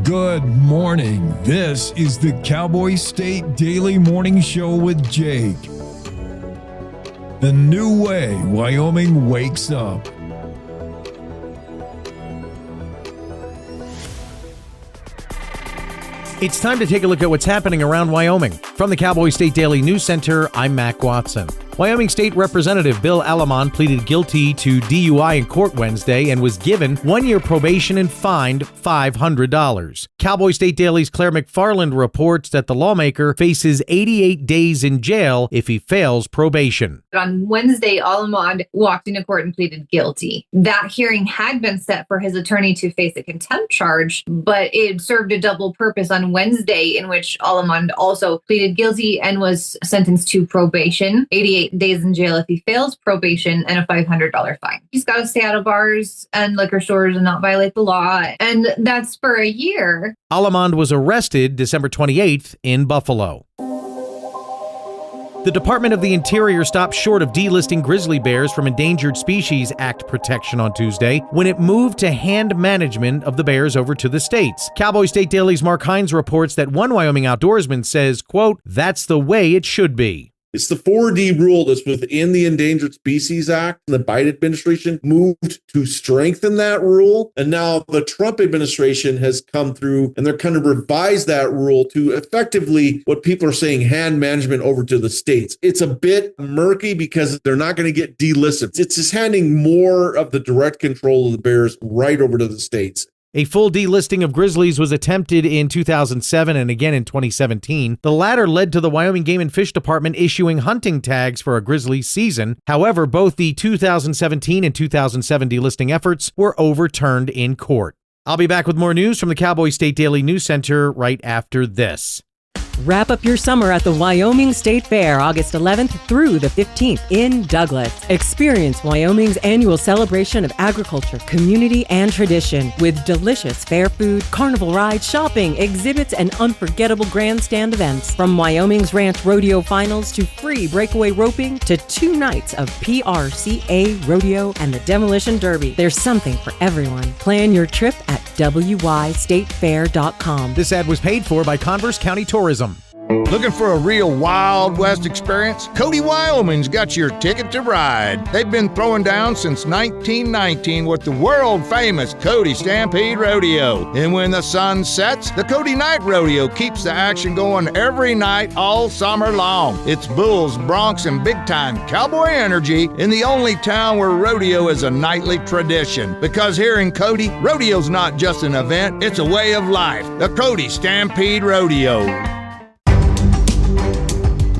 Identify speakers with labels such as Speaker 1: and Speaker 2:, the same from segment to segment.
Speaker 1: Good morning. This is the Cowboy State Daily Morning Show with Jake. The new way Wyoming wakes up.
Speaker 2: It's time to take a look at what's happening around Wyoming. From the Cowboy State Daily News Center, I'm Mac Watson. Wyoming State Representative Bill Alamond pleaded guilty to DUI in court Wednesday and was given 1-year probation and fined $500. Cowboy State Daily's Claire McFarland reports that the lawmaker faces 88 days in jail if he fails probation.
Speaker 3: On Wednesday, Alamond walked into court and pleaded guilty. That hearing had been set for his attorney to face a contempt charge, but it served a double purpose on Wednesday, in which Alamond also pleaded guilty and was sentenced to probation, 88 days in jail if he fails probation, and a $500 fine. He's got to stay out of bars and liquor stores and not violate the law, and that's for a year.
Speaker 2: Alamond was arrested December 28th in Buffalo. The Department of the Interior stopped short of delisting grizzly bears from Endangered Species Act protection on Tuesday when it moved to hand management of the bears over to the states. Cowboy State Daily's Mark Hines reports that one Wyoming outdoorsman says, quote, "That's the way it should be."
Speaker 4: It's the 4D rule that's within the Endangered Species Act. The Biden administration moved to strengthen that rule. And now the Trump administration has come through and they're kind of revised that rule to effectively what people are saying, hand management over to the states. It's a bit murky because they're not going to get delisted. It's just handing more of the direct control of the bears right over to the states.
Speaker 2: A full delisting of grizzlies was attempted in 2007 and again in 2017. The latter led to the Wyoming Game and Fish Department issuing hunting tags for a grizzly season. However, both the 2017 and 2007 delisting efforts were overturned in court. I'll be back with more news from the Cowboy State Daily News Center right after this.
Speaker 5: Wrap up your summer at the Wyoming State Fair, August 11th through the 15th in Douglas. Experience Wyoming's annual celebration of agriculture, community, and tradition with delicious fair food, carnival rides, shopping, exhibits, and unforgettable grandstand events. From Wyoming's Ranch Rodeo Finals to free breakaway roping to 2 nights of PRCA Rodeo and the Demolition Derby. There's something for everyone. Plan your trip at wystatefair.com.
Speaker 2: This ad was paid for by Converse County Tourism.
Speaker 6: Looking for a real Wild West experience? Cody, Wyoming's got your ticket to ride. They've been throwing down since 1919 with the world-famous Cody Stampede Rodeo. And when the sun sets, the Cody Night Rodeo keeps the action going every night all summer long. It's bulls, broncs, and big-time cowboy energy in the only town where rodeo is a nightly tradition. Because here in Cody, rodeo's not just an event, it's a way of life. The Cody Stampede Rodeo.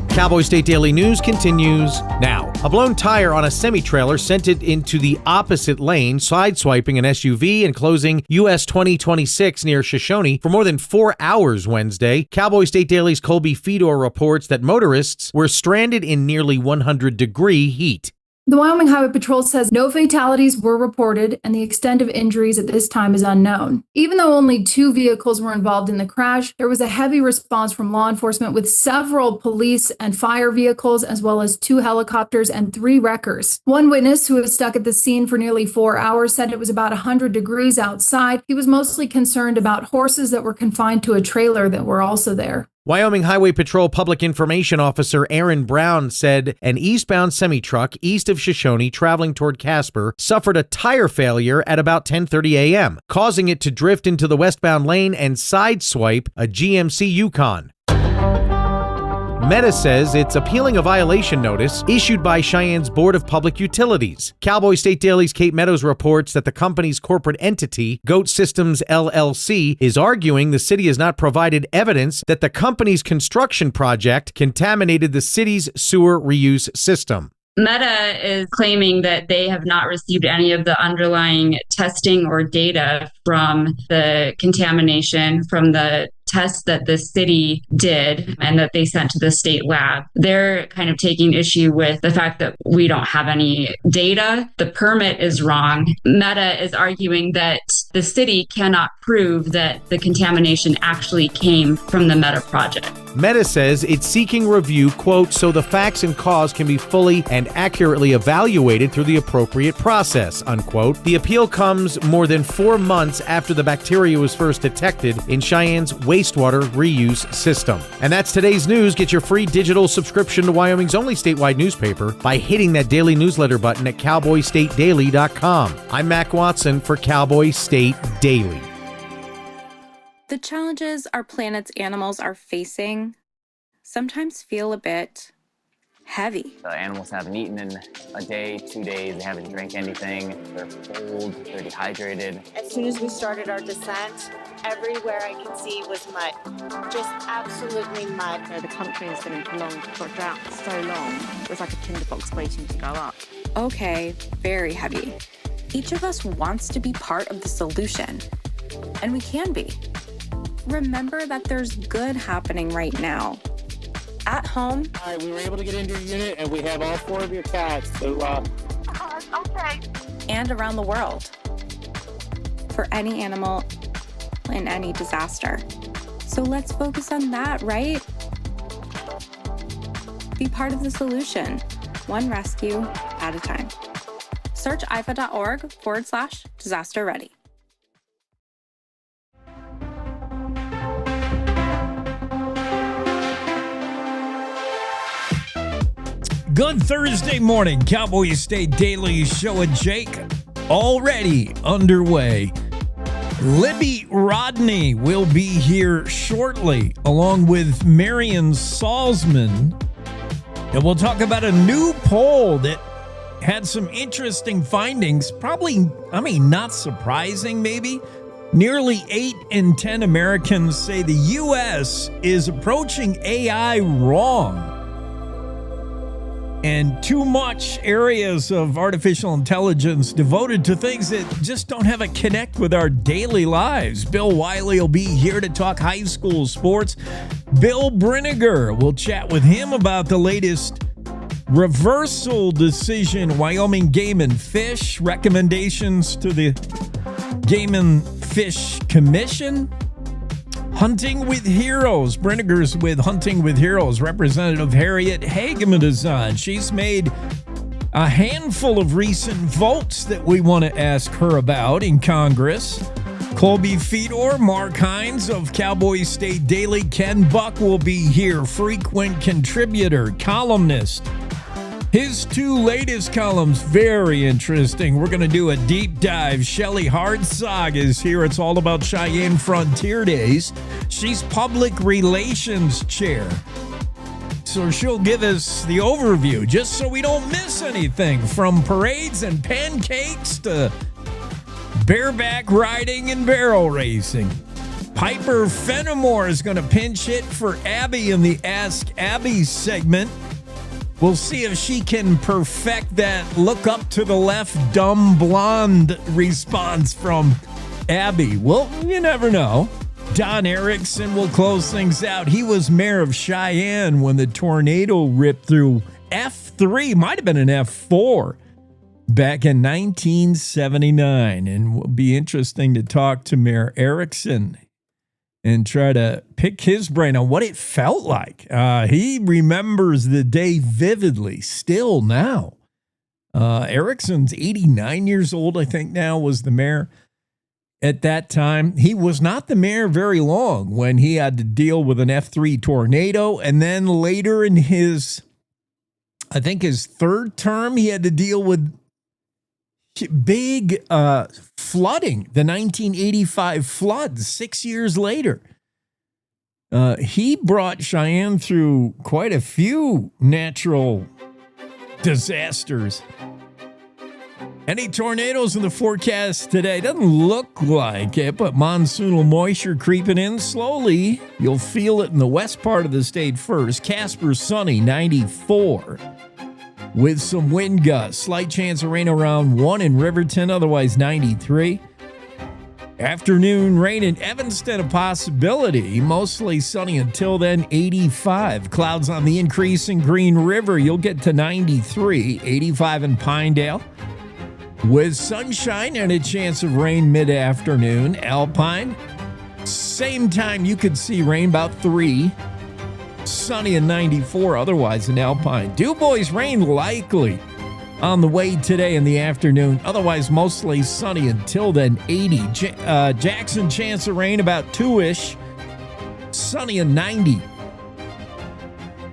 Speaker 2: Cowboy State Daily News continues now. A blown tire on a semi-trailer sent it into the opposite lane, sideswiping an SUV and closing US 2026 near Shoshone for more than 4 hours Wednesday. Cowboy State Daily's Colby Fedor reports that motorists were stranded in nearly 100-degree heat.
Speaker 7: The Wyoming Highway Patrol says no fatalities were reported and the extent of injuries at this time is unknown. Even though only 2 vehicles were involved in the crash, there was a heavy response from law enforcement with several police and fire vehicles, as well as 2 helicopters and 3 wreckers. One witness who was stuck at the scene for nearly 4 hours said it was about 100 degrees outside. He was mostly concerned about horses that were confined to a trailer that were also there.
Speaker 2: Wyoming Highway Patrol Public Information Officer Aaron Brown said an eastbound semi-truck east of Shoshone traveling toward Casper suffered a tire failure at about 10:30 a.m., causing it to drift into the westbound lane and sideswipe a GMC Yukon. Meta says it's appealing a violation notice issued by Cheyenne's Board of Public Utilities. Cowboy State Daily's Kate Meadows reports that the company's corporate entity, Goat Systems LLC, is arguing the city has not provided evidence that the company's construction project contaminated the city's sewer reuse system.
Speaker 8: Meta is claiming that they have not received any of the underlying testing or data from the contamination from the tests that the city did and that they sent to the state lab. They're kind of taking issue with the fact that we don't have any data. The permit is wrong. Meta is arguing that the city cannot prove that the contamination actually came from the Meta project.
Speaker 2: Meta says it's seeking review, quote, so the facts and cause can be fully and accurately evaluated through the appropriate process, unquote. The appeal comes more than 4 months after the bacteria was first detected in Cheyenne's wastewater reuse system. And that's today's news. Get your free digital subscription to Wyoming's only statewide newspaper by hitting that daily newsletter button at cowboystatedaily.com. I'm Mac Watson for Cowboy State Daily.
Speaker 9: The challenges our planet's animals are facing sometimes feel a bit heavy.
Speaker 10: The animals haven't eaten in a day, 2 days, they haven't drank anything, they're cold, they're dehydrated.
Speaker 11: As soon as we started our descent, everywhere I could see was mud, just absolutely mud.
Speaker 12: The country has been in prolonged drought for so long, it was like a tinderbox waiting to go up.
Speaker 9: Okay, very heavy. Each of us wants to be part of the solution, and we can be. Remember that there's good happening right now. At home.
Speaker 13: All right, we were able to get into your unit, and we have all 4 of your cats. So,
Speaker 11: okay.
Speaker 9: And around the world. For any animal in any disaster. So let's focus on that, right? Be part of the solution, one rescue at a time. Search ifa.org/disaster ready.
Speaker 1: Good Thursday morning, Cowboy State Daily Show with Jake already underway. Libby Rodney will be here shortly, along with Marion Salzman. And we'll talk about a new poll that had some interesting findings. Probably, not surprising maybe. Nearly 8 in 10 Americans say the U.S. is approaching AI wrong. And too much areas of artificial intelligence devoted to things that just don't have a connect with our daily lives. Bill Wiley will be here to talk high school sports. Bill Brinegar, we'll chat with him about the latest reversal decision, Wyoming Game and Fish, recommendations to the Game and Fish Commission. Hunting with Heroes. Brinegar's with Hunting with Heroes. Representative Harriet Hageman is on. She's made a handful of recent votes that we want to ask her about in Congress. Colby Fedor, Mark Hines of Cowboy State Daily. Ken Buck will be here. Frequent contributor, columnist. His 2 latest columns, very interesting. We're going to do a deep dive. Shellie Hardsocg is here. It's all about Cheyenne Frontier Days. She's public relations chair. So she'll give us the overview, just so we don't miss anything, from parades and pancakes to bareback riding and barrel racing. Piper Fenimore is going to pinch hit for Abby in the Ask Abby segment. We'll see if she can perfect that look up to the left, dumb blonde response from Abby. Well, you never know. Don Erickson will close things out. He was mayor of Cheyenne when the tornado ripped through F3, might have been an F4, back in 1979. And it will be interesting to talk to Mayor Erickson and try to pick his brain on what it felt like. He remembers the day vividly, still now. Erickson's 89 years old, I think now, was the mayor at that time. He was not the mayor very long when he had to deal with an F3 tornado. And then later in his 3rd term, he had to deal with big flooding, the 1985 floods 6 years later. He brought Cheyenne through quite a few natural disasters. Any tornadoes in the forecast today? Doesn't look like it, but monsoonal moisture creeping in slowly. You'll feel it in the west part of the state first. Casper sunny, 94. With some wind gusts. Slight chance of rain around 1 in Riverton, otherwise 93. Afternoon rain in Evanston, a possibility. Mostly sunny until then, 85. Clouds on the increase in Green River. You'll get to 93. 85 in Pinedale. With sunshine and a chance of rain mid-afternoon. Alpine, same time you could see rain, about 3. Sunny and 94 otherwise in Alpine. Du-Bois rain likely on the way today in the afternoon. Otherwise, mostly sunny until then, 80. Jackson, chance of rain, about 2-ish. Sunny and 90.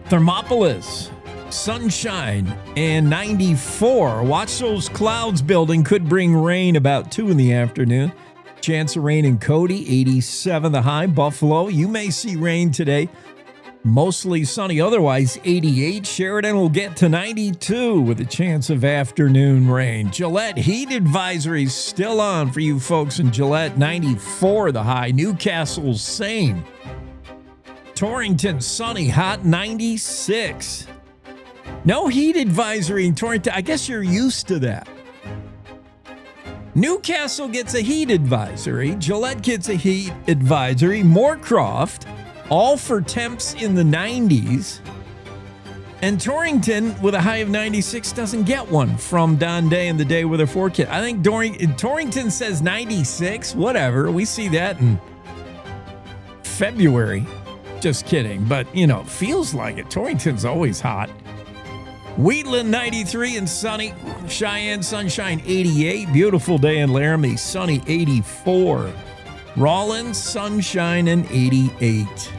Speaker 1: Thermopolis, sunshine and 94. Watch those clouds building. Could bring rain about 2 in the afternoon. Chance of rain in Cody, 87 the high. Buffalo, you may see rain today. Mostly sunny, otherwise 88. Sheridan will get to 92 with a chance of afternoon rain. Gillette, heat advisory still on for you folks in Gillette, 94 the high. Newcastle, same. Torrington, sunny, hot, 96. No heat advisory in Torrington. I guess you're used to that. Newcastle gets a heat advisory. Gillette gets a heat advisory. Moorcroft, all for temps in the 90s. And Torrington, with a high of 96, doesn't get one from Don Day and the Day Weather Forecast. I think Torrington says 96. Whatever. We see that in February. Just kidding. But, feels like it. Torrington's always hot. Wheatland, 93 and sunny. Cheyenne, sunshine, 88. Beautiful day in Laramie, sunny, 84. Rawlins, sunshine, and 88.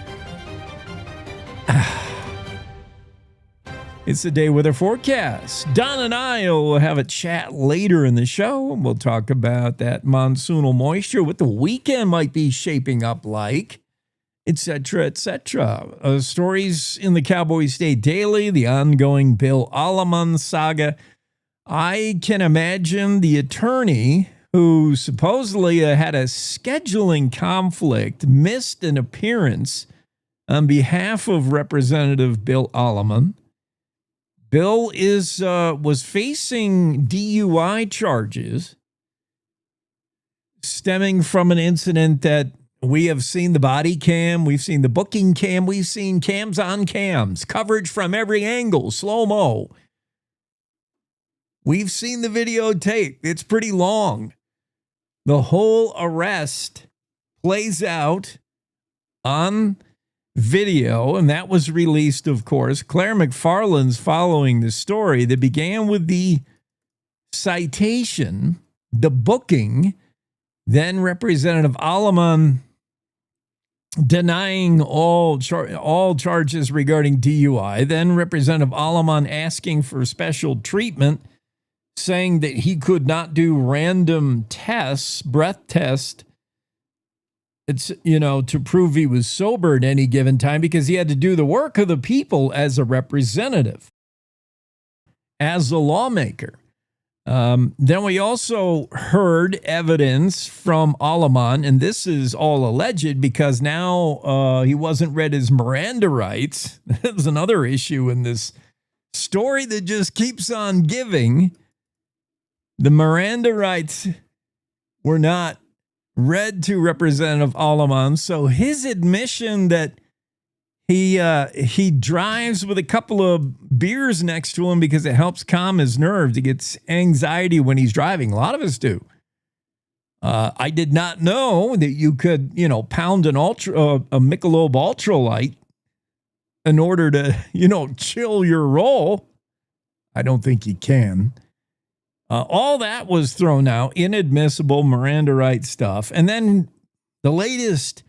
Speaker 1: It's the day weather forecast. Don and I will have a chat later in the show, and we'll talk about that monsoonal moisture, what the weekend might be shaping up like, etc., etc. Stories in the Cowboy State Daily, the ongoing Bill Alleman saga. I can imagine the attorney who supposedly had a scheduling conflict missed an appearance on behalf of Representative Bill Alleman. Bill was facing DUI charges stemming from an incident that we have seen the body cam, we've seen the booking cam, we've seen cams on cams, coverage from every angle, slow-mo. We've seen the videotape. It's pretty long. The whole arrest plays out on video, and that was released, of course. Claire McFarland's following the story that began with the citation, the booking, then Representative Alleman denying all charges regarding DUI, then Representative Alleman asking for special treatment, saying that he could not do random tests, breath tests, to prove he was sober at any given time because he had to do the work of the people as a representative, as a lawmaker. Then we also heard evidence from Alleman, and this is all alleged because now he wasn't read his Miranda rights. That was another issue in this story that just keeps on giving. The Miranda rights were not read to Representative Alleman, so his admission that he drives with a couple of beers next to him because it helps calm his nerves. He gets anxiety when he's driving. A lot of us do. I did not know that you could, pound a Michelob Ultralight in order to, chill your roll. I don't think you can. All that was thrown out, inadmissible Miranda rights stuff. And then the latest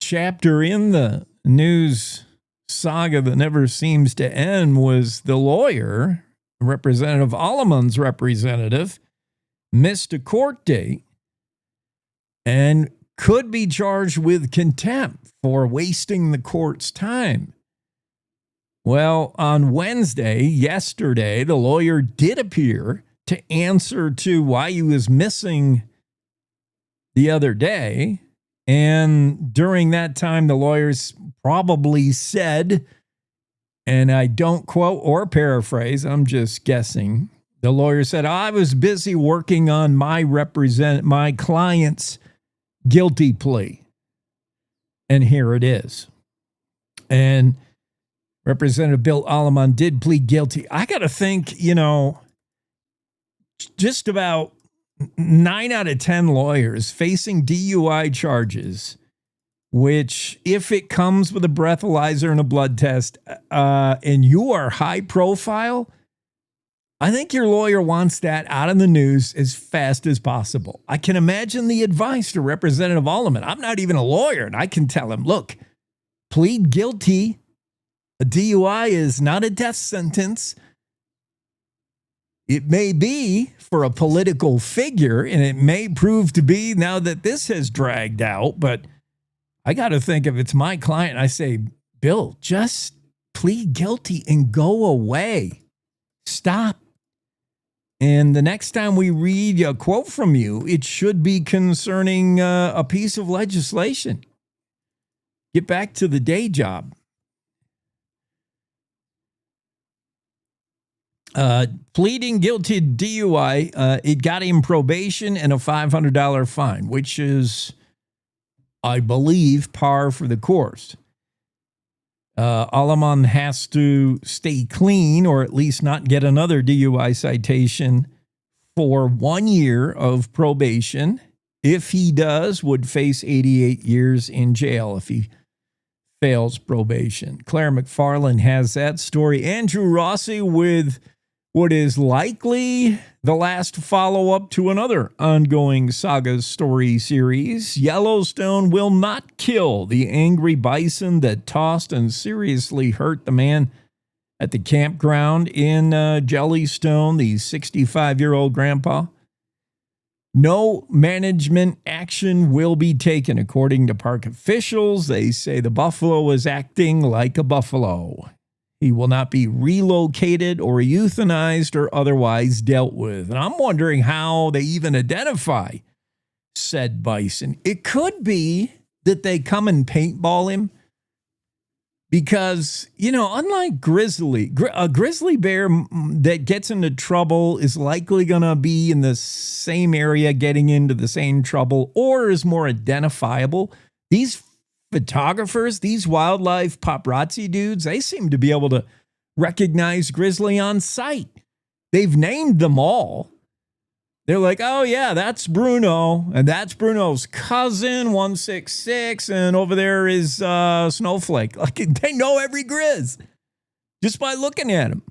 Speaker 1: chapter in the news saga that never seems to end was the lawyer, Representative Alleman's representative, missed a court date and could be charged with contempt for wasting the court's time. Well, on yesterday, the lawyer did appear to answer to why he was missing the other day. And during that time, the lawyers probably said, and I don't quote or paraphrase, I'm just guessing, The lawyer said, I was busy working on my client's guilty plea. And here it is. And Representative Bill Aleman did plead guilty. I got to think, just about 9 out of 10 lawyers facing DUI charges, which if it comes with a breathalyzer and a blood test, and you are high profile, I think your lawyer wants that out of the news as fast as possible. I can imagine the advice to Representative Aleman. I'm not even a lawyer, and I can tell him, look, plead guilty. A DUI is not a death sentence. It may be for a political figure, and it may prove to be now that this has dragged out, but I got to think if it's my client, I say, Bill, just plead guilty and go away. Stop. And the next time we read a quote from you, it should be concerning a piece of legislation. Get back to the day job. Pleading guilty to DUI, it got him probation and a $500 fine, which is, I believe, par for the course. Aleman has to stay clean or at least not get another DUI citation for 1 year of probation. If he does, would face 88 years in jail if he fails probation. Claire McFarland has that story. Andrew Rossi with what is likely the last follow-up to another ongoing saga story series. Yellowstone will not kill the angry bison that tossed and seriously hurt the man at the campground in Jellystone, the 65-year-old grandpa. No management action will be taken, according to park officials. They say the buffalo is acting like a buffalo. He will not be relocated or euthanized or otherwise dealt with. And I'm wondering how they even identify said bison. It could be that they come and paintball him because, unlike a grizzly bear that gets into trouble is likely going to be in the same area getting into the same trouble or is more identifiable. These photographers, these wildlife paparazzi dudes, they seem to be able to recognize grizzly on sight. They've named them all. They're like, oh yeah, that's Bruno, and that's Bruno's cousin, 166, and over there is Snowflake. Like, they know every grizz just by looking at him.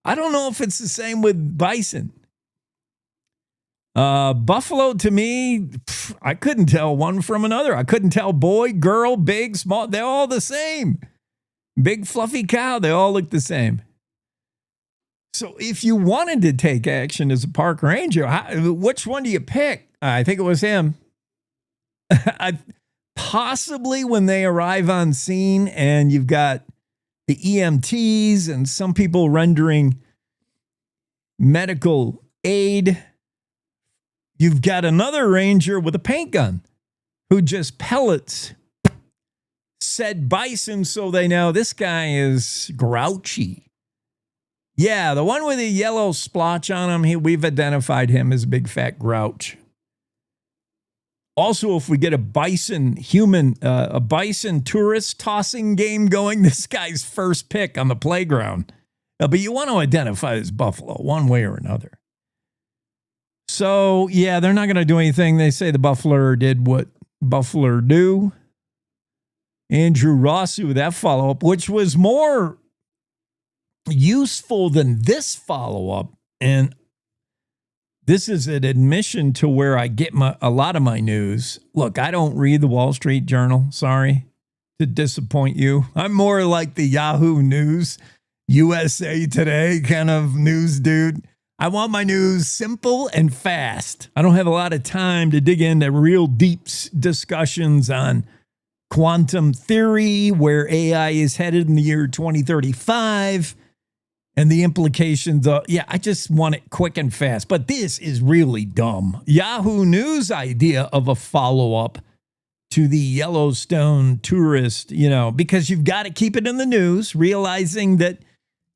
Speaker 1: I don't know if it's the same with bison. Buffalo, to me, I couldn't tell one from another. I couldn't tell boy, girl, big, small. They're all the same. Big, fluffy cow. They all look the same. So if you wanted to take action as a park ranger, which one do you pick? I think it was him. Possibly when they arrive on scene and you've got the EMTs and some people rendering medical aid. You've got another ranger with a paint gun who just pellets said bison so they know this guy is grouchy. Yeah, the one with the yellow splotch on him, we've identified him as a big fat grouch. Also, if we get a bison tourist tossing game going, this guy's first pick on the playground. But you want to identify this buffalo one way or another. So, yeah, they're not going to do anything. They say the buffalo did what buffalo do. Andrew Rossi with that follow-up, which was more useful than this follow-up. And this is an admission to where I get a lot of my news. Look, I don't read the Wall Street Journal. Sorry to disappoint you. I'm more like the Yahoo News, USA Today kind of news dude. I want my news simple and fast. I don't have a lot of time to dig into real deep discussions on quantum theory, where AI is headed in the year 2035, and the implications of, I just want it quick and fast. But this is really dumb. Yahoo News idea of a follow-up to the Yellowstone tourist, because you've got to keep it in the news, realizing that,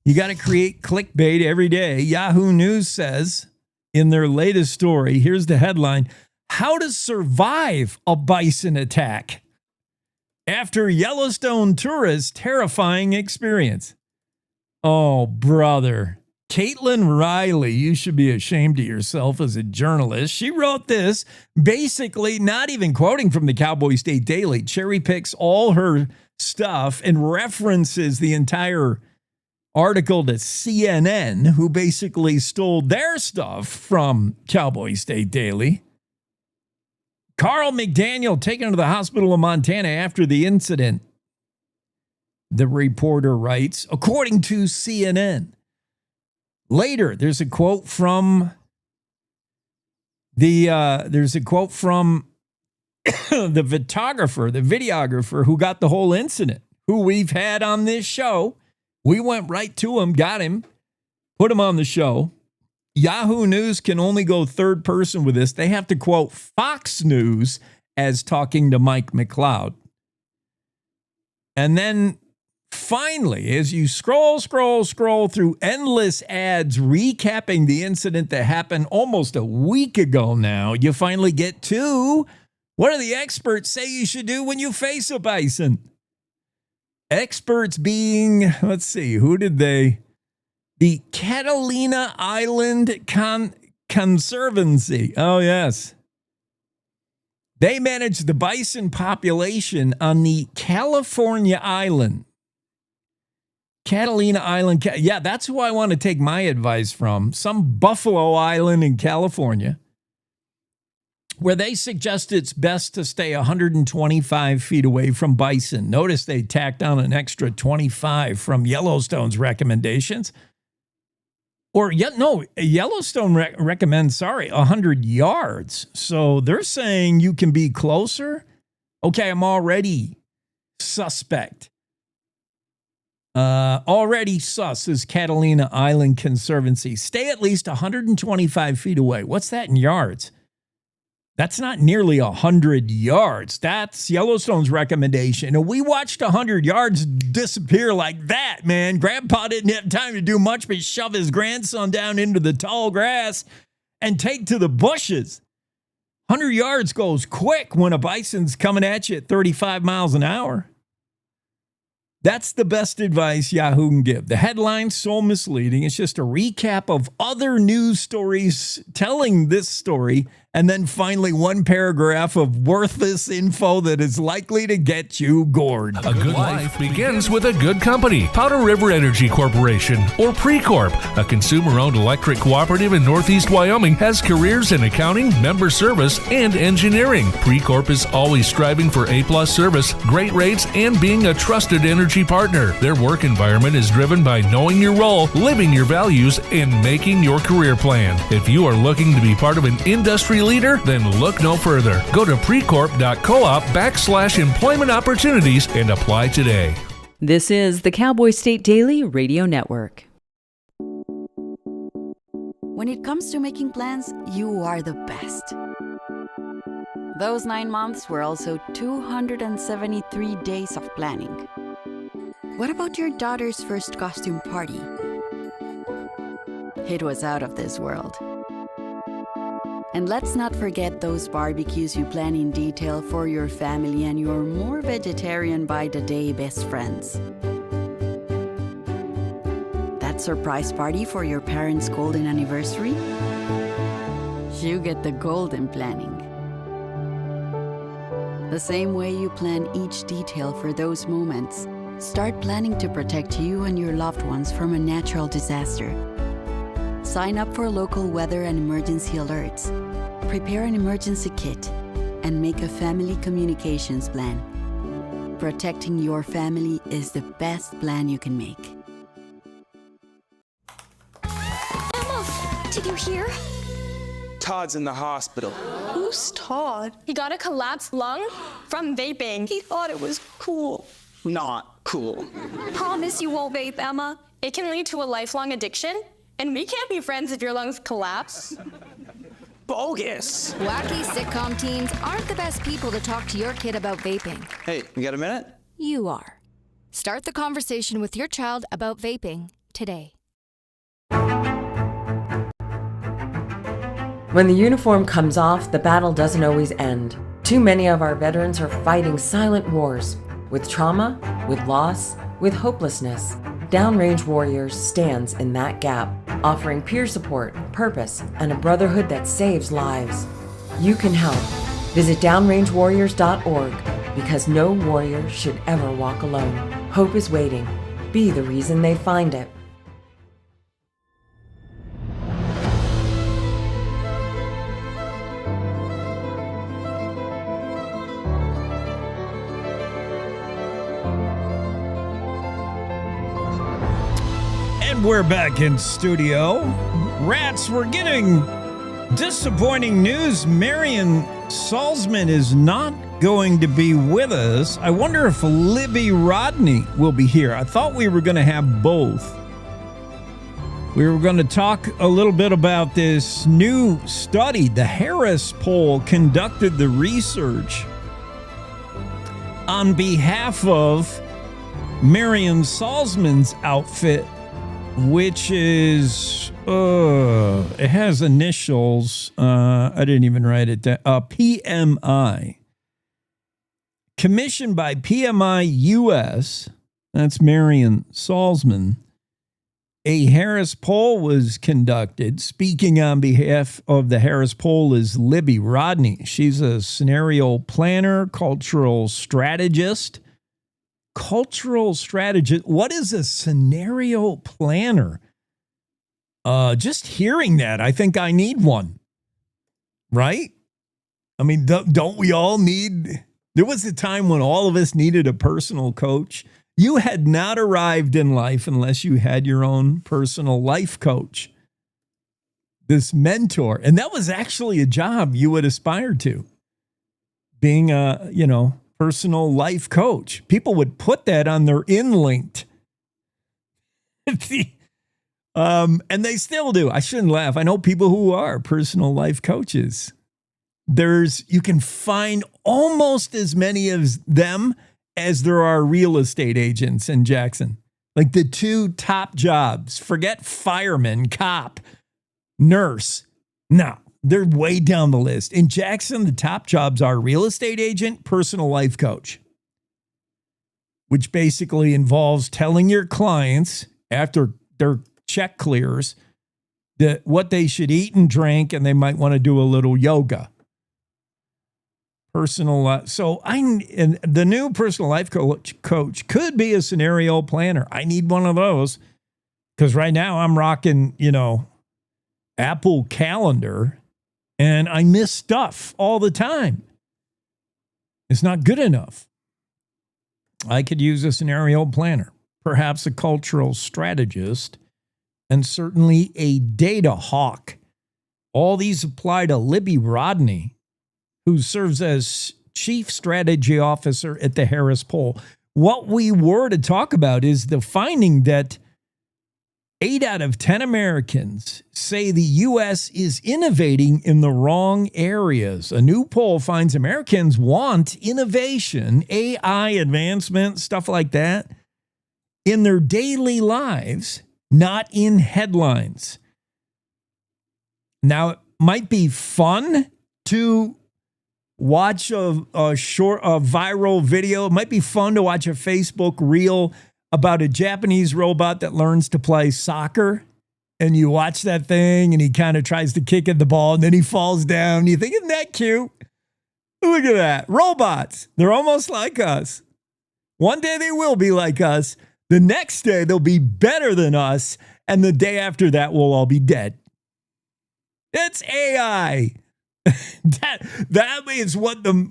Speaker 1: You got to create clickbait every day. Yahoo News says in their latest story, here's the headline, How to Survive a Bison Attack After Yellowstone Tourist Terrifying Experience. Oh, brother. Caitlin Riley, you should be ashamed of yourself as a journalist. She wrote this, basically not even quoting from the Cowboy State Daily, cherry picks all her stuff and references the entire article to CNN, who basically stole their stuff from Cowboy State Daily. Carl McDaniel taken to the hospital in Montana after the incident, the reporter writes, according to CNN. Later, there's a quote from the videographer who got the whole incident, who we've had on this show. We went right to him, got him, put him on the show. Yahoo News can only go third person with this. They have to quote Fox News as talking to Mike McLeod. And then finally, as you scroll through endless ads recapping the incident that happened almost a week ago now, you finally get to what do the experts say you should do when you face a bison? Experts being, let's see, who did they? The Catalina Island Conservancy. Oh, yes. They manage the bison population on the California island. Catalina Island. Yeah, that's who I want to take my advice from. Some Buffalo Island in California, where they suggest it's best to stay 125 feet away from bison. Notice they tacked on an extra 25 from Yellowstone's recommendations. Or, Yellowstone recommends, 100 yards. So they're saying you can be closer? Okay, I'm already suspect. Already sus is Catalina Island Conservancy. Stay at least 125 feet away. What's that in yards? That's not nearly 100 yards. That's Yellowstone's recommendation. And we watched 100 yards disappear like that, man. Grandpa didn't have time to do much but shove his grandson down into the tall grass and take to the bushes. 100 yards goes quick when a bison's coming at you at 35 miles an hour. That's the best advice Yahoo can give. The headline's so misleading. It's just a recap of other news stories telling this story, and then finally one paragraph of worthless info that is likely to get you gored.
Speaker 14: A good life begins with a good company. Powder River Energy Corporation, or Precorp, a consumer-owned electric cooperative in Northeast Wyoming, has careers in accounting, member service, and engineering. Precorp is always striving for A-plus service, great rates, and being a trusted energy partner. Their work environment is driven by knowing your role, living your values, and making your career plan. If you are looking to be part of an industry leader, then look no further. Go to precorp.coop/employment opportunities and apply today.
Speaker 5: This is the Cowboy State Daily Radio Network.
Speaker 15: When it comes to making plans, you are the best. Those 9 months were also 273 days of planning. What about your daughter's first costume party? It was out of this world. And let's not forget those barbecues you plan in detail for your family and your more vegetarian by the day best friends. That surprise party for your parents' golden anniversary? You get the golden planning. The same way you plan each detail for those moments, start planning to protect you and your loved ones from a natural disaster. Sign up for local weather and emergency alerts. Prepare an emergency kit and make a family communications plan. Protecting your family is the best plan you can make.
Speaker 16: Emma, did you hear?
Speaker 17: Todd's in the hospital.
Speaker 16: Who's Todd? He got a collapsed lung from vaping. He thought it was cool.
Speaker 17: Not cool.
Speaker 16: Promise you won't vape, Emma. It can lead to a lifelong addiction, and we can't be friends if your lungs collapse.
Speaker 17: Bogus.
Speaker 18: Wacky sitcom teens aren't the best people to talk to your kid about vaping.
Speaker 17: Hey, you got a minute?
Speaker 18: You are. Start the conversation with your child about vaping today.
Speaker 5: When the uniform comes off, the battle doesn't always end. Too many of our veterans are fighting silent wars with trauma, with loss, with hopelessness. Downrange Warriors stands in that gap, offering peer support, purpose, and a brotherhood that saves lives. You can help. Visit downrangewarriors.org because no warrior should ever walk alone. Hope is waiting. Be the reason they find it.
Speaker 1: And we're back in studio. Rats, we're getting disappointing news. Marion Salzman is not going to be with us. I wonder if Libby Rodney will be here. I thought we were going to have both. We were going to talk a little bit about this new study. The Harris poll conducted the research on behalf of Marion Salzman's outfit, which is, it has initials. I didn't even write it down. PMI. Commissioned by PMI US, that's Marion Salzman. A Harris poll was conducted. Speaking on behalf of the Harris poll is Libby Rodney. She's a scenario planner, cultural strategist. Cultural strategist. What is a scenario planner? Just hearing that, I think I need one. Right? I mean, don't we all need... There was a time when all of us needed a personal coach. You had not arrived in life unless you had your own personal life coach. This mentor. And that was actually a job you would aspire to. Being a, personal life coach. People would put that on their in-linked. And they still do. I shouldn't laugh. I know people who are personal life coaches. You can find almost as many of them as there are real estate agents in Jackson. Like the two top jobs. Forget fireman, cop, nurse. No, they're way down the list. In Jackson, the top jobs are real estate agent, personal life coach, which basically involves telling your clients after their check clears that what they should eat and drink, and they might want to do a little yoga. And the new personal life coach could be a scenario planner. I need one of those because right now I'm rocking, Apple Calendar, and I miss stuff all the time. It's not good enough. I could use a scenario planner, perhaps a cultural strategist, and certainly a data hawk. All these apply to Libby Rodney, who serves as Chief Strategy Officer at the Harris poll. What we were to talk about is the finding that 8 out of 10 Americans say the U.S. is innovating in the wrong areas. A new poll finds Americans want innovation, AI advancement, stuff like that, in their daily lives, not in headlines. Now, it might be fun to watch a viral video. It might be fun to watch a Facebook reel about a Japanese robot that learns to play soccer. And you watch that thing and he kind of tries to kick at the ball and then he falls down. You think, isn't that cute? Look at that. Robots. They're almost like us. One day they will be like us. The next day they'll be better than us. And the day after that we'll all be dead. It's AI. That is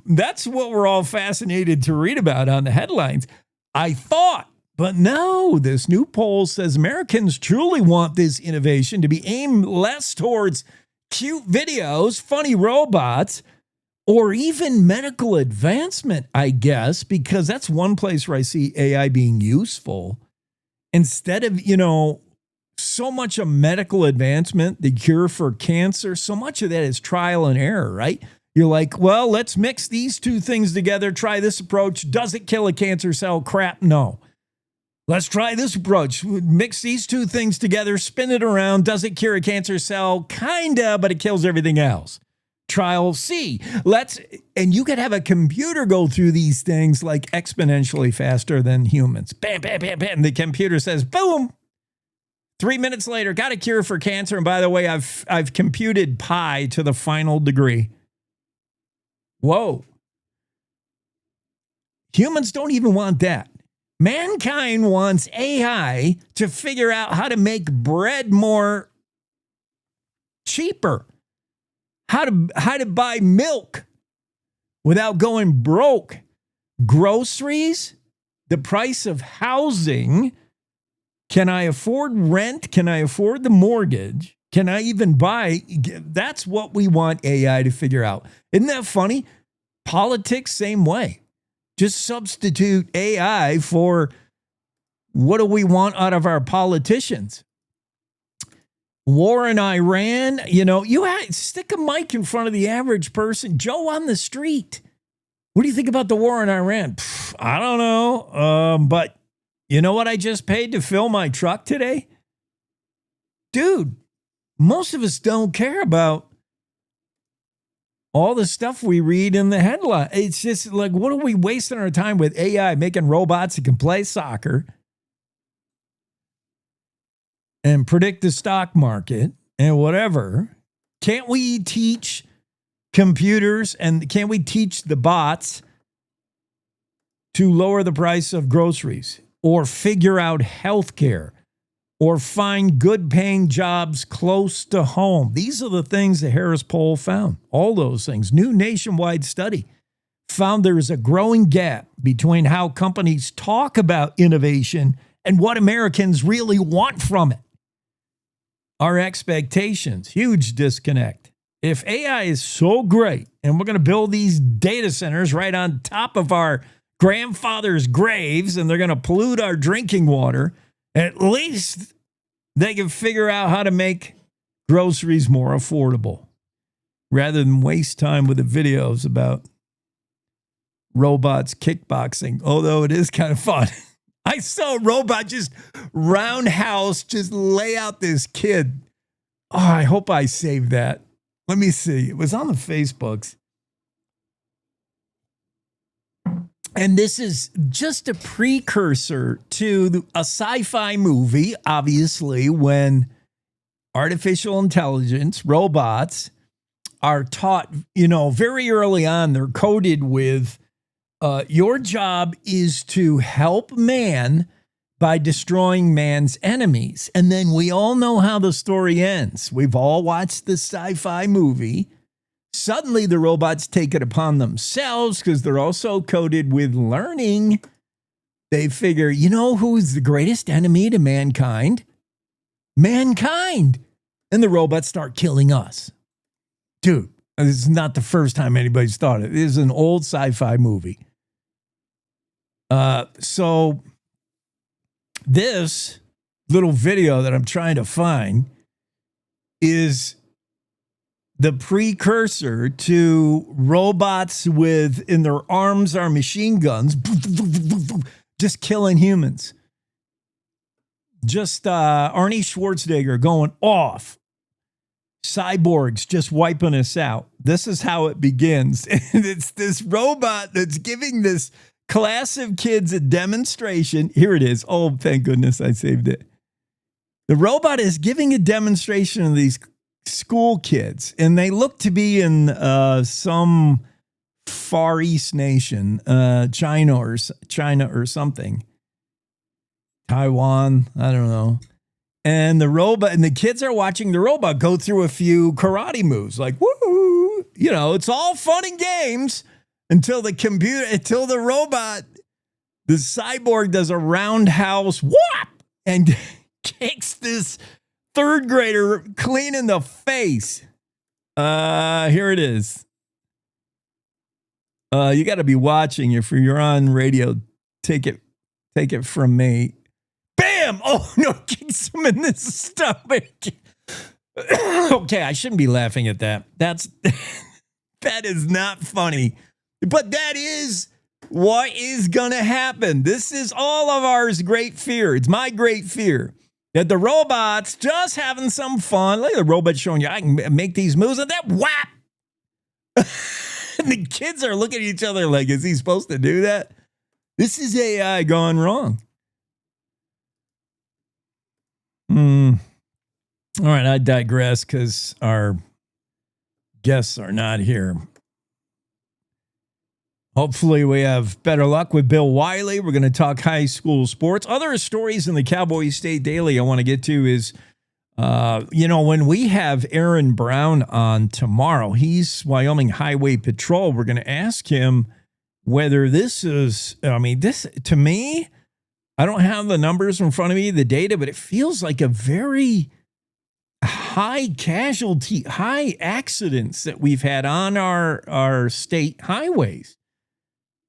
Speaker 1: that's what we're all fascinated to read about on the headlines. I thought, but no, this new poll says Americans truly want this innovation to be aimed less towards cute videos, funny robots, or even medical advancement, I guess, because that's one place where I see AI being useful. Instead of, so much of medical advancement, the cure for cancer, so much of that is trial and error, right? You're like, well, let's mix these two things together, try this approach. Does it kill a cancer cell? Crap, no. Let's try this approach. Mix these two things together, spin it around. Does it cure a cancer cell? Kinda, but it kills everything else. Trial C. And you could have a computer go through these things like exponentially faster than humans. Bam, bam, bam, bam. The computer says, boom. 3 minutes later, got a cure for cancer. And by the way, I've computed pi to the final degree. Whoa. Humans don't even want that. Mankind wants AI to figure out how to make bread more cheaper. How to buy milk without going broke. Groceries, the price of housing. Can I afford rent? Can I afford the mortgage? Can I even buy? That's what we want AI to figure out. Isn't that funny? Politics, same way. Just substitute AI for what do we want out of our politicians? War in Iran, you stick a mic in front of the average person, Joe on the street. What do you think about the war in Iran? I don't know. But you know what I just paid to fill my truck today? Dude, most of us don't care about all the stuff we read in the headline. It's just like, what are we wasting our time with AI making robots that can play soccer and predict the stock market and whatever? Can't we teach computers and can't we teach the bots to lower the price of groceries or figure out healthcare or find good paying jobs close to home? These are the things the Harris poll found. All those things. New nationwide study found there is a growing gap between how companies talk about innovation and what Americans really want from it. Our expectations, huge disconnect. If AI is so great and we're going to build these data centers right on top of our grandfather's graves and they're going to pollute our drinking water, at least they can figure out how to make groceries more affordable rather than waste time with the videos about robots kickboxing, although it is kind of fun. I saw a robot just roundhouse, just lay out this kid. Oh, I hope I saved that. Let me see. It was on the Facebooks. And this is just a precursor to a sci-fi movie, obviously, when artificial intelligence, robots, are taught, very early on, they're coded with, your job is to help man by destroying man's enemies. And then we all know how the story ends. We've all watched the sci-fi movie. Suddenly, the robots take it upon themselves because they're also coded with learning. They figure, who's the greatest enemy to mankind? Mankind. And the robots start killing us. Dude, this is not the first time anybody's thought it. It is an old sci-fi movie. So this little video that I'm trying to find is the precursor to robots in their arms are machine guns, just killing humans. Just Arnie Schwarzenegger going off. Cyborgs just wiping us out. This is how it begins. And it's this robot that's giving this class of kids a demonstration. Here it is. Oh, thank goodness I saved it. The robot is giving a demonstration of these school kids, and they look to be in some Far East nation, China or something. Taiwan, I don't know. And the kids are watching the robot go through a few karate moves, like, woo, it's all fun and games until the robot, the cyborg does a roundhouse whop and kicks this third grader clean in the face. Here it is. You got to be watching. If you're on radio, take it from me. Bam! Oh no, kicks him in the stomach. Okay, I shouldn't be laughing at that. That is not funny. But that is What is going to happen? This is all of ours great fear. It's my great fear that the robots just having some fun. Look at the robot showing you, I can make these moves, and then whap. And the kids are looking at each other like, is he supposed to do that? This is AI gone wrong. All right, I digress because our guests are not here. Hopefully we have better luck with Bill Wiley. We're going to talk high school sports. Other stories in the Cowboy State Daily I want to get to is, when we have Aaron Brown on tomorrow, he's Wyoming Highway Patrol. We're going to ask him whether this is, this to me, I don't have the numbers in front of me, the data, but it feels like a very high casualty, high accidents that we've had on our state highways.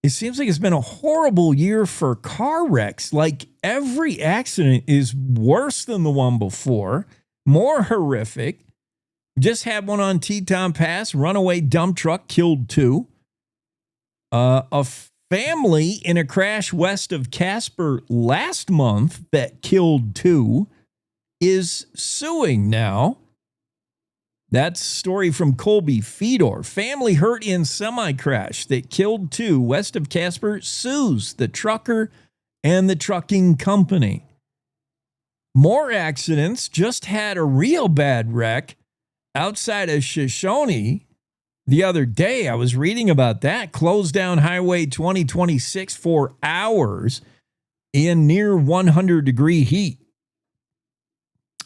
Speaker 1: It seems like it's been a horrible year for car wrecks. Like every accident is worse than the one before, more horrific. Just had one on Teton Pass, runaway dump truck killed 2. A family in a crash west of Casper last month that killed 2 is suing now. That's a story from Colby Fedor. Family hurt in semi-crash that killed 2 west of Casper sues the trucker and the trucking company. More accidents. Just had a real bad wreck outside of Shoshone the other day. I was reading about that. Closed down Highway 2026 for hours in near 100-degree heat.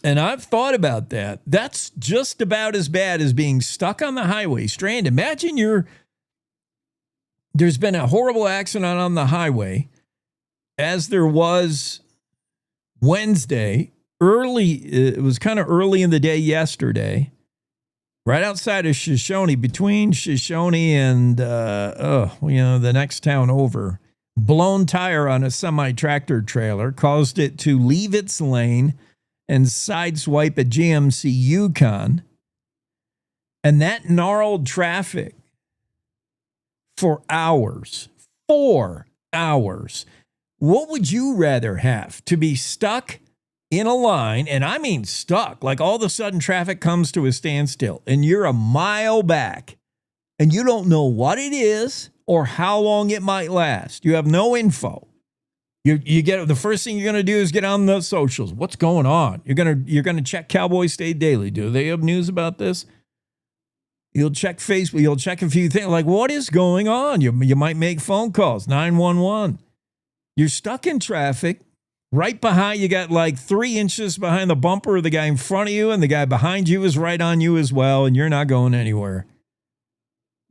Speaker 1: And I've thought about that. That's just about as bad as being stuck on the highway, stranded. Imagine there's been a horrible accident on the highway, as there was Wednesday, it was kind of early in the day yesterday, right outside of Shoshone, between Shoshone and, the next town over. Blown tire on a semi-tractor trailer caused it to leave its lane and sideswipe a GMC Yukon. And that gnarled traffic for hours. 4 hours. What would you rather have? To be stuck in a line, and I mean stuck, like all of a sudden traffic comes to a standstill and you're a mile back and you don't know what it is or how long it might last. You have no info. You get the first thing you're going to do is get on the socials. What's going on? You're going to check Cowboy State Daily. Do they have news about this? You'll check Facebook. You'll check a few things like what is going on. You might make phone calls, 911. You're stuck in traffic. Right behind you, got like 3 inches behind the bumper of the guy in front of you, and the guy behind you is right on you as well, and you're not going anywhere.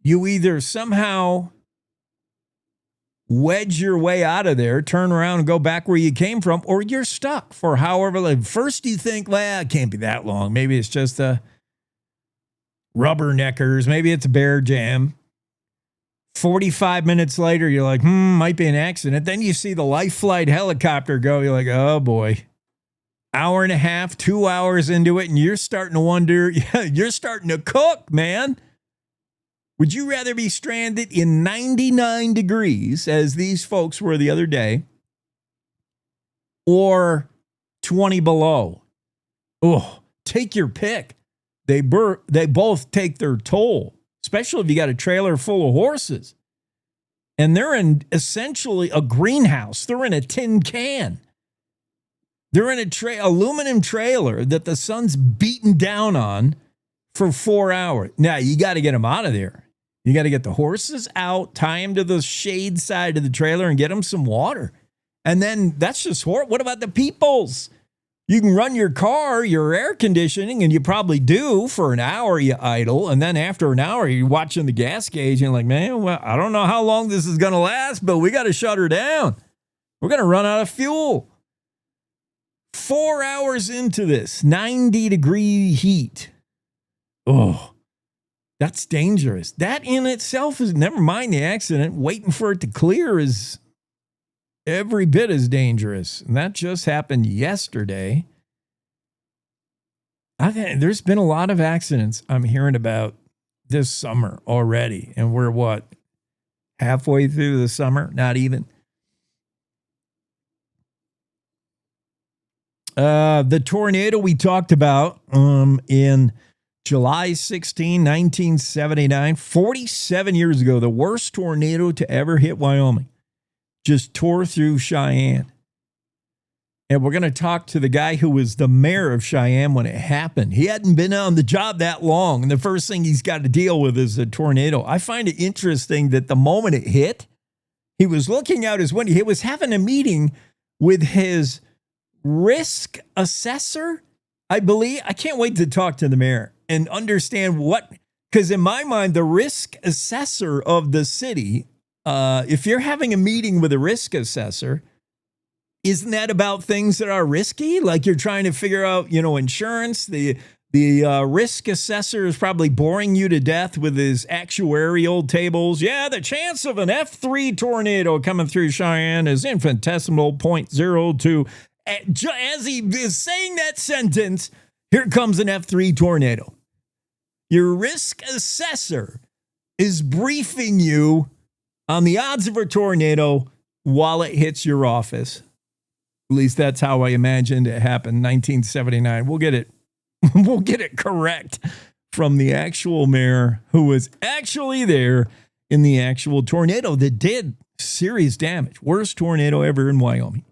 Speaker 1: You either somehow wedge your way out of there, turn around and go back where you came from, or you're stuck for however long. First you think, well, it can't be that long. Maybe it's just a rubberneckers. Maybe it's a bear jam. 45 minutes later, you're like, might be an accident. Then you see the life flight helicopter go. You're like, oh boy. Hour and a half, 2 hours into it, and you're starting to wonder, you're starting to cook, man. Would you rather be stranded in 99 degrees, as these folks were the other day, or 20 below? Oh, take your pick. They both take their toll, especially if you got a trailer full of horses. And they're in essentially a greenhouse. They're in a tin can. They're in a aluminum trailer that the sun's beating down on for 4 hours. Now, you got to get them out of there. You got to get the horses out, tie them to the shade side of the trailer, and get them some water. And then that's just horrible. What about the peoples? You can run your car, your air conditioning, and you probably do for an hour, you idle. And then after an hour, you're watching the gas gauge, and you're like, man, well, I don't know how long this is going to last, but we got to shut her down. We're going to run out of fuel. 4 hours into this, 90-degree heat. Oh. That's dangerous. That in itself is, never mind the accident, waiting for it to clear is every bit as dangerous. And that just happened yesterday. I think there's been a lot of accidents I'm hearing about this summer already. And we're halfway through the summer, not even. The tornado we talked about in July 16, 1979, 47 years ago, the worst tornado to ever hit Wyoming, just tore through Cheyenne. And we're going to talk to the guy who was the mayor of Cheyenne when it happened. He hadn't been on the job that long, and the first thing he's got to deal with is a tornado. I find it interesting that the moment it hit, he was looking out his window. He was having a meeting with his risk assessor, I believe. I can't wait to talk to the mayor and understand what, because in my mind, the risk assessor of the city, if you're having a meeting with a risk assessor, isn't that about things that are risky? Like you're trying to figure out, insurance. The risk assessor is probably boring you to death with his actuarial tables. Yeah, the chance of an F3 tornado coming through Cheyenne is infinitesimal 0.02. As he is saying that sentence, here comes an F3 tornado. Your risk assessor is briefing you on the odds of a tornado while it hits your office. At least that's how I imagined it happened, 1979. We'll get it correct from the actual mayor who was actually there in the actual tornado that did serious damage. Worst tornado ever in Wyoming.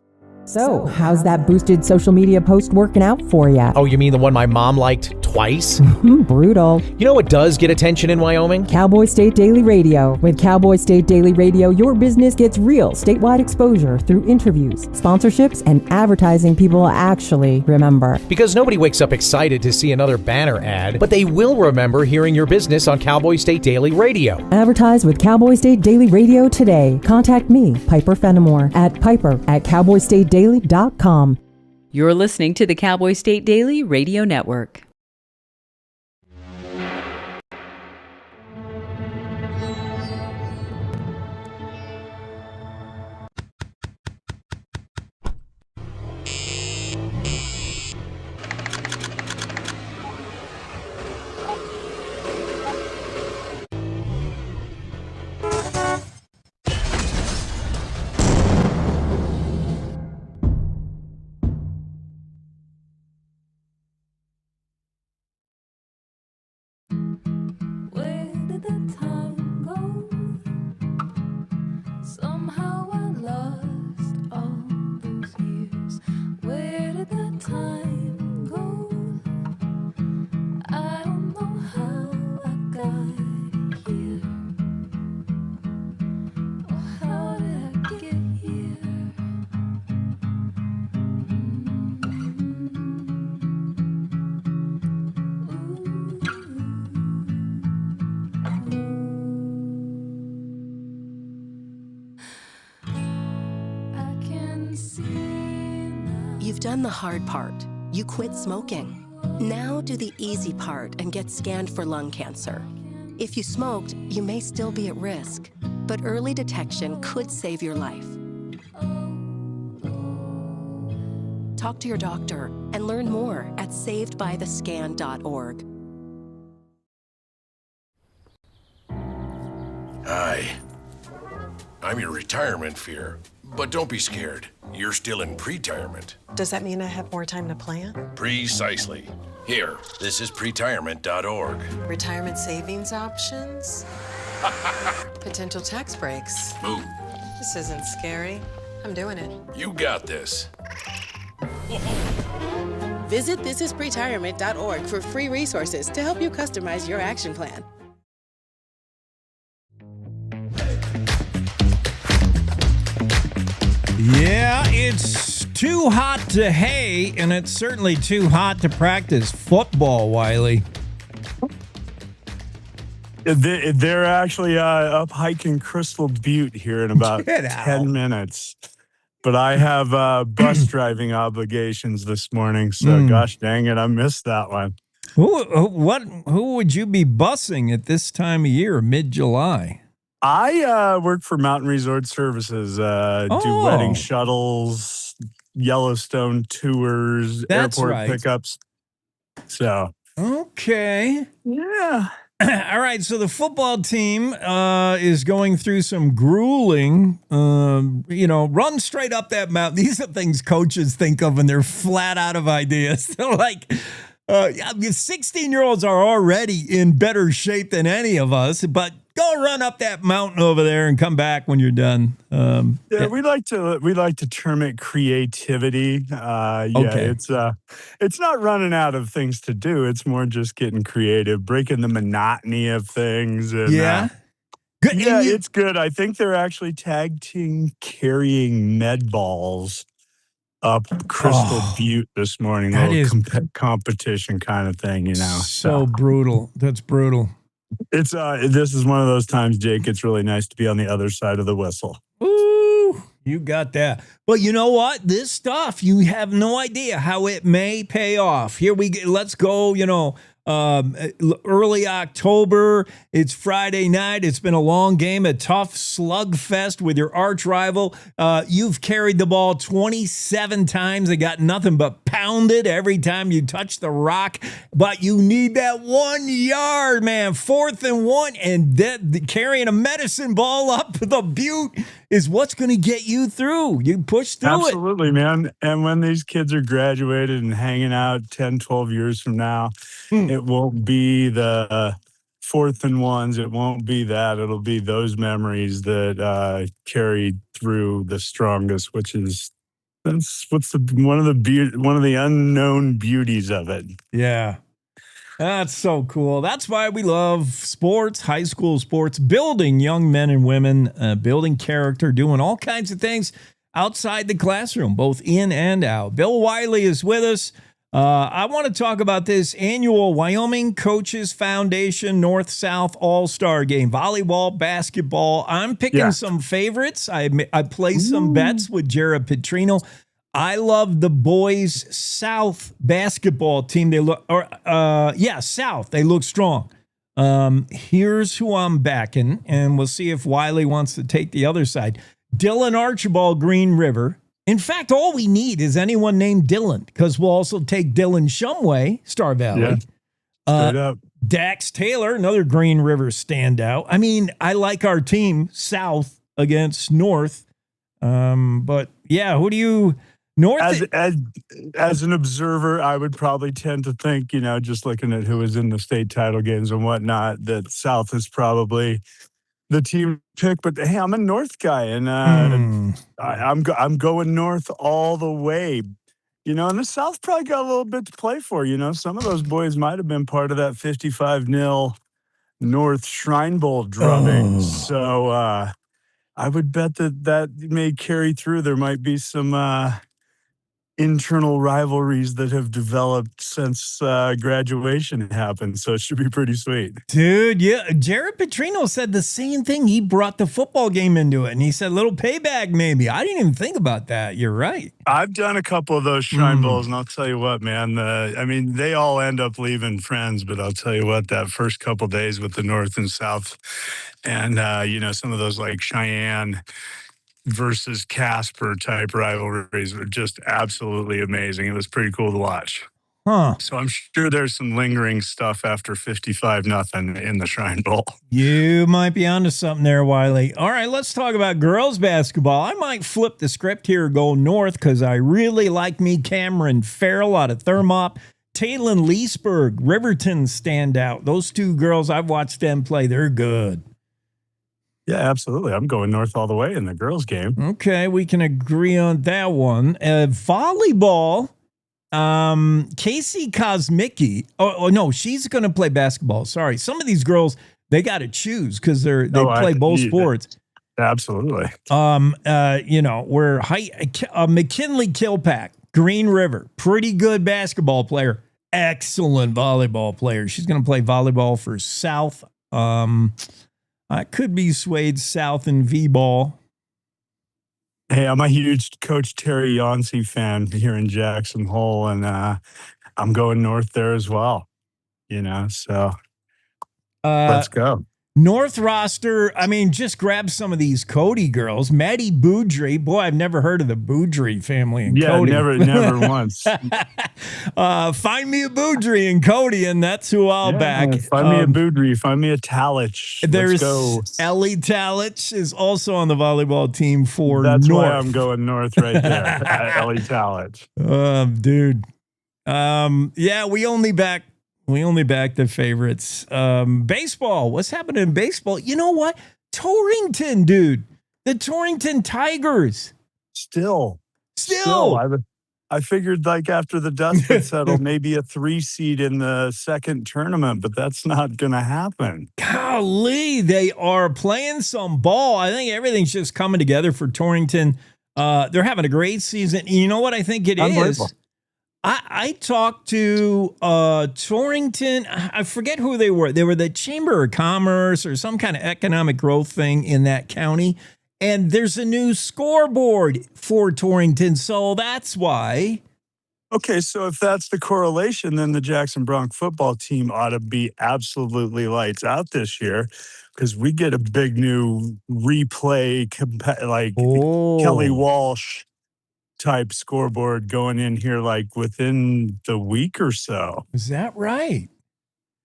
Speaker 5: So, how's that boosted social media post working out for you?
Speaker 2: Oh, you mean the one my mom liked twice?
Speaker 5: Brutal.
Speaker 2: You know what does get attention in Wyoming?
Speaker 5: Cowboy State Daily Radio. With Cowboy State Daily Radio, your business gets real statewide exposure through interviews, sponsorships, and advertising people actually remember.
Speaker 2: Because nobody wakes up excited to see another banner ad, but they will remember hearing your business on Cowboy State Daily Radio.
Speaker 5: Advertise with Cowboy State Daily Radio today. Contact me, Piper Fenimore, at piper@cowboystatedaily.com.
Speaker 19: You're listening to the Cowboy State Daily Radio Network.
Speaker 20: You've done the hard part. You quit smoking. Now do the easy part and get scanned for lung cancer. If you smoked, you may still be at risk, but early detection could save your life. Talk to your doctor and learn more at savedbythescan.org.
Speaker 21: Hi. I'm your retirement fear, but don't be scared. You're still in pre-retirement.
Speaker 22: Does that mean I have more time to plan?
Speaker 21: Precisely. Here, this is pretirement.org.
Speaker 22: Retirement savings options? Potential tax breaks?
Speaker 21: Move.
Speaker 22: This isn't scary. I'm doing it.
Speaker 21: You got this.
Speaker 23: Visit thisispretirement.org for free resources to help you customize your action plan.
Speaker 1: Yeah, it's too hot to hay, and it's certainly too hot to practice football, Wiley.
Speaker 24: They're actually up hiking Crystal Butte here in about 10 minutes. But I have bus driving obligations this morning, so gosh dang it, I missed that one.
Speaker 1: Who would you be bussing at this time of year, mid-July?
Speaker 24: I work for Mountain Resort Services, do wedding shuttles, Yellowstone tours, airport pickups. So
Speaker 1: okay,
Speaker 24: yeah.
Speaker 1: All right, so the football team is going through some grueling, run straight up that mountain. These are things coaches think of when they're flat out of ideas. They're like, 16-year-olds are already in better shape than any of us, but go run up that mountain over there and come back when you're done.
Speaker 24: We like to term it creativity.
Speaker 1: Okay.
Speaker 24: It's not running out of things to do. It's more just getting creative, breaking the monotony of things. And,
Speaker 1: Good.
Speaker 24: Yeah, it's good. I think they're actually tag team carrying med balls up Crystal Butte this morning.
Speaker 1: That is
Speaker 24: competition kind of thing, you know.
Speaker 1: So brutal. That's brutal.
Speaker 24: It's this is one of those times, Jake. It's really nice to be on the other side of the whistle.
Speaker 1: Ooh, you got that. But you know what? This stuff, you have no idea how it may pay off. Here we go. Let's go. Early October. It's Friday night. It's been a long game, a tough slugfest with your arch rival. You've carried the ball 27 times and got nothing but pounded every time you touch the rock. But you need that 1 yard, man. 4th and 1, and that carrying a medicine ball up the butte is what's going to get you through. You push through it.
Speaker 24: Absolutely, man. And when these kids are graduated and hanging out 10, 12 years from now, it won't be the 4th and 1s. It won't be that. It'll be those memories that carry through the strongest, one of the unknown beauties of it.
Speaker 1: Yeah. That's so cool. That's why we love sports, high school sports, building young men and women, building character, doing all kinds of things outside the classroom, both in and out. Bill Wiley is with us. I want to talk about this annual Wyoming Coaches Foundation North-South All-Star Game, volleyball, basketball. I'm picking some favorites. I placed some bets with Jared Petrino. I love the boys South basketball team. South. They look strong. Here's who I'm backing, and we'll see if Wiley wants to take the other side. Dylan Archibald, Green River. In fact, all we need is anyone named Dylan, because we'll also take Dylan Shumway, Star Valley.
Speaker 24: Yeah, straight up.
Speaker 1: Dax Taylor, another Green River standout. I mean, I like our team South against North. But yeah, who do you... North
Speaker 24: as an observer, I would probably tend to think, just looking at who was in the state title games and whatnot, that South is probably the team pick. But hey, I'm a North guy, and I'm going North all the way. And the South probably got a little bit to play for. Some of those boys might have been part of that 55-0 North Shrine Bowl drubbing. So I would bet that may carry through. There might be some internal rivalries that have developed since graduation happened, so it should be pretty sweet.
Speaker 1: Dude, yeah. Jared Petrino said the same thing. He brought the football game into it, and he said little payback maybe. I didn't even think about that. You're right.
Speaker 24: I've done a couple of those Shrine Bowls, and I'll tell you what, man, they all end up leaving friends, but I'll tell you what, that first couple of days with the North and South and, some of those like Cheyenne versus Casper type rivalries were just absolutely amazing. It was pretty cool to watch. So I'm sure there's some lingering stuff after 55-0 in the Shrine Bowl.
Speaker 1: You might be onto something there, Wiley. All right, let's talk about girls basketball. I might flip the script here, go North, because I really like me Cameron Farrell out of Thermop. Taylon Leesburg, Riverton standout. Those two girls, I've watched them play. They're good.
Speaker 24: Yeah, absolutely. I'm going North all the way in the girls' game.
Speaker 1: Okay, we can agree on that one. Volleyball, Casey Kosmicki. Oh, no, she's going to play basketball. Sorry. Some of these girls, they got to choose because they play both sports.
Speaker 24: Absolutely.
Speaker 1: We're McKinley Kilpack, Green River, pretty good basketball player, excellent volleyball player. She's going to play volleyball for South. I could be swayed South in V-ball.
Speaker 24: Hey, I'm a huge Coach Terry Yancey fan here in Jackson Hole, and I'm going North there as well. So let's go.
Speaker 1: North roster, I mean, just grab some of these Cody girls. Maddie Boudry. Boy, I've never heard of the Boudry family in Cody.
Speaker 24: Never once.
Speaker 1: Find me a Boudry and Cody, and that's who I'll back.
Speaker 24: Find me a Boudry. Find me a Talich.
Speaker 1: There's
Speaker 24: Let's go.
Speaker 1: Ellie Talich is also on the volleyball team for
Speaker 24: That's
Speaker 1: North.
Speaker 24: why I'm going North right there. Ellie Talich.
Speaker 1: Dude. Yeah, we only back the favorites. Baseball. What's happening in baseball? You know what? Torrington, dude. The Torrington Tigers.
Speaker 24: Still. I figured like after the dust had settled, maybe a 3 seed in the second tournament, but that's not going to happen.
Speaker 1: Golly, they are playing some ball. I think everything's just coming together for Torrington. They're having a great season. You know what I think it is? I talked to Torrington. I forget who they were. They were the Chamber of Commerce or some kind of economic growth thing in that county. And there's a new scoreboard for Torrington. So that's why.
Speaker 24: Okay, so if that's the correlation, then the Jackson Bronx football team ought to be absolutely lights out this year because we get a big new replay, Kelly Walsh type scoreboard going in here like within the week or so.
Speaker 1: Is that right?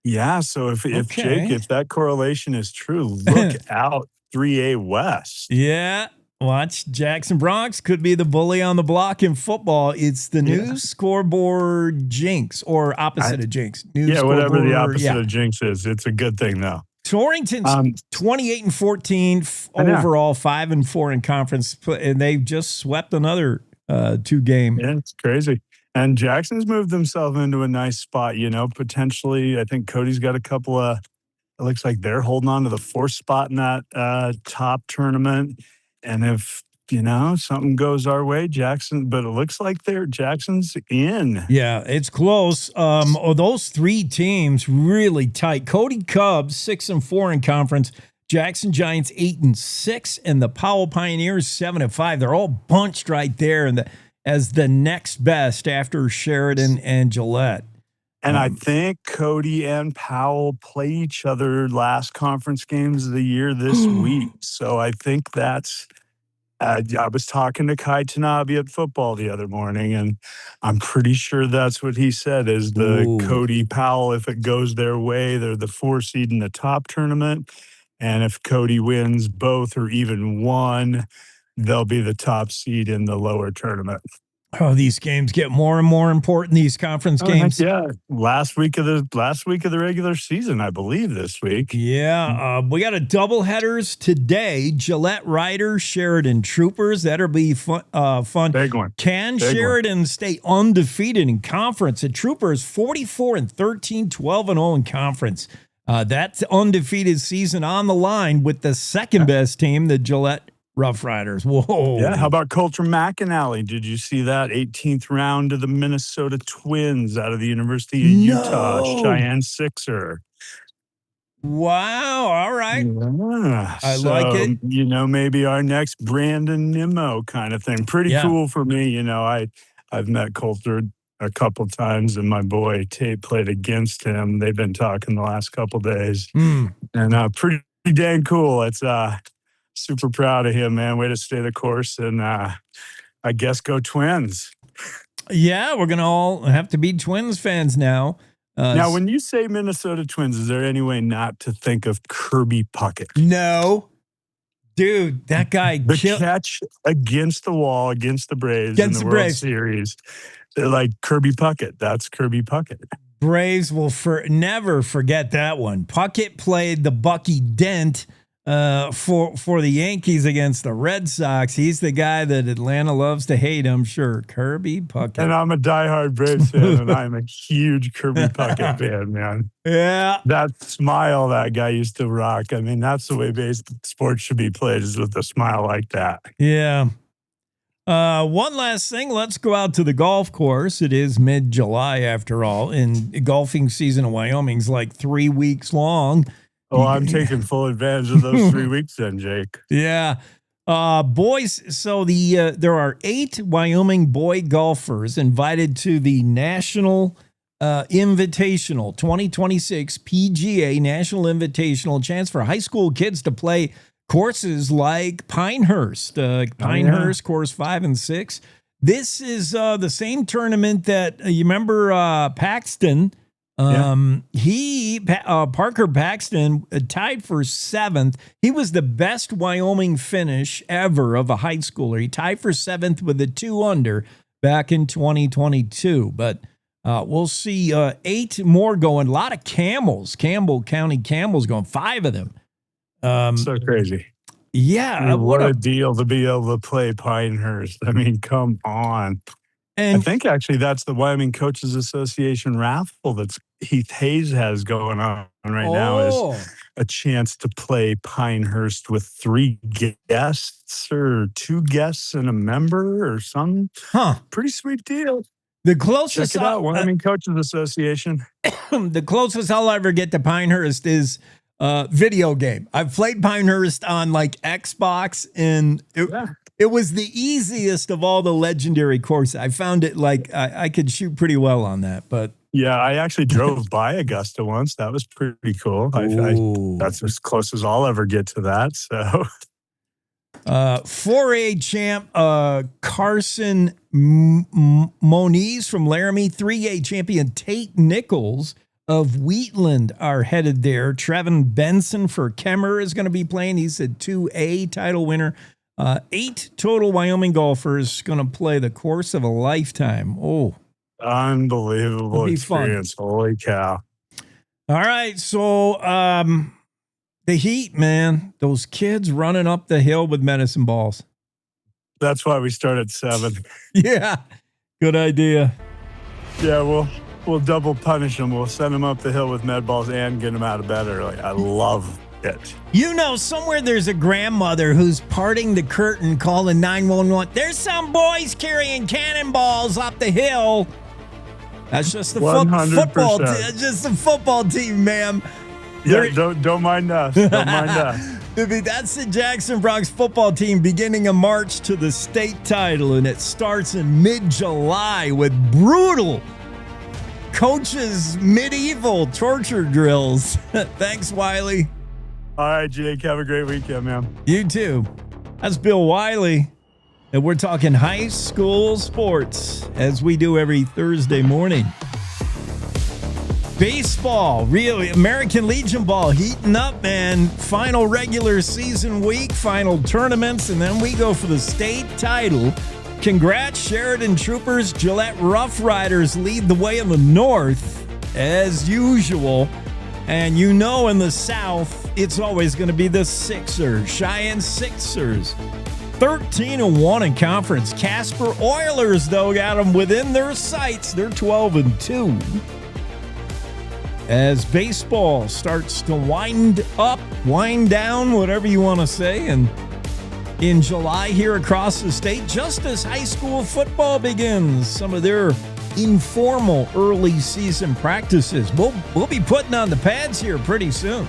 Speaker 24: Yeah, so if Jake, if that correlation is true, look out 3A West.
Speaker 1: Yeah, watch Jackson Bronx could be the bully on the block in football. It's the new scoreboard jinx or opposite of jinx.
Speaker 24: Whatever the opposite of jinx is. It's a good thing though.
Speaker 1: Torrington's 28-14 overall, 5-4 in conference, and they've just swept another 2 game.
Speaker 24: Yeah, it's crazy. And Jackson's moved himself into a nice spot, potentially. I think Cody's got a couple of, it looks like they're holding on to the 4th spot in that top tournament. And if, something goes our way, but it looks like Jackson's in.
Speaker 1: Yeah, it's close. Those 3 teams really tight. Cody Cubs, 6-4 in conference. Jackson Giants 8-6, and the Powell Pioneers 7-5. They're all bunched right there as the next best after Sheridan and Gillette.
Speaker 24: And I think Cody and Powell play each other last conference games of the year this week. So I think that's. I was talking to Kai Tanabe at football the other morning, and I'm pretty sure that's what he said is the Cody Powell. If it goes their way, they're the 4 seed in the top tournament. And if Cody wins both or even one, they'll be the top seed in the lower tournament.
Speaker 1: Oh, these games get more and more important. These conference games.
Speaker 24: Yeah, last week of the regular season, I believe this week.
Speaker 1: Yeah, we got a doubleheaders today. Gillette Riders, Sheridan Troopers. That'll be fun.
Speaker 24: Big one.
Speaker 1: Can Sheridan stay undefeated in conference? The Troopers 44-13, 12-0 in conference. That's undefeated season on the line with the second best team, the Gillette Rough Riders. Whoa.
Speaker 24: Yeah, how about Coulter McAnally? Did you see that 18th round of the Minnesota Twins out of the University of Utah, Cheyenne Sixer?
Speaker 1: Wow, all right.
Speaker 24: Yeah.
Speaker 1: I like it.
Speaker 24: Maybe our next Brandon Nimmo kind of thing. Pretty cool for me. I've met Coulter a couple times, and my boy Tate played against him. They've been talking the last couple days. And pretty dang cool. It's super proud of him, man. Way to stay the course, and I guess go Twins.
Speaker 1: Yeah, we're going to all have to be Twins fans now.
Speaker 24: Now, when you say Minnesota Twins, is there any way not to think of Kirby Puckett?
Speaker 1: No. Dude, that guy.
Speaker 24: The catch against the wall, against the Braves in the World Series. They're like Kirby Puckett. That's Kirby Puckett.
Speaker 1: Braves will never forget that one. Puckett played the Bucky Dent for the Yankees against the Red Sox. He's the guy that Atlanta loves to hate, I'm sure. Kirby Puckett.
Speaker 24: And I'm a diehard Braves fan, and I'm a huge Kirby Puckett fan, man.
Speaker 1: Yeah.
Speaker 24: That smile that guy used to rock. I mean, that's the way sports should be played, is with a smile like that.
Speaker 1: Yeah. One last thing. Let's go out to the golf course. It is mid-July, after all, and golfing season in Wyoming's like 3 weeks long.
Speaker 24: Oh, I'm taking full advantage of those 3 weeks then, Jake.
Speaker 1: Yeah. Boys, so there are 8 Wyoming boy golfers invited to the National Invitational 2026 PGA National Invitational, chance for high school kids to play courses like Pinehurst, Pinehurst course 5 and 6. This is the same tournament that you remember Paxton. Parker Paxton tied for 7th. He was the best Wyoming finish ever of a high schooler. He tied for 7th with a 2 under back in 2022. But we'll see 8 more going. A lot of camels, Campbell County camels going, 5 of them.
Speaker 24: So crazy.
Speaker 1: Yeah.
Speaker 24: What a deal to be able to play Pinehurst. I mean, come on. And I think actually that's the Wyoming Coaches Association raffle that Heath Hayes has going on right now, is a chance to play Pinehurst with 3 guests or 2 guests and a member or some pretty sweet deal.
Speaker 1: The closest
Speaker 24: Check it out, Wyoming Coaches Association.
Speaker 1: The closest I'll ever get to Pinehurst is video game. I've played Pinehurst on like Xbox, and it was the easiest of all the legendary courses. I found it like I could shoot pretty well on that. But
Speaker 24: yeah, I actually drove by Augusta once. That was pretty cool. That's as close as I'll ever get to that. So
Speaker 1: 4A champ Carson Moniz from Laramie, 3A champion Tate Nichols of Wheatland are headed there. Trevin Benson for Kemmer is going to be playing. He's a 2A title winner. 8 total Wyoming golfers going to play the course of a lifetime. Oh,
Speaker 24: unbelievable experience. Fun. Holy cow.
Speaker 1: All right. So the heat, man, those kids running up the hill with medicine balls.
Speaker 24: That's why we start at 7.
Speaker 1: Yeah. Good idea.
Speaker 24: Yeah, we'll double punish them. We'll send them up the hill with med balls and get them out of bed early. I love it.
Speaker 1: You know, somewhere there's a grandmother who's parting the curtain, calling 911. There's some boys carrying cannonballs up the hill. That's just the football team. That's just the football team, ma'am.
Speaker 24: Yeah, don't mind us. Don't mind us.
Speaker 1: That's the Jackson Bronx football team beginning a march to the state title, and it starts in mid-July with brutal coaches' medieval torture drills. Thanks, Wiley.
Speaker 24: All right, Jake. Have a great weekend, man.
Speaker 1: You too. That's Bill Wiley, and we're talking high school sports as we do every Thursday morning. Baseball, really, American Legion ball heating up, man. Final regular season week, final tournaments, and then we go for the state title. Congrats, Sheridan Troopers. Gillette Rough Riders lead the way in the north, as usual. And you know in the south, it's always going to be the Sixers. Cheyenne Sixers, 13-1 in conference. Casper Oilers, though, got them within their sights. They're 12-2. As baseball starts to wind up, wind down, whatever you want to say, and in July here across the state, just as high school football begins, some of their informal early season practices. We'll be putting on the pads here pretty soon.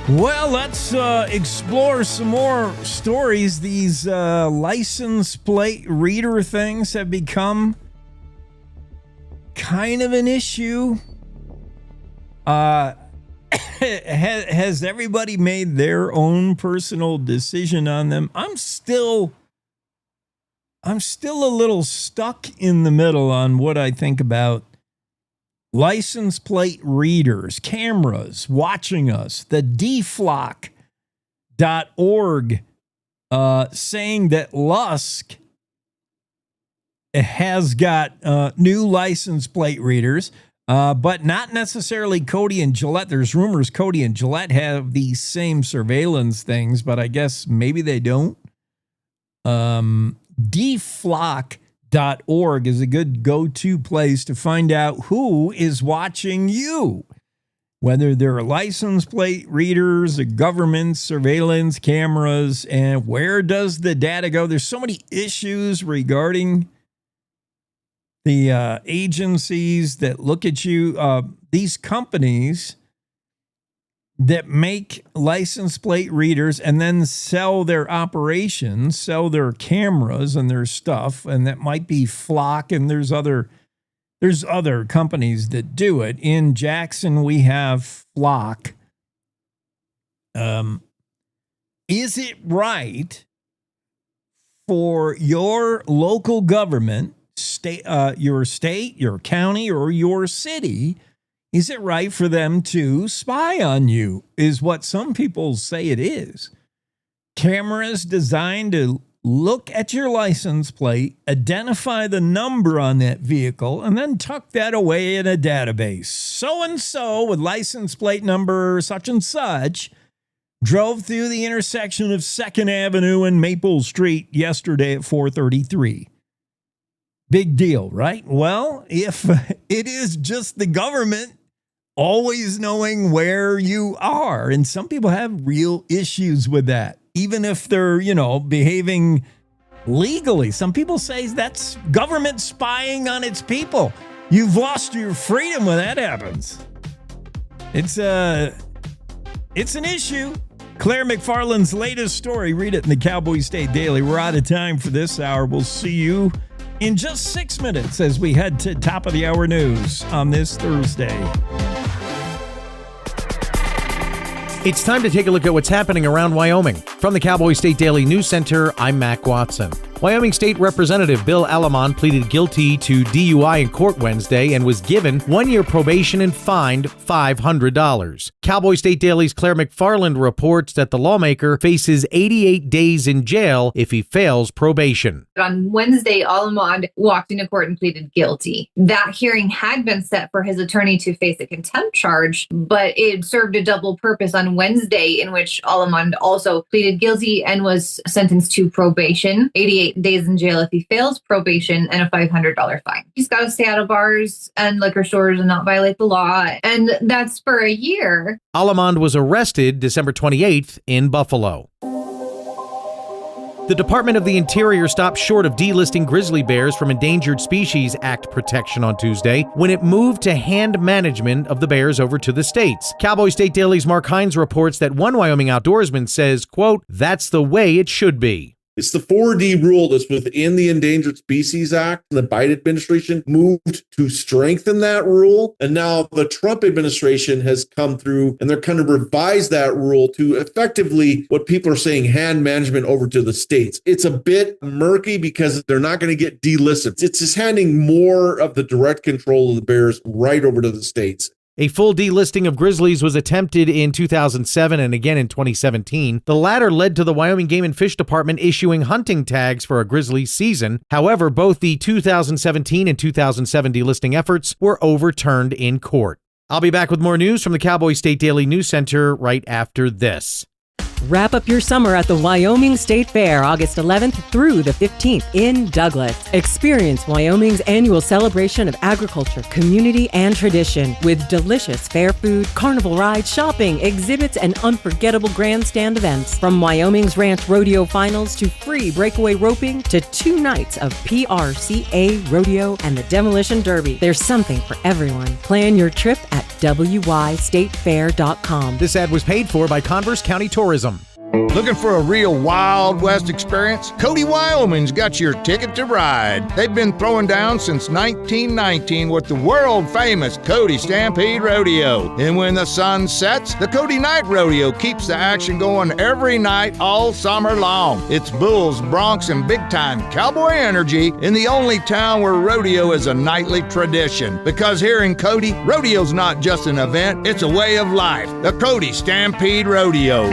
Speaker 1: Well, let's explore some more stories. These license plate reader things have become kind of an issue. Has everybody made their own personal decision on them? I'm still a little stuck in the middle on what I think about license plate readers, cameras watching us. The dflock.org saying that Lusk has got new license plate readers, but not necessarily Cody and Gillette. There's rumors Cody and Gillette have these same surveillance things, but I guess maybe they don't. dflock.org is a good go-to place to find out who is watching you, whether they're license plate readers, government surveillance cameras, and where does the data go? There's so many issues regarding the agencies that look at you. These companies that make license plate readers and then sell their operations, sell their cameras and their stuff, and that might be Flock, and there's other companies that do it. In Jackson, we have Flock. Is it right for your local government, your state, your county, or your city, is it right for them to spy on you? Is what some people say it is. Cameras designed to look at your license plate, identify the number on that vehicle, and then tuck that away in a database. So-and-so with license plate number such and such drove through the intersection of 2nd Avenue and Maple Street yesterday at 4:33. Big deal, right? Well, if it is just the government always knowing where you are, and some people have real issues with that, even if they're, behaving legally. Some people say that's government spying on its people. You've lost your freedom when that happens. It's an issue. Claire McFarland's latest story, read it in the Cowboy State Daily. We're out of time for this hour. We'll see you in just 6 minutes as we head to top of the hour news on this Thursday.
Speaker 2: It's time to take a look at what's happening around Wyoming. From the Cowboy State Daily News Center, I'm Mac Watson. Wyoming State Representative Bill Alamond pleaded guilty to DUI in court Wednesday and was given 1-year probation and fined $500. Cowboy State Daily's Claire McFarland reports that the lawmaker faces 88 days in jail if he fails probation.
Speaker 3: On Wednesday, Alamond walked into court and pleaded guilty. That hearing had been set for his attorney to face a contempt charge, but it served a double purpose on Wednesday, in which Alamond also pleaded guilty and was sentenced to probation, 88 days in jail if he fails probation, and a $500 fine. He's got to stay out of bars and liquor stores and not violate the law, and that's for a year.
Speaker 2: Alamond was arrested December 28th in Buffalo. The Department of the Interior stopped short of delisting grizzly bears from Endangered Species Act protection on Tuesday when it moved to hand management of the bears over to the states. Cowboy State Daily's Mark Hines reports that one Wyoming outdoorsman says, quote, "That's the way it should be."
Speaker 4: It's the 4D rule that's within the Endangered Species Act. The Biden administration moved to strengthen that rule. And now the Trump administration has come through and they're kind of revised that rule to effectively what people are saying hand management over to the states. It's a bit murky because they're not going to get delisted. It's just handing more of the direct control of the bears right over to the states.
Speaker 2: A full delisting of grizzlies was attempted in 2007 and again in 2017. The latter led to the Wyoming Game and Fish Department issuing hunting tags for a grizzly season. However, both the 2017 and 2007 delisting efforts were overturned in court. I'll be back with more news from the Cowboy State Daily News Center right after this.
Speaker 5: Wrap up your summer at the Wyoming State Fair, August 11th through the 15th in Douglas. Experience Wyoming's annual celebration of agriculture, community, and tradition with delicious fair food, carnival rides, shopping, exhibits, and unforgettable grandstand events. From Wyoming's Ranch Rodeo Finals to free breakaway roping to 2 nights of PRCA Rodeo and the Demolition Derby, there's something for everyone. Plan your trip at wystatefair.com.
Speaker 2: This ad was paid for by Converse County Tourism.
Speaker 6: Looking for a real Wild West experience? Cody, Wyoming's got your ticket to ride. They've been throwing down since 1919 with the world-famous Cody Stampede Rodeo. And when the sun sets, the Cody Night Rodeo keeps the action going every night all summer long. It's bulls, broncs, and big-time cowboy energy in the only town where rodeo is a nightly tradition. Because here in Cody, rodeo's not just an event, it's a way of life. The Cody Stampede Rodeo.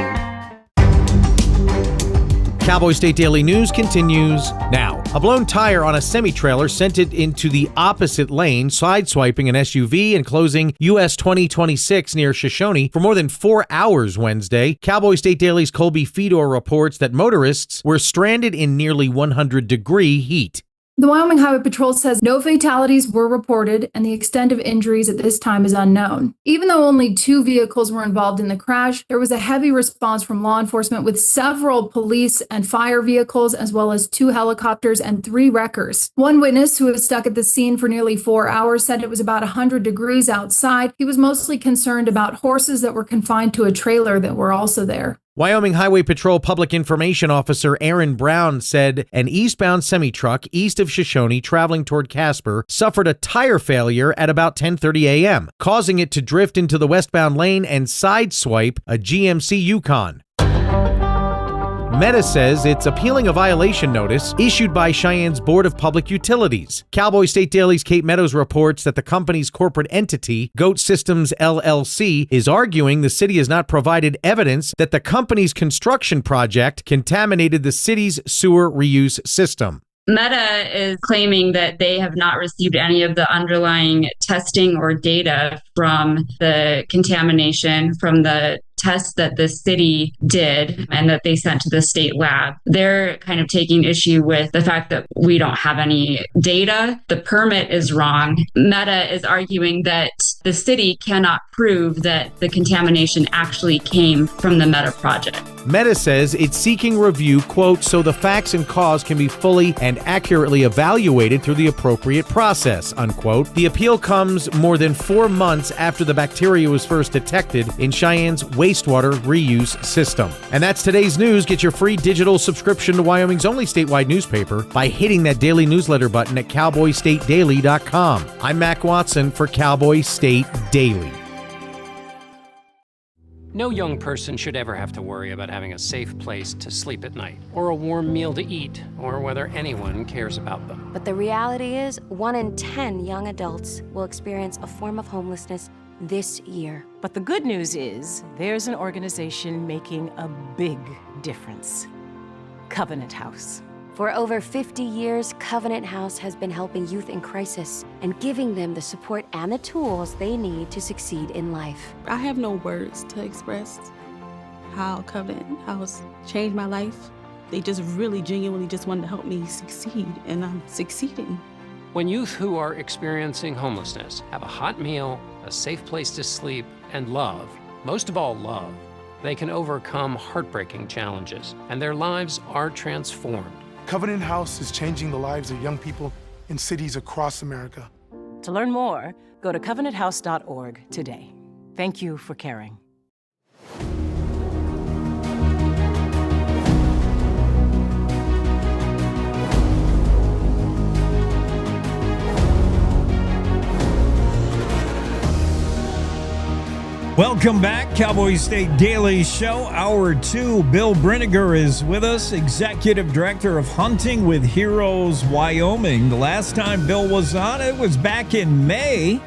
Speaker 2: Cowboy State Daily News continues now. A blown tire on a semi-trailer sent it into the opposite lane, sideswiping an SUV and closing US 2026 near Shoshone for more than 4 hours Wednesday. Cowboy State Daily's Colby Fedor reports that motorists were stranded in nearly 100-degree heat.
Speaker 7: The Wyoming Highway Patrol says no fatalities were reported and the extent of injuries at this time is unknown. Even though only 2 vehicles were involved in the crash, there was a heavy response from law enforcement with several police and fire vehicles, as well as 2 helicopters and 3 wreckers. One witness who was stuck at the scene for nearly 4 hours said it was about 100 degrees outside. He was mostly concerned about horses that were confined to a trailer that were also there.
Speaker 2: Wyoming Highway Patrol Public Information Officer Aaron Brown said an eastbound semi-truck east of Shoshone traveling toward Casper suffered a tire failure at about 10:30 a.m., causing it to drift into the westbound lane and sideswipe a GMC Yukon. Meta says it's appealing a violation notice issued by Cheyenne's Board of Public Utilities. Cowboy State Daily's Kate Meadows reports that the company's corporate entity, Goat Systems LLC, is arguing the city has not provided evidence that the company's construction project contaminated the city's sewer reuse system.
Speaker 8: Meta is claiming that they have not received any of the underlying testing or data from the contamination from the tests that the city did and that they sent to the state lab. They're kind of taking issue with the fact that we don't have any data. The permit is wrong. Meta is arguing that the city cannot prove that the contamination actually came from the Meta project.
Speaker 2: Meta says it's seeking review, quote, so the facts and cause can be fully and accurately evaluated through the appropriate process, unquote. The appeal comes more than 4 months after the bacteria was first detected in Cheyenne's wastewater reuse system. And that's today's news. Get your free digital subscription to Wyoming's only statewide newspaper by hitting that daily newsletter button at cowboystatedaily.com. I'm Mac Watson for Cowboy State Daily.
Speaker 10: No young person should ever have to worry about having a safe place to sleep at night, or a warm meal to eat, or whether anyone cares about them.
Speaker 18: But the reality is, 1 in 10 young adults will experience a form of homelessness this year.
Speaker 12: But the good news is, there's an organization making a big difference. Covenant House.
Speaker 18: For over 50 years, Covenant House has been helping youth in crisis and giving them the support and the tools they need to succeed in life.
Speaker 25: I have no words to express how Covenant House changed my life. They just really genuinely just wanted to help me succeed, and I'm succeeding.
Speaker 10: When youth who are experiencing homelessness have a hot meal, a safe place to sleep, and love, most of all love, they can overcome heartbreaking challenges, and their lives are transformed.
Speaker 26: Covenant House is changing the lives of young people in cities across America.
Speaker 12: To learn more, go to covenanthouse.org today. Thank you for caring.
Speaker 1: Welcome back, Cowboy State Daily Show, Hour 2. Bill Brinegar is with us, Executive Director of Hunting with Heroes Wyoming. The last time Bill was on, it was back in May.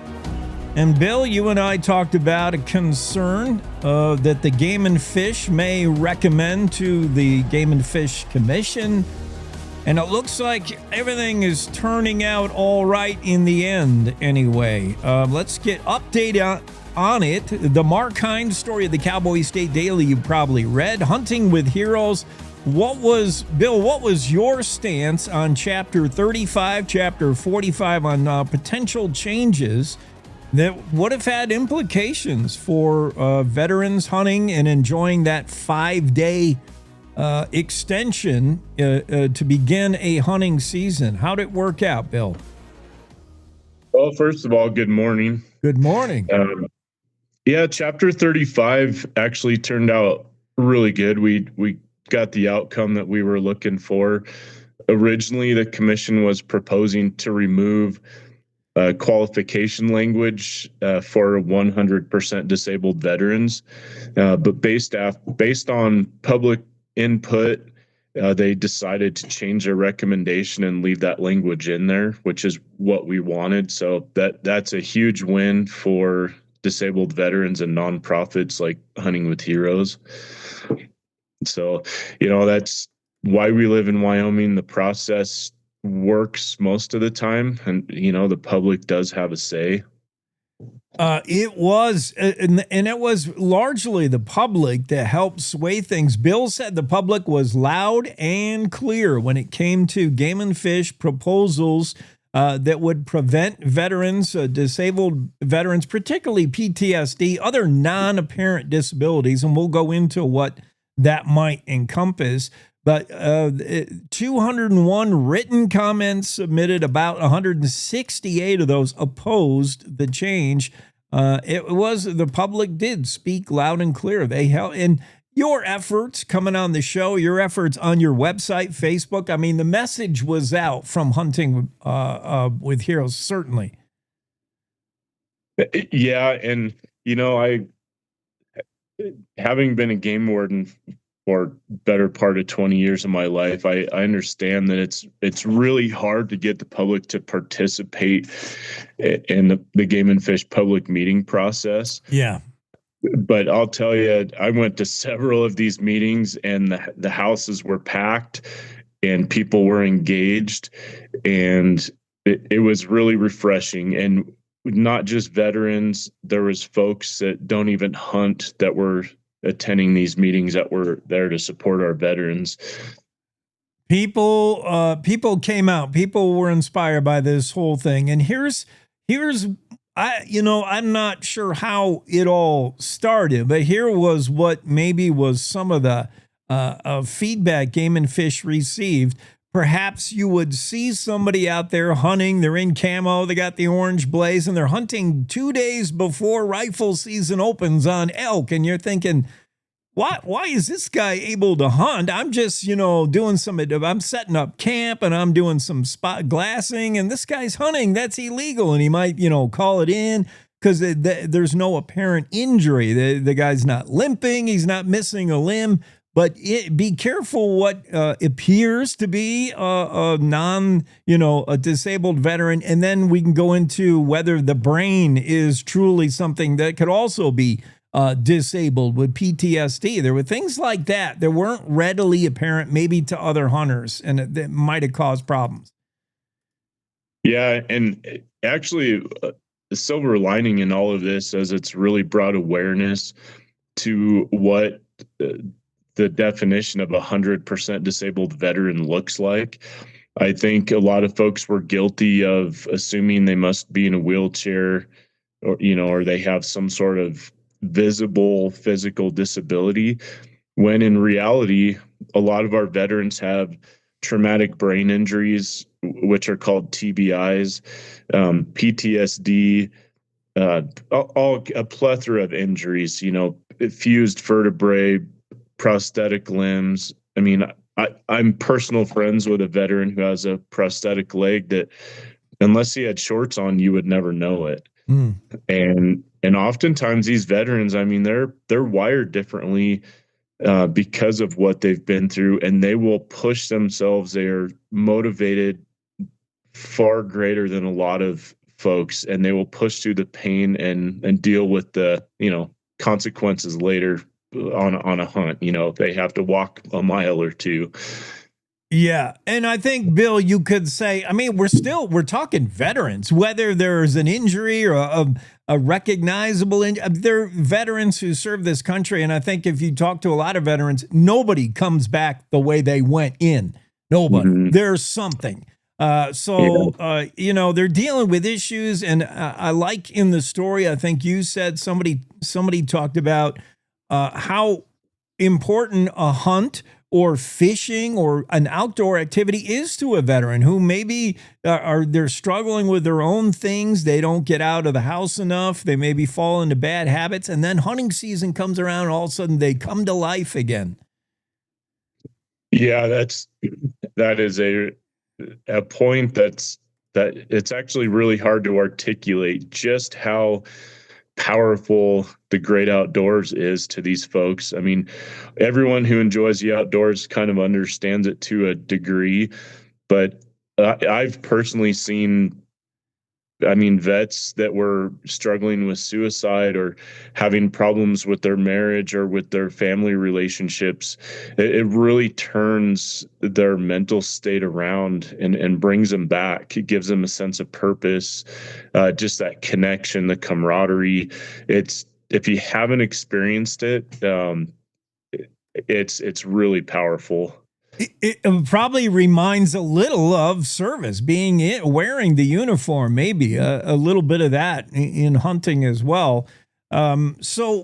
Speaker 1: And Bill, you and I talked about a concern that the Game and Fish may recommend to the Game and Fish Commission. And it looks like everything is turning out all right in the end anyway. Let's get update on it. The Mark Hines story of the Cowboy State Daily you probably read. Hunting with Heroes. Bill, what was your stance on Chapter 35, Chapter 45 on potential changes that would have had implications for veterans hunting and enjoying that 5-day extension to begin a hunting season? How'd it work out, Bill?
Speaker 27: Well, first of all, good morning.
Speaker 1: Good morning.
Speaker 27: Yeah, Chapter 35 actually turned out really good. We got the outcome that we were looking for. Originally, the commission was proposing to remove qualification language for 100% disabled veterans, but based on public input, they decided to change their recommendation and leave that language in there, which is what we wanted. So that's a huge win for disabled veterans and nonprofits like Hunting with Heroes. So, that's why we live in Wyoming. The process works most of the time, and the public does have a say.
Speaker 1: It was, and it was largely the public that helped sway things. Bill said the public was loud and clear when it came to Game and Fish proposals that would prevent veterans, disabled veterans, particularly PTSD, other non-apparent disabilities, and we'll go into what that might encompass. But 201 written comments submitted, about 168 of those opposed the change. It was, the public did speak loud and clear. They held, and your efforts coming on the show, your efforts on your website, Facebook, I mean, the message was out from Hunting with Heroes, certainly.
Speaker 27: Yeah, and, having been a game warden for better part of 20 years of my life, I understand that it's really hard to get the public to participate in the Game and Fish public meeting process.
Speaker 1: Yeah.
Speaker 27: But I'll tell you, I went to several of these meetings, and the houses were packed and people were engaged, and it was really refreshing. And not just veterans, there was folks that don't even hunt that were attending these meetings that were there to support our veterans.
Speaker 1: People came out. People were inspired by this whole thing. And here's I'm not sure how it all started, but here was what maybe was some of the feedback Game and Fish received. Perhaps you would see somebody out there hunting. They're in camo. They got the orange blaze, and they're hunting 2 days before rifle season opens on elk. And you're thinking, why is this guy able to hunt? I'm just, I'm setting up camp and I'm doing some spot glassing, and this guy's hunting. That's illegal. And he might, call it in because there's no apparent injury. The guy's not limping. He's not missing a limb. But be careful what appears to be a disabled veteran. And then we can go into whether the brain is truly something that could also be disabled with PTSD. There were things like that weren't readily apparent maybe to other hunters, and that might have caused problems.
Speaker 27: Yeah, and actually the silver lining in all of this is it's really brought awareness to what the definition of 100% disabled veteran looks like. I think a lot of folks were guilty of assuming they must be in a wheelchair or they have some sort of visible physical disability, when in reality, a lot of our veterans have traumatic brain injuries, which are called TBIs, PTSD, a plethora of injuries, fused vertebrae, prosthetic limbs. I mean, I'm personal friends with a veteran who has a prosthetic leg that, unless he had shorts on, you would never know it. And oftentimes these veterans, I mean, they're wired differently because of what they've been through, and they will push themselves. They are motivated far greater than a lot of folks, and they will push through the pain and deal with the consequences later on a hunt. If they have to walk a mile or two.
Speaker 1: Yeah. And I think, Bill, you could say, I mean, we're talking veterans, whether there's an injury or a recognizable injury. They're veterans who serve this country. And I think if you talk to a lot of veterans, nobody comes back the way they went in. Nobody. Mm-hmm. There's something. They're dealing with issues. And I like in the story, I think you said somebody talked about how important a hunt or fishing or an outdoor activity is to a veteran who maybe they're struggling with their own things. They don't get out of the house enough. They maybe fall into bad habits, and then hunting season comes around and all of a sudden they come to life again.
Speaker 27: Yeah, that is a point that it's actually really hard to articulate just how powerful the great outdoors is to these folks. I mean, everyone who enjoys the outdoors kind of understands it to a degree, but I've personally seen vets that were struggling with suicide or having problems with their marriage or with their family relationships, it really turns their mental state around and brings them back. It gives them a sense of purpose, just that connection, the camaraderie. If you haven't experienced it, it's really powerful.
Speaker 1: It probably reminds a little of service, wearing the uniform, maybe a little bit of that in hunting as well. So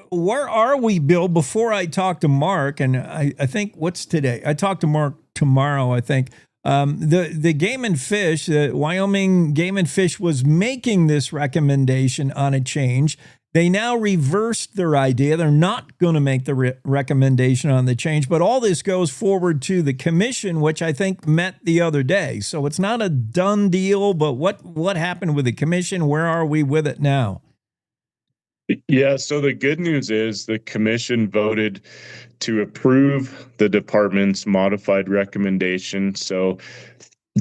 Speaker 1: where are we, Bill? Before I talk to Mark, and I think what's today? I talk to Mark tomorrow, I think. The Game and Fish, the Wyoming Game and Fish was making this recommendation on a change. They now reversed their idea. They're not going to make the recommendation on the change, but all this goes forward to the commission, which I think met the other day. So it's not a done deal, but what happened with the commission? Where are we with it now?
Speaker 27: Yeah, so the good news is the commission voted to approve the department's modified recommendation. So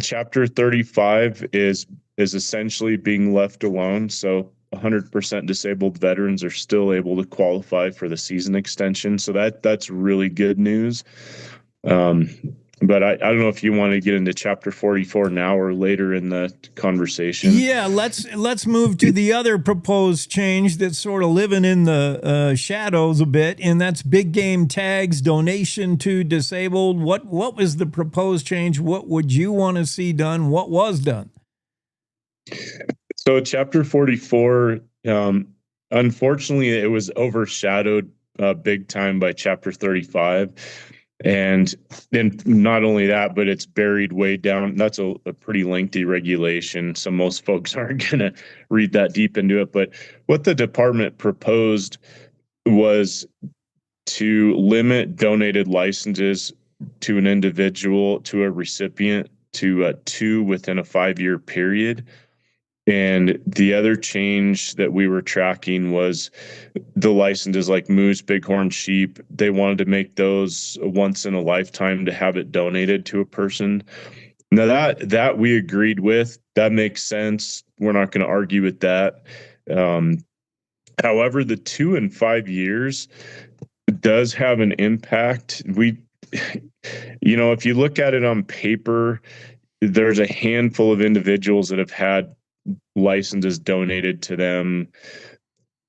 Speaker 27: Chapter 35 is essentially being left alone. So 100% disabled veterans are still able to qualify for the season extension. So that's really good news. But I don't know if you want to get into Chapter 44 now or later in the conversation.
Speaker 1: Yeah, let's move to the other proposed change that's sort of living in the shadows a bit, and that's big game tags, donation to disabled. What was the proposed change? What would you want to see done? What was done?
Speaker 27: So Chapter 44, unfortunately, it was overshadowed big time by Chapter 35. And then not only that, but it's buried way down. That's a pretty lengthy regulation, so most folks aren't going to read that deep into it. But what the department proposed was to limit donated licenses to an individual, to a recipient, to 2 within a 5-year period. And the other change that we were tracking was the licenses like moose, bighorn sheep. They wanted to make those once in a lifetime to have it donated to a person. Now that we agreed with, that makes sense. We're not going to argue with that. However, the 2 and 5 years does have an impact. If you look at it on paper, there's a handful of individuals that have had licenses donated to them,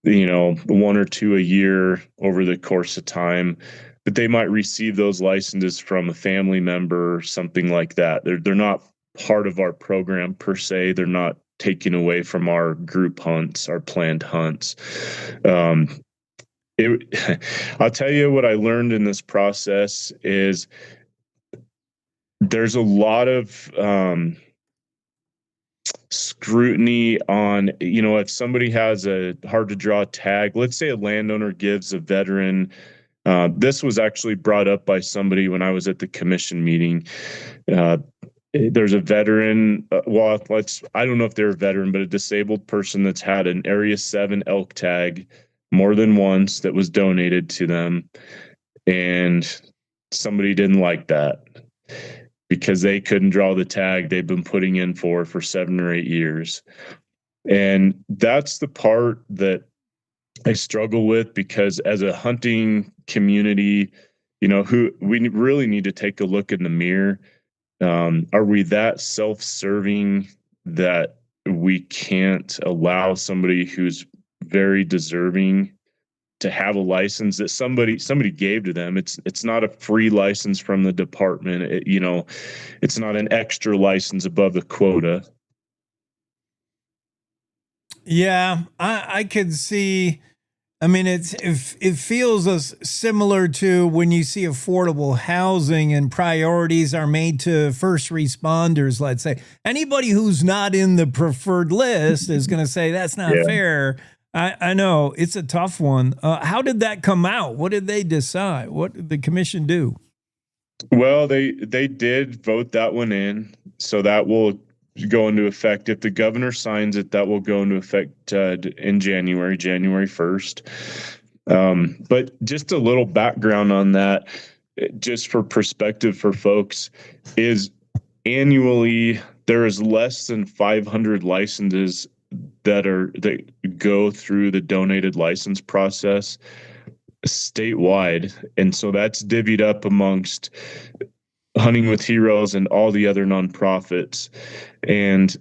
Speaker 27: 1 or 2 a year over the course of time, but they might receive those licenses from a family member or something like that. They're not part of our program per se. They're not taken away from our group hunts, our planned hunts. I'll tell you what I learned in this process is there's a lot of scrutiny on, if somebody has a hard to draw tag, let's say a landowner gives a veteran, this was actually brought up by somebody when I was at the commission meeting. There's a veteran, I don't know if they're a veteran, but a disabled person that's had an Area 7 elk tag more than once that was donated to them. And somebody didn't like that, because they couldn't draw the tag they've been putting in for 7 or 8 years. And that's the part that I struggle with, because as a hunting community, who we really need to take a look in the mirror. Are we that self-serving that we can't allow somebody who's very deserving to have a license that somebody gave to them? It's not a free license from the department. It's not an extra license above the quota.
Speaker 1: Yeah, I could see. I mean, it feels similar to when you see affordable housing and priorities are made to first responders. Let's say anybody who's not in the preferred list is going to say that's not fair. I know it's a tough one. How did that come out? What did they decide? What did the commission do?
Speaker 27: Well, they did vote that one in, so that will go into effect. If the governor signs it, that will go into effect in January 1st. But just a little background on that, just for perspective for folks, is annually there is less than 500 licenses that go through the donated license process statewide. And so that's divvied up amongst Hunting with Heroes and all the other nonprofits. And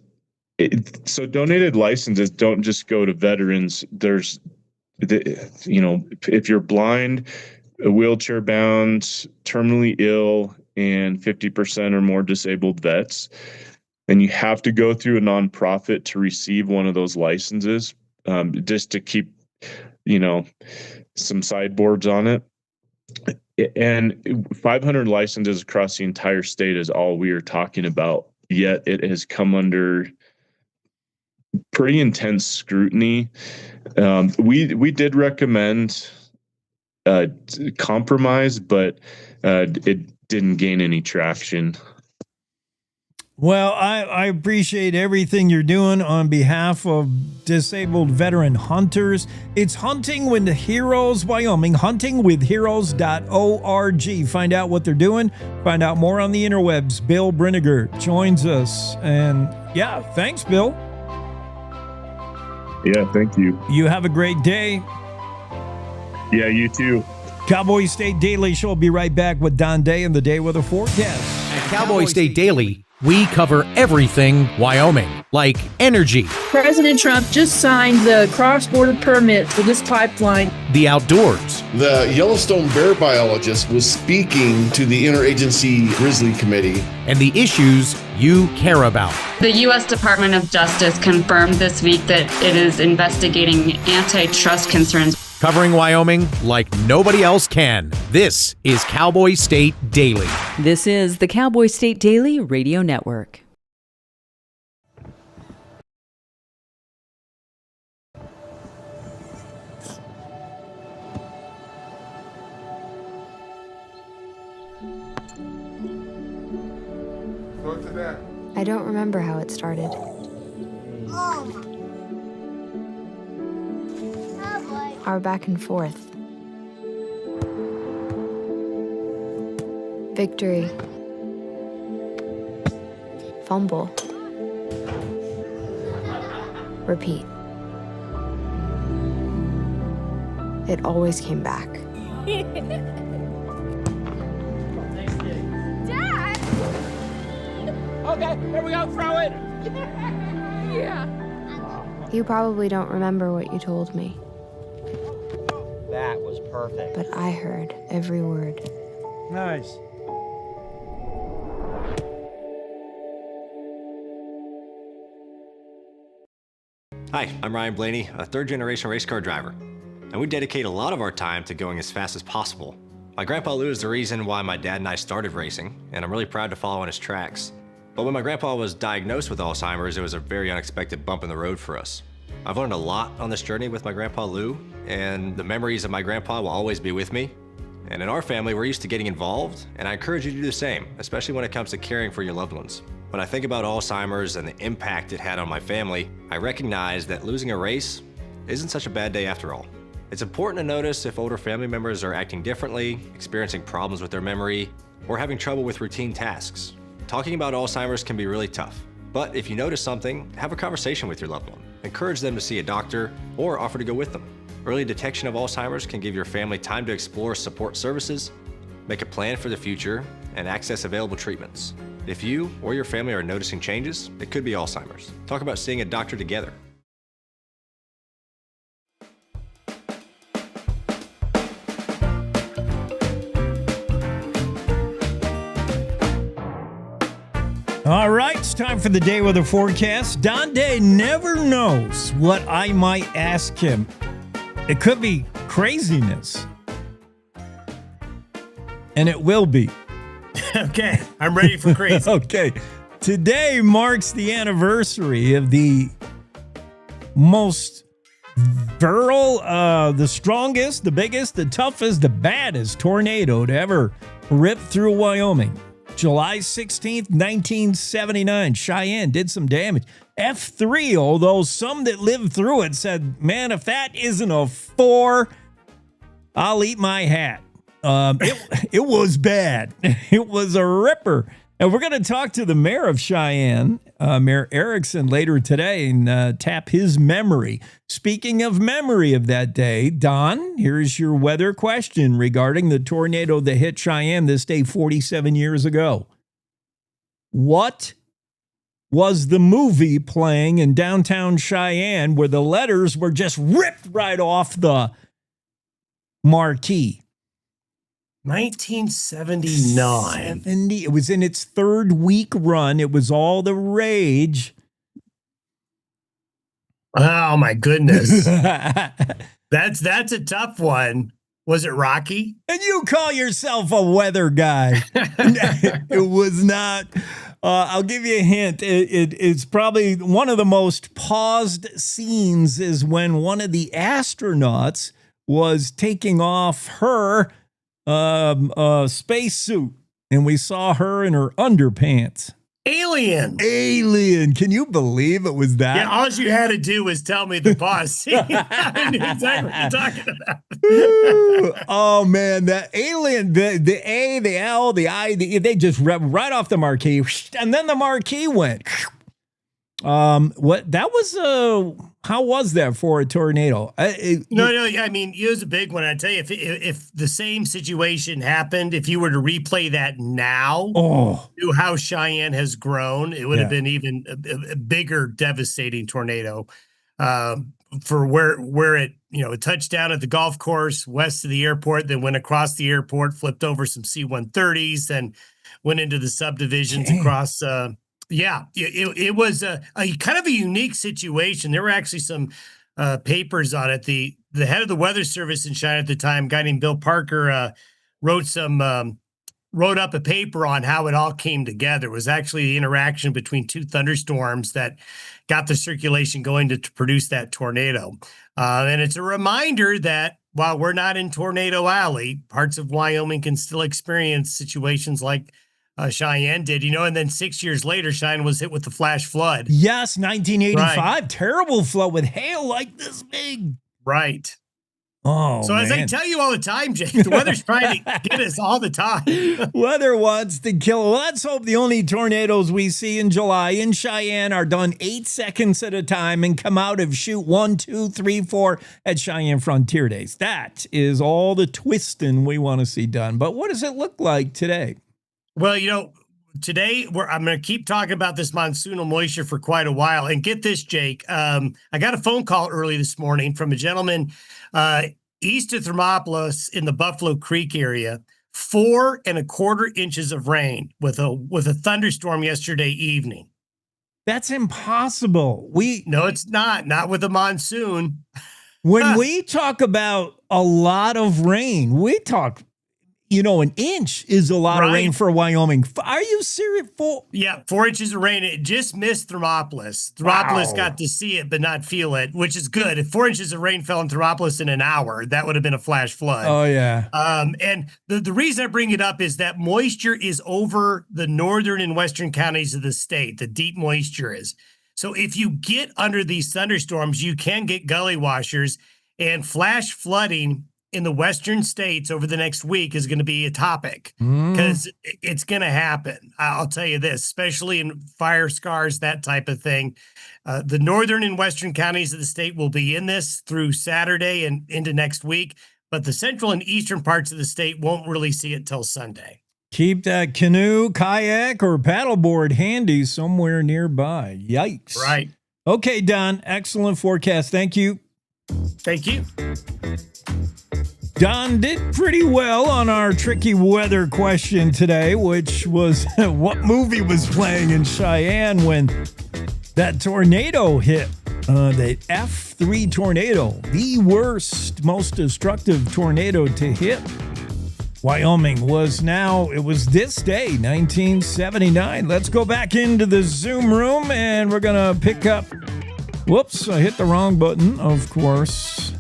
Speaker 27: so donated licenses don't just go to veterans. There's, if you're blind, wheelchair bound, terminally ill, and 50% or more disabled vets, then you have to go through a nonprofit to receive one of those licenses, just to keep, some sideboards on it. And 500 licenses across the entire state is all we are talking about, yet it has come under pretty intense scrutiny. We did recommend compromise, but it didn't gain any traction.
Speaker 1: Well, I appreciate everything you're doing on behalf of disabled veteran hunters. It's Hunting with Heroes Wyoming, huntingwithheroes.org. Find out what they're doing. Find out more on the interwebs. Bill Brinegar joins us. And yeah, thanks, Bill.
Speaker 27: Yeah, thank you.
Speaker 1: You have a great day.
Speaker 27: Yeah, you too.
Speaker 1: Cowboy State Daily Show will be right back with Don Day and the Day Weather Forecast.
Speaker 2: At Cowboy State Daily, we cover everything Wyoming, like energy.
Speaker 9: President Trump just signed the cross-border permit for this pipeline.
Speaker 2: The outdoors.
Speaker 4: The Yellowstone bear biologist was speaking to the Interagency Grizzly Committee.
Speaker 2: And the issues you care about.
Speaker 8: The U.S. Department of Justice confirmed this week that it is investigating antitrust concerns.
Speaker 2: Covering Wyoming like nobody else can. This is Cowboy State Daily.
Speaker 19: This is the Cowboy State Daily Radio Network.
Speaker 11: I don't remember how it started. Our back and forth. Victory. Fumble. Repeat. It always came back.
Speaker 13: Dad! Okay, here we go, throw it! Yeah.
Speaker 11: You probably don't remember what you told me.
Speaker 14: That was perfect.
Speaker 11: But I heard every word.
Speaker 14: Nice.
Speaker 15: Hi, I'm Ryan Blaney, a third-generation race car driver, and we dedicate a lot of our time to going as fast as possible. My grandpa Lou is the reason why my dad and I started racing, and I'm really proud to follow in his tracks. But when my grandpa was diagnosed with Alzheimer's, it was a very unexpected bump in the road for us. I've learned a lot on this journey with my grandpa Lou, and the memories of my grandpa will always be with me. And in our family, we're used to getting involved, and I encourage you to do the same, especially when it comes to caring for your loved ones. When I think about Alzheimer's and the impact it had on my family, I recognize that losing a race isn't such a bad day after all. It's important to notice if older family members are acting differently, experiencing problems with their memory, or having trouble with routine tasks. Talking about Alzheimer's can be really tough, but if you notice something, have a conversation with your loved one. Encourage them to see a doctor or offer to go with them. Early detection of Alzheimer's can give your family time to explore support services, make a plan for the future, and access available treatments. If you or your family are noticing changes, it could be Alzheimer's. Talk about seeing a doctor together.
Speaker 1: All right, it's time for the Day Weather Forecast. Don Day never knows what I might ask him. It could be craziness. And it will be.
Speaker 14: Okay, I'm ready for crazy.
Speaker 1: Okay. Today marks the anniversary of the most virile, the strongest, the biggest, the toughest, the baddest tornado to ever rip through Wyoming. July 16th, 1979, Cheyenne did some damage. F3, although some that lived through it said, man, if that isn't a 4, I'll eat my hat. It was bad. It was a ripper. And we're going to talk to the mayor of Cheyenne Mayor Erickson later today and tap his memory. Speaking of memory of that day, Don, here's your weather question regarding the tornado that hit Cheyenne this day 47 years ago. What was the movie playing in downtown Cheyenne where the letters were just ripped right off the marquee?
Speaker 14: 1979.
Speaker 1: It was in its third week run. It was all the rage.
Speaker 14: Oh my goodness. That's a tough one. Was it Rocky?
Speaker 1: And you call yourself a weather guy. It was not. I'll give you a hint. It's probably one of the most paused scenes is when one of the astronauts was taking off her spacesuit, and we saw her in her underpants.
Speaker 14: Alien.
Speaker 1: Can you believe it was that?
Speaker 14: Yeah, all you had to do was tell me the pause scene. I knew exactly what you're talking about.
Speaker 1: Oh man, that Alien, the A, the L, the I, they just ripped right off the marquee, and then the marquee went. What that was? How was that for a tornado?
Speaker 14: No. I mean, it was a big one. I tell you, if the same situation happened, if you were to replay that now, knew how Cheyenne has grown, it would have been even a bigger, devastating tornado. For where it it touched down at the golf course west of the airport, then went across the airport, flipped over some C-130s, and went into the subdivisions across. It was a kind of a unique situation. There were actually some papers on it. The head of the Weather Service in Cheyenne at the time, a guy named Bill Parker, wrote up a paper on how it all came together. It was actually the interaction between two thunderstorms that got the circulation going to produce that tornado. And it's a reminder that while we're not in Tornado Alley, parts of Wyoming can still experience situations like Cheyenne did, and then 6 years later, Cheyenne was hit with the flash flood.
Speaker 1: Yes, 1985.
Speaker 14: Right.
Speaker 1: Terrible flood with hail like this big.
Speaker 14: Right.
Speaker 1: Oh,
Speaker 14: so as I tell you all the time, Jake, the weather's trying to get us all the time.
Speaker 1: Weather wants to kill. Well, let's hope the only tornadoes we see in July in Cheyenne are done 8 seconds at a time and come out of shoot 1, 2, 3, 4 at Cheyenne Frontier Days. That is all the twisting we want to see done. But what does it look like today?
Speaker 14: Well, today I'm going to keep talking about this monsoonal moisture for quite a while. And get this, Jake. I got a phone call early this morning from a gentleman east of Thermopolis in the Buffalo Creek area. 4.25 inches of rain with a thunderstorm yesterday evening.
Speaker 1: That's impossible.
Speaker 14: No, it's not. Not with a monsoon.
Speaker 1: When we talk about a lot of rain, we talk. An inch is a lot of rain for Wyoming. Are you serious? 4
Speaker 14: inches of rain. It just missed Thermopolis. Thermopolis got to see it, but not feel it, which is good. If 4 inches of rain fell in Thermopolis in an hour, that would have been a flash flood.
Speaker 1: Oh, yeah.
Speaker 14: And the reason I bring it up is that moisture is over the northern and western counties of the state. The deep moisture is. So if you get under these thunderstorms, you can get gully washers, and flash flooding in the western states over the next week is going to be a topic because it's going to happen. I'll tell you this, especially in fire scars, that type of thing. The northern and western counties of the state will be in this through Saturday and into next week, but the central and eastern parts of the state won't really see it till Sunday.
Speaker 1: Keep that canoe, kayak, or paddleboard handy somewhere nearby. Yikes.
Speaker 14: Right.
Speaker 1: Okay, Don, excellent forecast. Thank you.
Speaker 14: Thank you.
Speaker 1: Don did pretty well on our tricky weather question today, which was what movie was playing in Cheyenne when that tornado hit. The F3 tornado, the worst, most destructive tornado to hit Wyoming it was this day, 1979. Let's go back into the Zoom room and we're going to pick up. Whoops, I hit the wrong button, of course.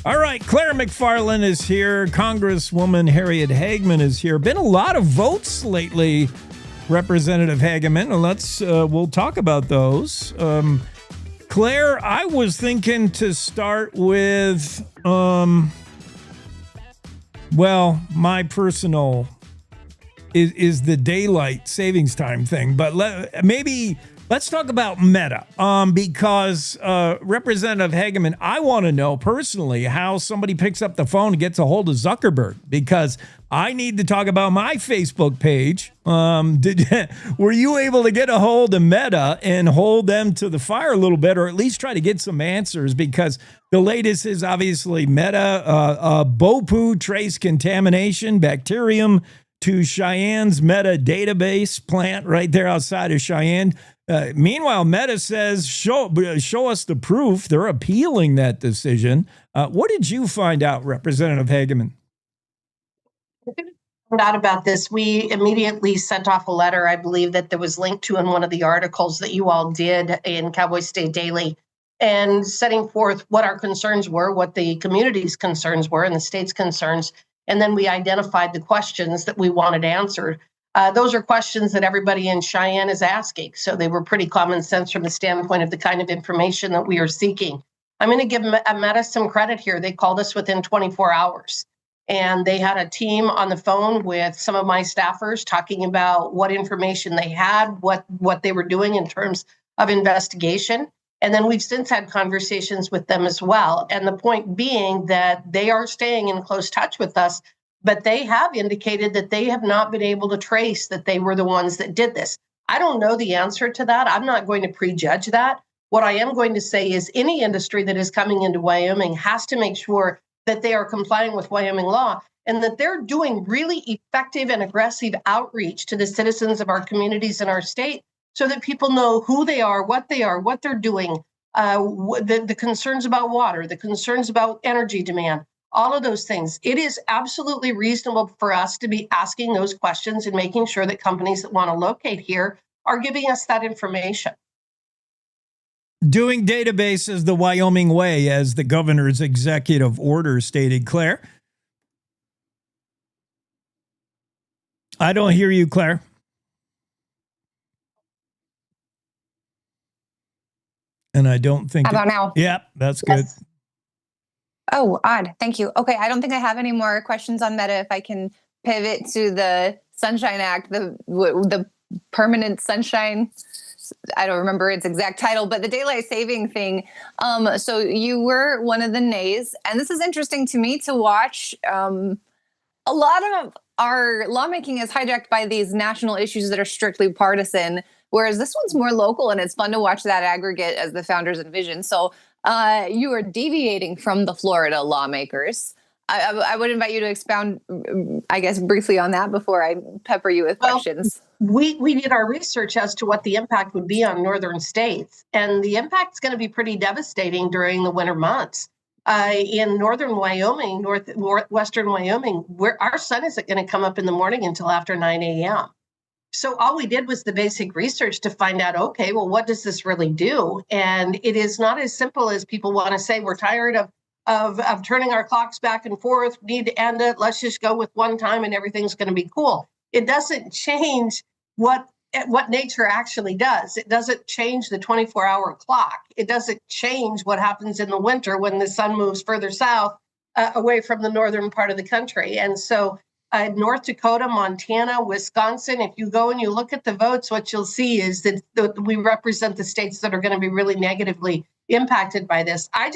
Speaker 1: All right, Claire McFarland is here. Congresswoman Harriet Hageman is here. Been a lot of votes lately, Representative Hageman. We'll talk about those. Claire, I was thinking to start with, my personal is the daylight savings time thing, but maybe Let's talk about Meta, because Representative Hageman, I want to know personally how somebody picks up the phone and gets a hold of Zuckerberg, because I need to talk about my Facebook page. Were you able to get a hold of Meta and hold them to the fire a little bit, or at least try to get some answers? Because the latest is obviously Meta, Bopu trace contamination, bacterium to Cheyenne's Meta database plant right there outside of Cheyenne. Meanwhile, Meta says, show us the proof. They're appealing that decision. What did you find out, Representative Hageman?
Speaker 16: Found out about this. We immediately sent off a letter, I believe, that there was linked to in one of the articles that you all did in Cowboy State Daily, and setting forth what our concerns were, what the community's concerns were, and the state's concerns. And then we identified the questions that we wanted answered. Those are questions that everybody in Cheyenne is asking. So they were pretty common sense from the standpoint of the kind of information that we are seeking. I'm going to give Meta some credit here. They called us within 24 hours. And they had a team on the phone with some of my staffers talking about what information they had, what they were doing in terms of investigation. And then we've since had conversations with them as well. And the point being that they are staying in close touch with us, but they have indicated that they have not been able to trace that they were the ones that did this. I don't know the answer to that. I'm not going to prejudge that. What I am going to say is any industry that is coming into Wyoming has to make sure that they are complying with Wyoming law and that they're doing really effective and aggressive outreach to the citizens of our communities in our state so that people know who they are, what they're doing, the concerns about water, the concerns about energy demand. All of those things. It is absolutely reasonable for us to be asking those questions and making sure that companies that want to locate here are giving us that information.
Speaker 1: Doing databases the Wyoming way, as the governor's executive order stated. Claire? I don't hear you, Claire. And I don't think...
Speaker 17: How about now?
Speaker 1: Yeah, that's good.
Speaker 17: Yes. Oh, odd. Thank you. Okay, I don't think I have any more questions on Meta. If I can pivot to the Sunshine Act, the permanent sunshine, I don't remember its exact title, but the daylight saving thing. So you were one of the nays, and this is interesting to me to watch. A lot of our lawmaking is hijacked by these national issues that are strictly partisan, whereas this one's more local, and it's fun to watch that aggregate as the founders envisioned. So you are deviating from the Florida lawmakers. I would invite you to expound, I guess, briefly on that before I pepper you with questions.
Speaker 16: We did our research as to what the impact would be on northern states, and the impact is going to be pretty devastating during the winter months. In northern Wyoming, northwestern Wyoming, where our sun isn't going to come up in the morning until after 9 a.m. So all we did was the basic research to find out, okay, well, what does this really do? And it is not as simple as people want to say. We're tired of turning our clocks back and forth, need to end it. Let's just go with one time and everything's going to be cool. It doesn't change what nature actually does. It doesn't change the 24-hour clock. It doesn't change what happens in the winter when the sun moves further south away from the northern part of the country. And so North Dakota, Montana, Wisconsin, if you go and you look at the votes, what you'll see is that we represent the states that are going to be really negatively impacted by this. I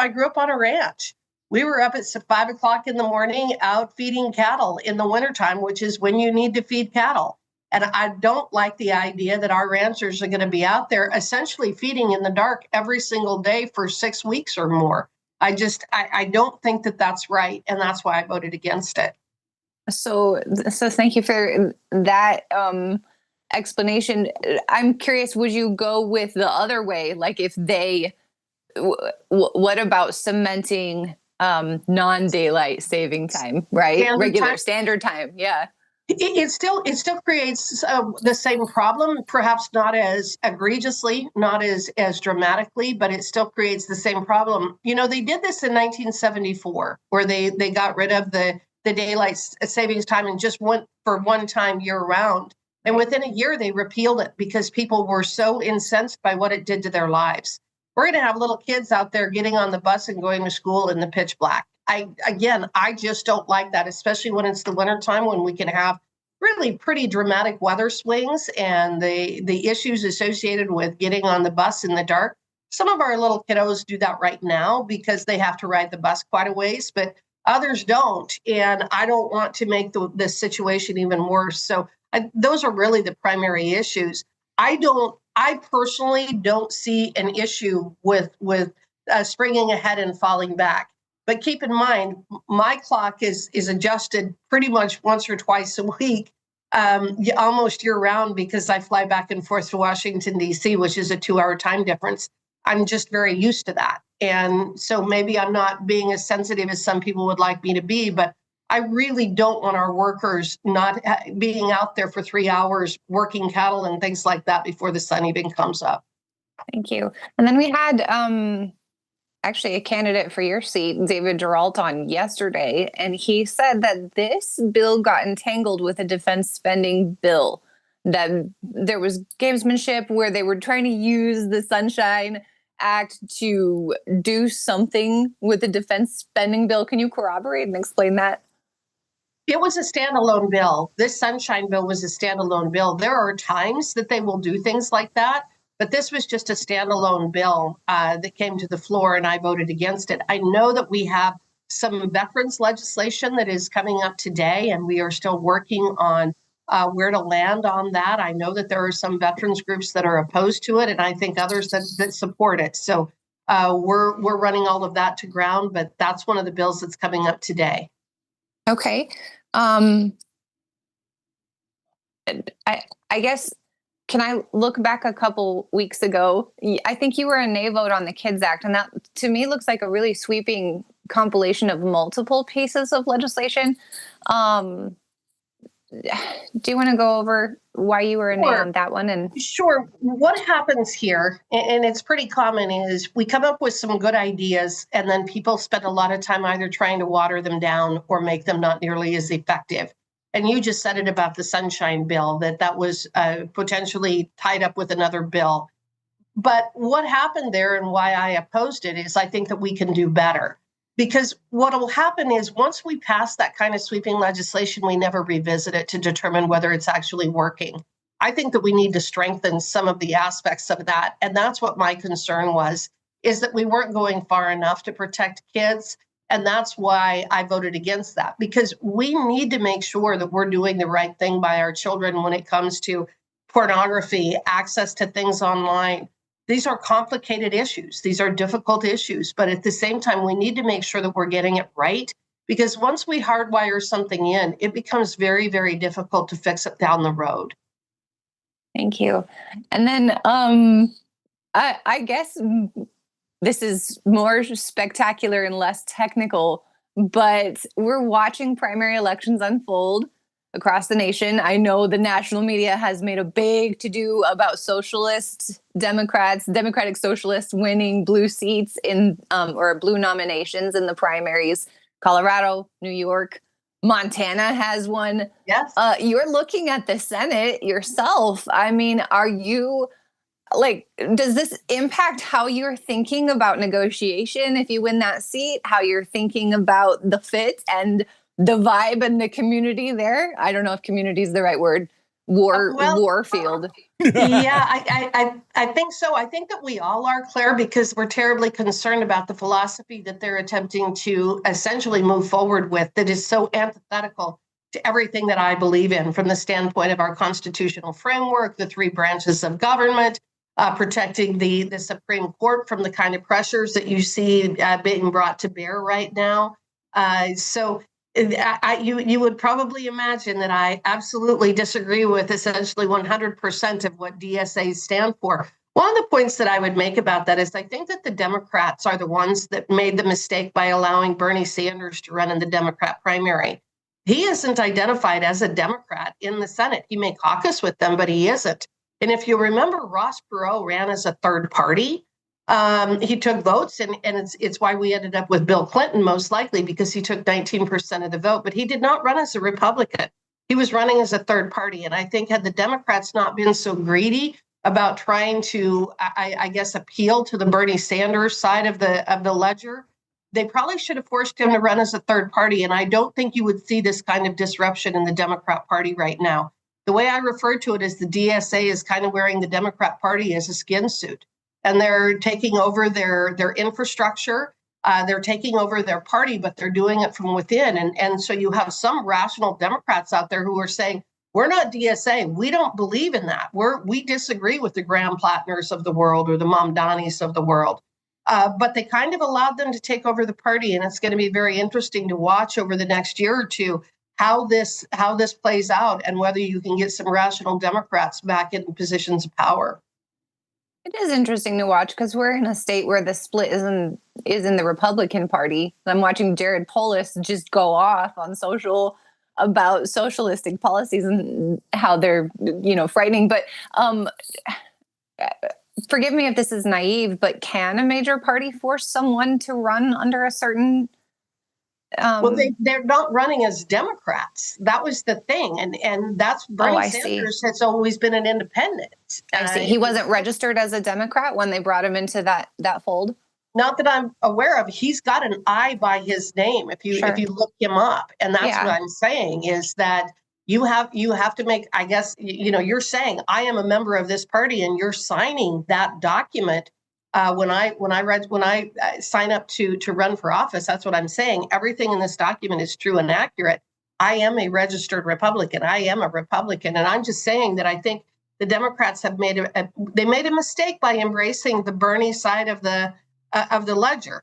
Speaker 16: grew up on a ranch. We were up at 5 o'clock in the morning out feeding cattle in the wintertime, which is when you need to feed cattle. And I don't like the idea that our ranchers are going to be out there essentially feeding in the dark every single day for 6 weeks or more. I don't think that that's right. And that's why I voted against it.
Speaker 17: So thank you for that explanation. I'm curious, would you go with the other way? Like if they, what about cementing non-daylight saving time, right? Standard time. Yeah.
Speaker 16: It still creates the same problem, perhaps not as egregiously, not as dramatically, but it still creates the same problem. You know, they did this in 1974, where they got rid of the daylight savings time and just went for one time year round. And within a year, they repealed it because people were so incensed by what it did to their lives. We're going to have little kids out there getting on the bus and going to school in the pitch black. I just don't like that, especially when it's the wintertime when we can have really pretty dramatic weather swings and the issues associated with getting on the bus in the dark. Some of our little kiddos do that right now because they have to ride the bus quite a ways, but others don't. And I don't want to make this situation even worse. So those are really the primary issues. I personally don't see an issue with springing ahead and falling back. But keep in mind, my clock is adjusted pretty much once or twice a week, almost year round, because I fly back and forth to Washington, D.C., which is a 2-hour time difference. I'm just very used to that. And so maybe I'm not being as sensitive as some people would like me to be, but I really don't want our workers not being out there for 3 hours working cattle and things like that before the sun even comes up.
Speaker 17: Thank you. And then we had actually a candidate for your seat, David Geralt, on yesterday, and he said that this bill got entangled with a defense spending bill, that there was gamesmanship where they were trying to use the Sunshine Act to do something with the defense spending bill. Can you corroborate and explain that?
Speaker 16: It was a standalone bill. This Sunshine Bill was a standalone bill. There are times that they will do things like that, but this was just a standalone bill that came to the floor, and I voted against it. I know that we have some veterans legislation that is coming up today, and we are still working on where to land on that. I know that there are some veterans groups that are opposed to it, and I think others that support it. So we're running all of that to ground, but that's one of the bills that's coming up today.
Speaker 17: Okay. I guess, can I look back a couple weeks ago? I think you were a nay vote on the Kids Act, and that to me looks like a really sweeping compilation of multiple pieces of legislation. Do you want to go over why you were a nay on that one? And
Speaker 16: Sure. What happens here, and it's pretty common, is we come up with some good ideas and then people spend a lot of time either trying to water them down or make them not nearly as effective. And you just said it about the Sunshine Bill, that was potentially tied up with another bill. But what happened there and why I opposed it is I think that we can do better. Because what will happen is once we pass that kind of sweeping legislation, we never revisit it to determine whether it's actually working. I think that we need to strengthen some of the aspects of that. And that's what my concern was, is that we weren't going far enough to protect kids. And that's why I voted against that, because we need to make sure that we're doing the right thing by our children when it comes to pornography, access to things online. These are complicated issues. These are difficult issues. But at the same time, we need to make sure that we're getting it right, because once we hardwire something in, it becomes very, very difficult to fix it down the road.
Speaker 17: Thank you. And then I guess this is more spectacular and less technical, but we're watching primary elections unfold across the nation. I know the national media has made a big to-do about socialist Democratic socialists winning blue seats in or blue nominations in the primaries. Colorado, New York, Montana has one.
Speaker 16: Yes.
Speaker 17: You're looking at the Senate yourself. I mean, are you does this impact how you're thinking about negotiation if you win that seat, how you're thinking about the fit and the vibe and the community there? I don't know if community is the right word. War field.
Speaker 16: Yeah, I think so. I think that we all are, Claire, because we're terribly concerned about the philosophy that they're attempting to essentially move forward with that is so antithetical to everything that I believe in from the standpoint of our constitutional framework, the 3 branches of government, protecting the Supreme Court from the kind of pressures that you see being brought to bear right now. So you would probably imagine that I absolutely disagree with essentially 100% of what DSAs stand for. One of the points that I would make about that is I think that the Democrats are the ones that made the mistake by allowing Bernie Sanders to run in the Democrat primary. He isn't identified as a Democrat in the Senate. He may caucus with them, but he isn't. And if you remember, Ross Perot ran as a third party. He took votes, and it's why we ended up with Bill Clinton, most likely, because he took 19% of the vote. But he did not run as a Republican. He was running as a third party. And I think had the Democrats not been so greedy about trying to, I guess, appeal to the Bernie Sanders side of the ledger, they probably should have forced him to run as a third party. And I don't think you would see this kind of disruption in the Democrat Party right now. The way I refer to it is the DSA is kind of wearing the Democrat Party as a skin suit. And they're taking over their infrastructure. They're taking over their party, but they're doing it from within. And so you have some rational Democrats out there who are saying, we're not DSA. We don't believe in that. We disagree with the Graham Plattners of the world or the Mamdanis of the world. But they kind of allowed them to take over the party. And it's going to be very interesting to watch over the next year or two how this plays out and whether you can get some rational Democrats back in positions of power.
Speaker 17: It is interesting to watch because we're in a state where the split is in the Republican Party. I'm watching Jared Polis just go off on social about socialistic policies and how they're, frightening. But forgive me if this is naive, but can a major party force someone to run under a certain?
Speaker 16: Well, they're not running as Democrats. That was the thing. And that's Bernie Sanders has always been an independent.
Speaker 17: I see. He wasn't registered as a Democrat when they brought him into that fold?
Speaker 16: Not that I'm aware of. He's got an I by his name if you look him up. And that's what I'm saying is that you have to make, I guess, you're saying I am a member of this party and you're signing that document. When I sign up to run for office, that's what I'm saying. Everything in this document is true and accurate. I am a registered Republican. I am a Republican. And I'm just saying that I think the Democrats have made a mistake by embracing the Bernie side of the ledger.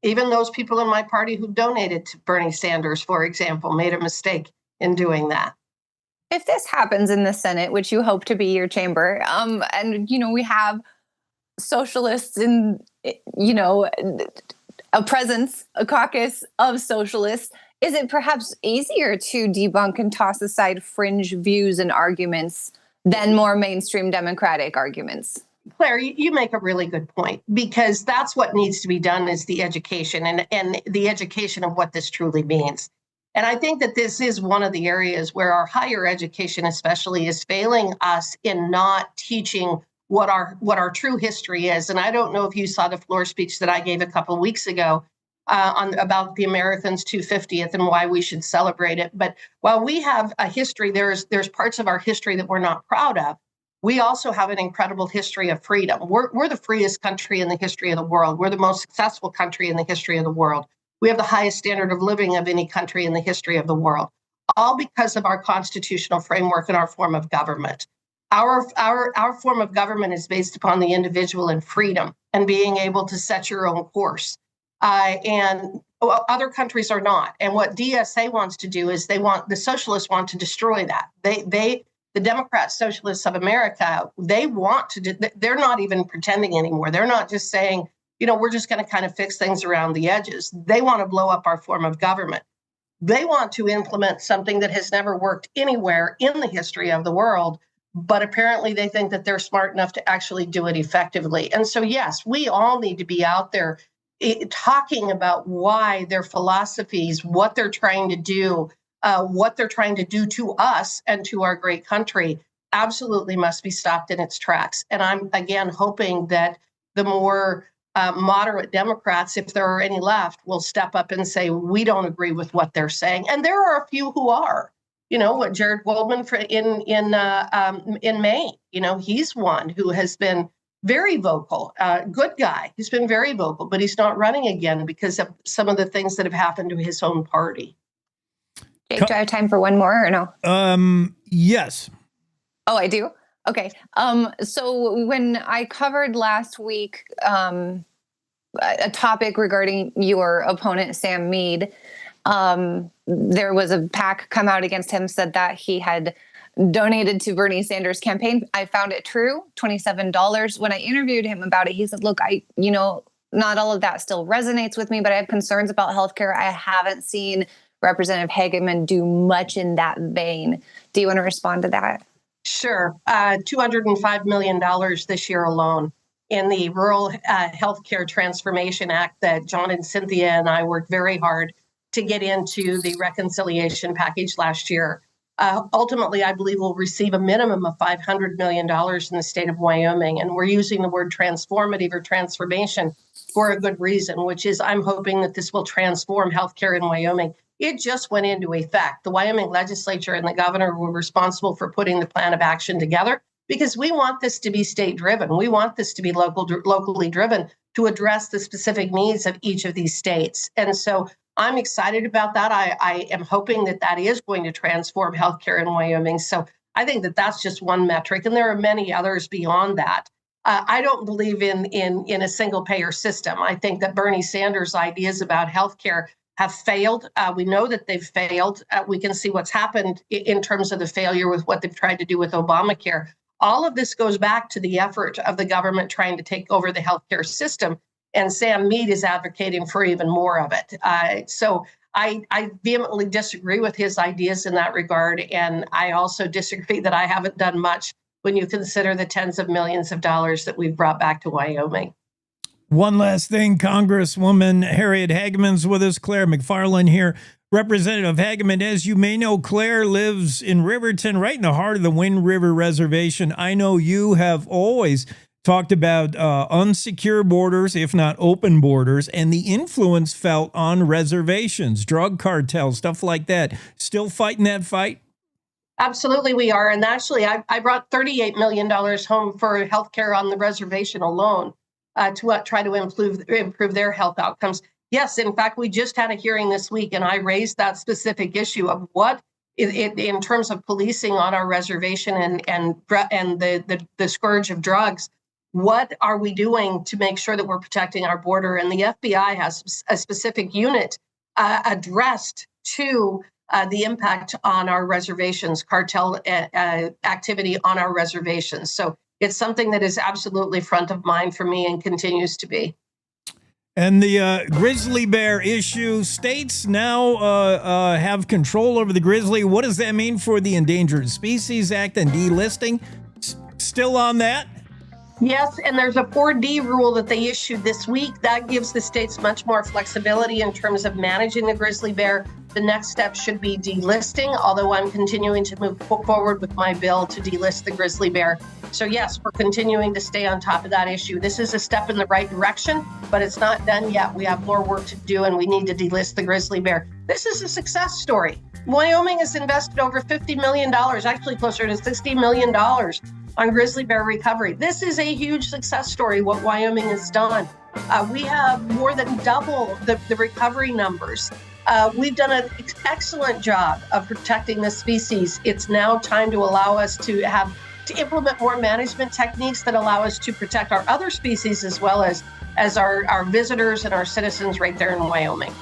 Speaker 16: Even those people in my party who donated to Bernie Sanders, for example, made a mistake in doing that.
Speaker 17: If this happens in the Senate, which you hope to be your chamber, and we have socialists in, a presence, a caucus of socialists, is it perhaps easier to debunk and toss aside fringe views and arguments than more mainstream Democratic arguments?
Speaker 16: Claire, you make a really good point, because that's what needs to be done is the education and the education of what this truly means. And I think that this is one of the areas where our higher education especially is failing us in not teaching what our true history is. And I don't know if you saw the floor speech that I gave a couple of weeks ago about the Americans' 250th and why we should celebrate it. But while we have a history, there's parts of our history that we're not proud of. We also have an incredible history of freedom. We're the freest country in the history of the world. We're the most successful country in the history of the world. We have the highest standard of living of any country in the history of the world, all because of our constitutional framework and our form of government. Our form of government is based upon the individual and freedom and being able to set your own course. And other countries are not. And what DSA wants to do is the socialists want to destroy that. The Democrat Socialists of America, they're not even pretending anymore. They're not just saying, we're just going to kind of fix things around the edges. They want to blow up our form of government. They want to implement something that has never worked anywhere in the history of the world. But apparently they think that they're smart enough to actually do it effectively. And so, yes, we all need to be out there talking about why their philosophies, what they're trying to do to us and to our great country absolutely must be stopped in its tracks. And I'm, again, hoping that the more moderate Democrats, if there are any left, will step up and say, we don't agree with what they're saying. And there are a few who are. What Jared Goldman in Maine, he's one who has been very vocal, good guy. He's been very vocal, but he's not running again because of some of the things that have happened to his own party.
Speaker 17: Jake, do I have time for one more or no?
Speaker 1: Yes.
Speaker 17: Oh, I do? Okay. So when I covered last week a topic regarding your opponent, Sam Mead, there was a PAC come out against him, said that he had donated to Bernie Sanders' campaign. I found it true, $27. When I interviewed him about it, he said, look, not all of that still resonates with me, but I have concerns about healthcare. I haven't seen Representative Hageman do much in that vein. Do you want to respond to that?
Speaker 16: Sure. $205 million this year alone in the Rural Healthcare Transformation Act that John and Cynthia and I worked very hard to get into the reconciliation package last year. ultimately, I believe we'll receive a minimum of $500 million in the state of Wyoming. And we're using the word transformative or transformation for a good reason, which is I'm hoping that this will transform healthcare in Wyoming. It just went into effect. The Wyoming legislature and the governor were responsible for putting the plan of action together because we want this to be state driven. We want this to be locally driven to address the specific needs of each of these states. And so I'm excited about that. I am hoping that that is going to transform healthcare in Wyoming. So I think that that's just one metric, and there are many others beyond that. I don't believe in a single payer system. I think that Bernie Sanders' ideas about healthcare have failed. We know that they've failed. We can see what's happened in terms of the failure with what they've tried to do with Obamacare. All of this goes back to the effort of the government trying to take over the healthcare system. And Sam Mead is advocating for even more of it. So I vehemently disagree with his ideas in that regard. And I also disagree that I haven't done much when you consider the tens of millions of dollars that we've brought back to Wyoming.
Speaker 1: One last thing, Congresswoman Harriet Hageman's with us. Claire McFarland here. Representative Hageman, as you may know, Claire lives in Riverton, right in the heart of the Wind River Reservation. I know you have always talked about unsecure borders, if not open borders, and the influence felt on reservations, drug cartels, stuff like that. Still fighting that fight?
Speaker 16: Absolutely, we are. And actually, I brought $38 million home for healthcare on the reservation alone to try to improve their health outcomes. Yes, in fact, we just had a hearing this week, and I raised that specific issue of what, in terms of policing on our reservation and the scourge of drugs, what are we doing to make sure that we're protecting our border? And the FBI has a specific unit addressed to the impact on our reservations, cartel activity on our reservations. So it's something that is absolutely front of mind for me and continues to be.
Speaker 1: And the grizzly bear issue, states now have control over the grizzly. What does that mean for the Endangered Species Act and delisting? Still on that?
Speaker 16: Yes, and there's a 4D rule that they issued this week. That gives the states much more flexibility in terms of managing the grizzly bear. The next step should be delisting, although I'm continuing to move forward with my bill to delist the grizzly bear. So yes, we're continuing to stay on top of that issue. This is a step in the right direction, but it's not done yet. We have more work to do, and we need to delist the grizzly bear. This is a success story. Wyoming has invested over $50 million, actually closer to $60 million on grizzly bear recovery. This is a huge success story, what Wyoming has done. We have more than double the recovery numbers. We've done an excellent job of protecting the species. It's now time to allow us to implement more management techniques that allow us to protect our other species as well as our visitors and our citizens right there in Wyoming.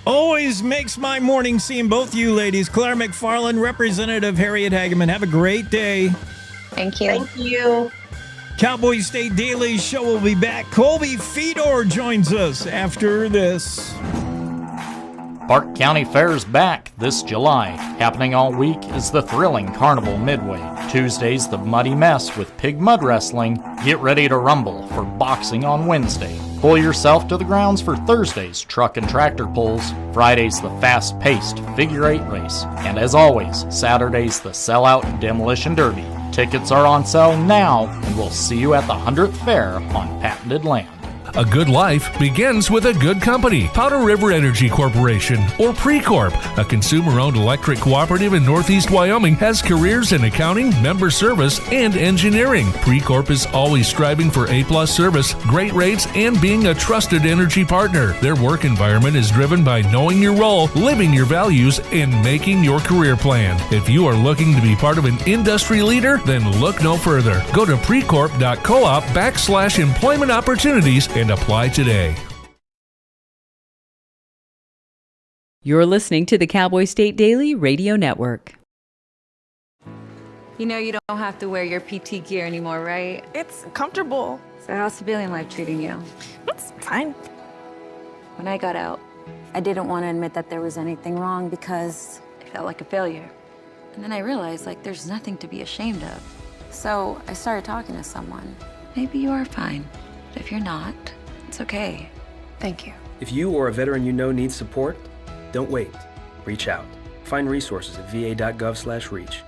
Speaker 1: Always makes my morning seem both you ladies. Claire McFarland, Representative Harriet Hageman. Have a great day.
Speaker 17: Thank you.
Speaker 16: Thank you.
Speaker 1: Cowboy State Daily Show will be back. Colby Fedor joins us after this.
Speaker 3: Park County Fair's back this July. Happening all week is the thrilling Carnival Midway. Tuesday's the Muddy Mess with pig mud wrestling. Get ready to rumble for boxing on Wednesday. Pull yourself to the grounds for Thursday's truck and tractor pulls. Friday's the fast-paced figure 8 race. And as always, Saturday's the sellout Demolition Derby. Tickets are on sale now, and we'll see you at the 100th Fair on patented land.
Speaker 5: A good life begins with a good company. Powder River Energy Corporation, or Precorp, a consumer-owned electric cooperative in Northeast Wyoming, has careers in accounting, member service, and engineering. Precorp is always striving for A+ service, great rates, and being a trusted energy partner. Their work environment is driven by knowing your role, living your values, and making your career plan. If you are looking to be part of an industry leader, then look no further. Go to precorp.coop/employment opportunities and apply today.
Speaker 19: You're listening to the Cowboy State Daily Radio Network.
Speaker 20: You know you don't have to wear your PT gear anymore, right?
Speaker 21: It's comfortable.
Speaker 20: So how's civilian life treating you?
Speaker 21: It's fine.
Speaker 20: When I got out, I didn't want to admit that there was anything wrong because I felt like a failure. And then I realized, there's nothing to be ashamed of. So I started talking to someone. Maybe you are fine. But if you're not, it's okay.
Speaker 21: Thank you.
Speaker 22: If you or a veteran you know needs support, don't wait. Reach out.
Speaker 6: find resources at va.gov/reach.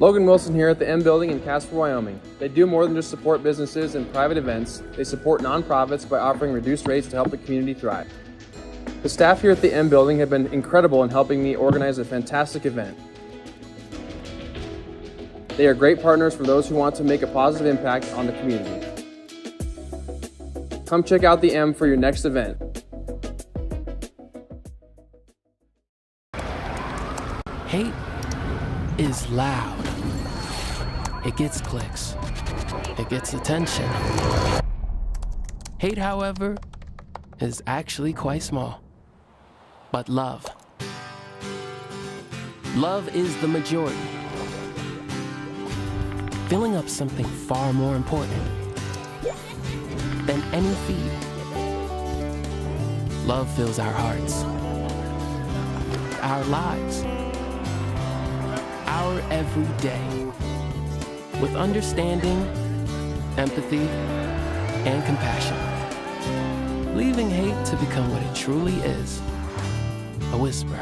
Speaker 7: Logan Wilson here at the M Building in Casper, Wyoming. They do more than just support businesses and private events. They support nonprofits by offering reduced rates to help the community thrive. The staff here at the M Building have been incredible in helping me organize a fantastic event. They are great partners for those who want to make a positive impact on the community. Come check out the M for your next event.
Speaker 18: Hate is loud. It gets clicks. It gets attention. Hate, however, is actually quite small. But love is the majority. Filling up something far more important than any feed. Love fills our hearts, our lives, our every day with understanding, empathy, and compassion, leaving hate to become what it truly is, a whisper.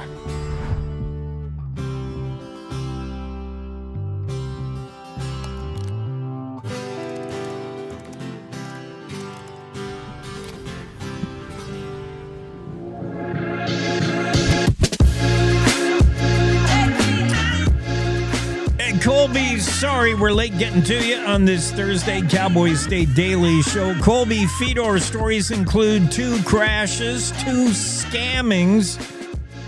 Speaker 1: Colby, sorry we're late getting to you on this Thursday Cowboy State Daily Show. Colby, Fedor stories include 2 crashes, 2 scammings,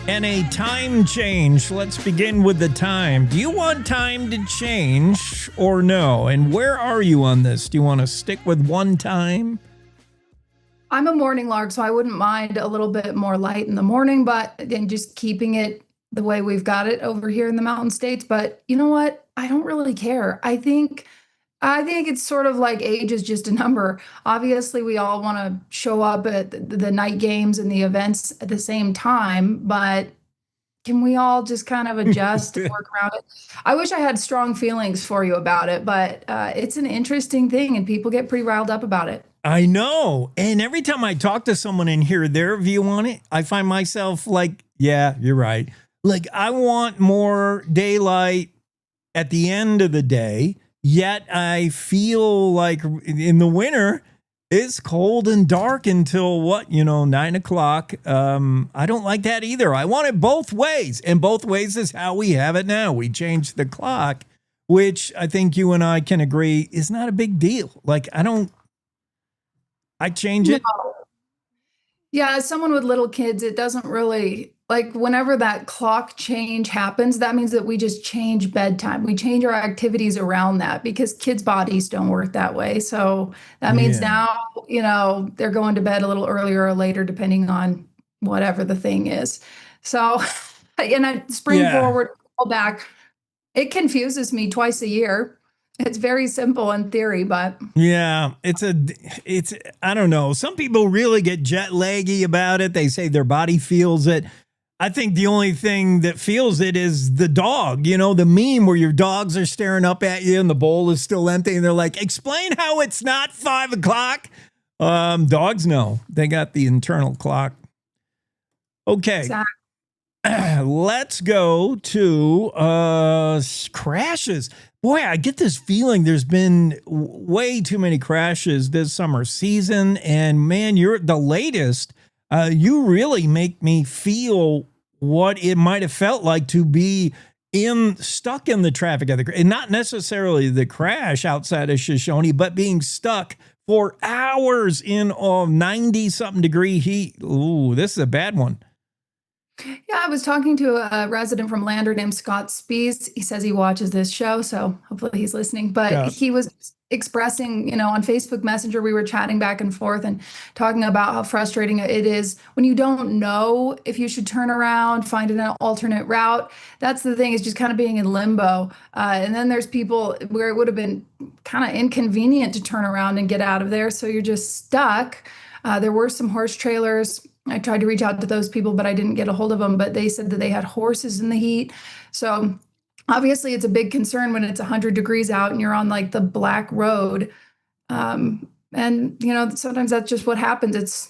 Speaker 1: and a time change. Let's begin with the time. Do you want time to change or no? And where are you on this? Do you want to stick with one time?
Speaker 22: I'm a morning lark, so I wouldn't mind a little bit more light in the morning, but then just keeping it the way we've got it over here in the Mountain States. But you know what? I don't really care. I think it's sort of like age is just a number. Obviously, we all want to show up at the night games and the events at the same time, but can we all just kind of adjust and work around it? I wish I had strong feelings for you about it, but it's an interesting thing and people get pretty riled up about it.
Speaker 1: I know. And every time I talk to someone and hear their view on it, I find myself like, yeah, you're right. Like, I want more daylight at the end of the day, yet I feel like in the winter, it's cold and dark until 9 o'clock. I don't like that either. I want it both ways. And both ways is how we have it now. We changed the clock, which I think you and I can agree is not a big deal. Like, I change it.
Speaker 22: No. Yeah, as someone with little kids, it doesn't really, like, whenever that clock change happens, that means that we just change bedtime. We change our activities around that because kids' bodies don't work that way. So that means now, they're going to bed a little earlier or later, depending on whatever the thing is. So, and I spring forward, pull back. It confuses me twice a year. It's very simple in theory, but
Speaker 1: yeah, it's I don't know. Some people really get jet laggy about it. They say their body feels it. I think the only thing that feels it is the dog, the meme where your dogs are staring up at you and the bowl is still empty. And they're like, explain how it's not 5 o'clock. Dogs know. They got the internal clock. Okay.
Speaker 22: Exactly.
Speaker 1: Let's go to crashes. Boy, I get this feeling there's been way too many crashes this summer season. And man, you're the latest. You really make me feel what it might have felt like to be stuck in the traffic of and not necessarily the crash outside of Shoshone, but being stuck for hours in 90-something degree heat. Ooh, this is a bad one.
Speaker 22: Yeah, I was talking to a resident from Lander named Scott Spees. He says he watches this show, so hopefully he's listening. But he was expressing, on Facebook Messenger, we were chatting back and forth and talking about how frustrating it is when you don't know if you should turn around, find an alternate route. That's the thing, is just kind of being in limbo. And then there's people where it would have been kind of inconvenient to turn around and get out of there. So you're just stuck. There were some horse trailers. I tried to reach out to those people, but I didn't get a hold of them. But they said that they had horses in the heat. So obviously it's a big concern when it's 100 degrees out and you're on like the black road. And sometimes that's just what happens.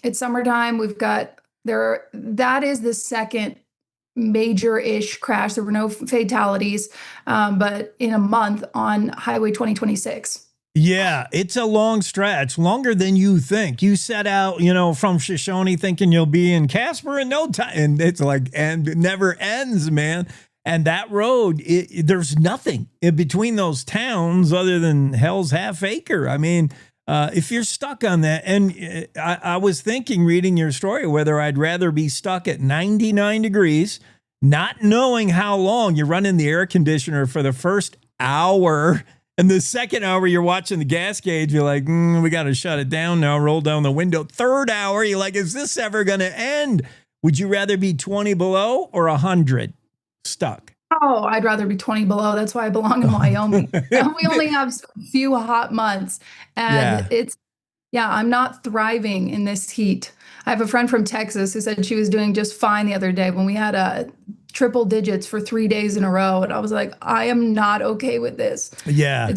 Speaker 22: It's summertime. That is the second major-ish crash. There were no fatalities, but in a month on Highway 2026.
Speaker 1: Yeah, it's a long stretch, longer than you think. You set out, from Shoshone thinking you'll be in Casper in no time, and it's and it never ends, man. And that road, there's nothing in between those towns other than Hell's Half Acre. I mean, if you're stuck on that, and I was thinking, reading your story, whether I'd rather be stuck at 99 degrees, not knowing how long you're running the air conditioner for the first hour. And the second hour, you're watching the gas gauge. You're like, we got to shut it down now. Roll down the window. Third hour, you're like, is this ever going to end? Would you rather be 20 below or 100 stuck?
Speaker 22: Oh, I'd rather be 20 below. That's why I belong in Wyoming. We only have a few hot months. And I'm not thriving in this heat. I have a friend from Texas who said she was doing just fine the other day when we had triple digits for 3 days in a row. And I was like, I am not okay with this.
Speaker 1: Yeah.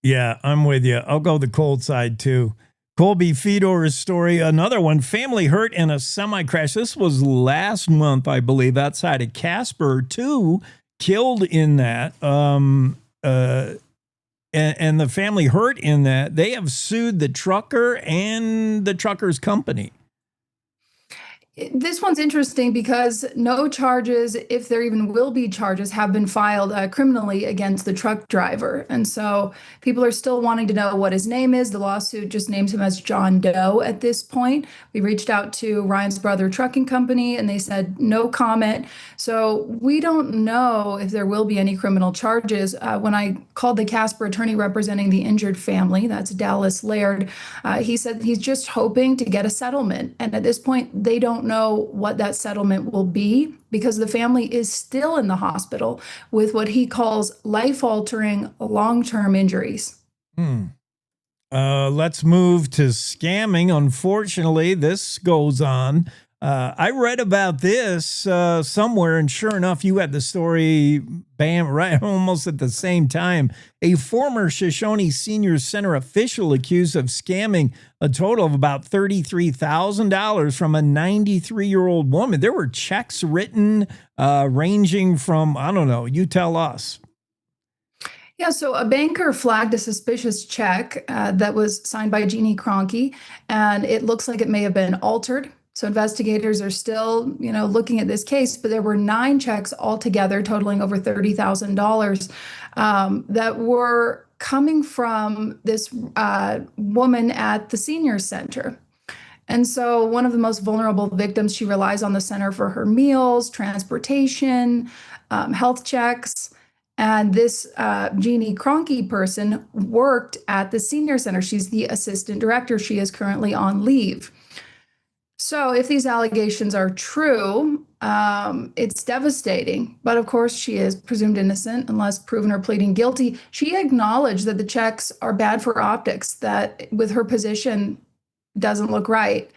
Speaker 1: Yeah, I'm with you. I'll go the cold side too. Colby Fedor's story, another one, family hurt in a semi-crash. This was last month, I believe, outside of Casper. 2 killed in that. And the family hurt in that. They have sued the trucker and the trucker's company.
Speaker 22: This one's interesting because no charges, if there even will be charges, have been filed criminally against the truck driver. And so people are still wanting to know what his name is. The lawsuit just names him as John Doe at this point. We reached out to Ryan's Brother Trucking Company and they said no comment. So we don't know if there will be any criminal charges. When I called the Casper attorney representing the injured family, that's Dallas Laird, he said he's just hoping to get a settlement. And at this point, they don't know what that settlement will be because the family is still in the hospital with what he calls life-altering long-term injuries.
Speaker 1: Let's move to scamming. Unfortunately, this goes on. I read about this somewhere, and sure enough, you had the story, bam, right almost at the same time. A former Shoshone Senior Center official accused of scamming a total of about $33,000 from a 93-year-old woman. There were checks written ranging from, I don't know, you tell us.
Speaker 22: Yeah, so a banker flagged a suspicious check that was signed by Jeannie Kroenke, and it looks like it may have been altered. So investigators are still, looking at this case, but there were 9 checks altogether totaling over $30,000 that were coming from this woman at the senior center. And so one of the most vulnerable victims, she relies on the center for her meals, transportation, health checks. And this Jeannie Kroenke person worked at the senior center. She's the assistant director. She is currently on leave. So if these allegations are true, it's devastating. But of course, she is presumed innocent unless proven or pleading guilty. She acknowledged that the checks are bad for optics, that with her position doesn't look right.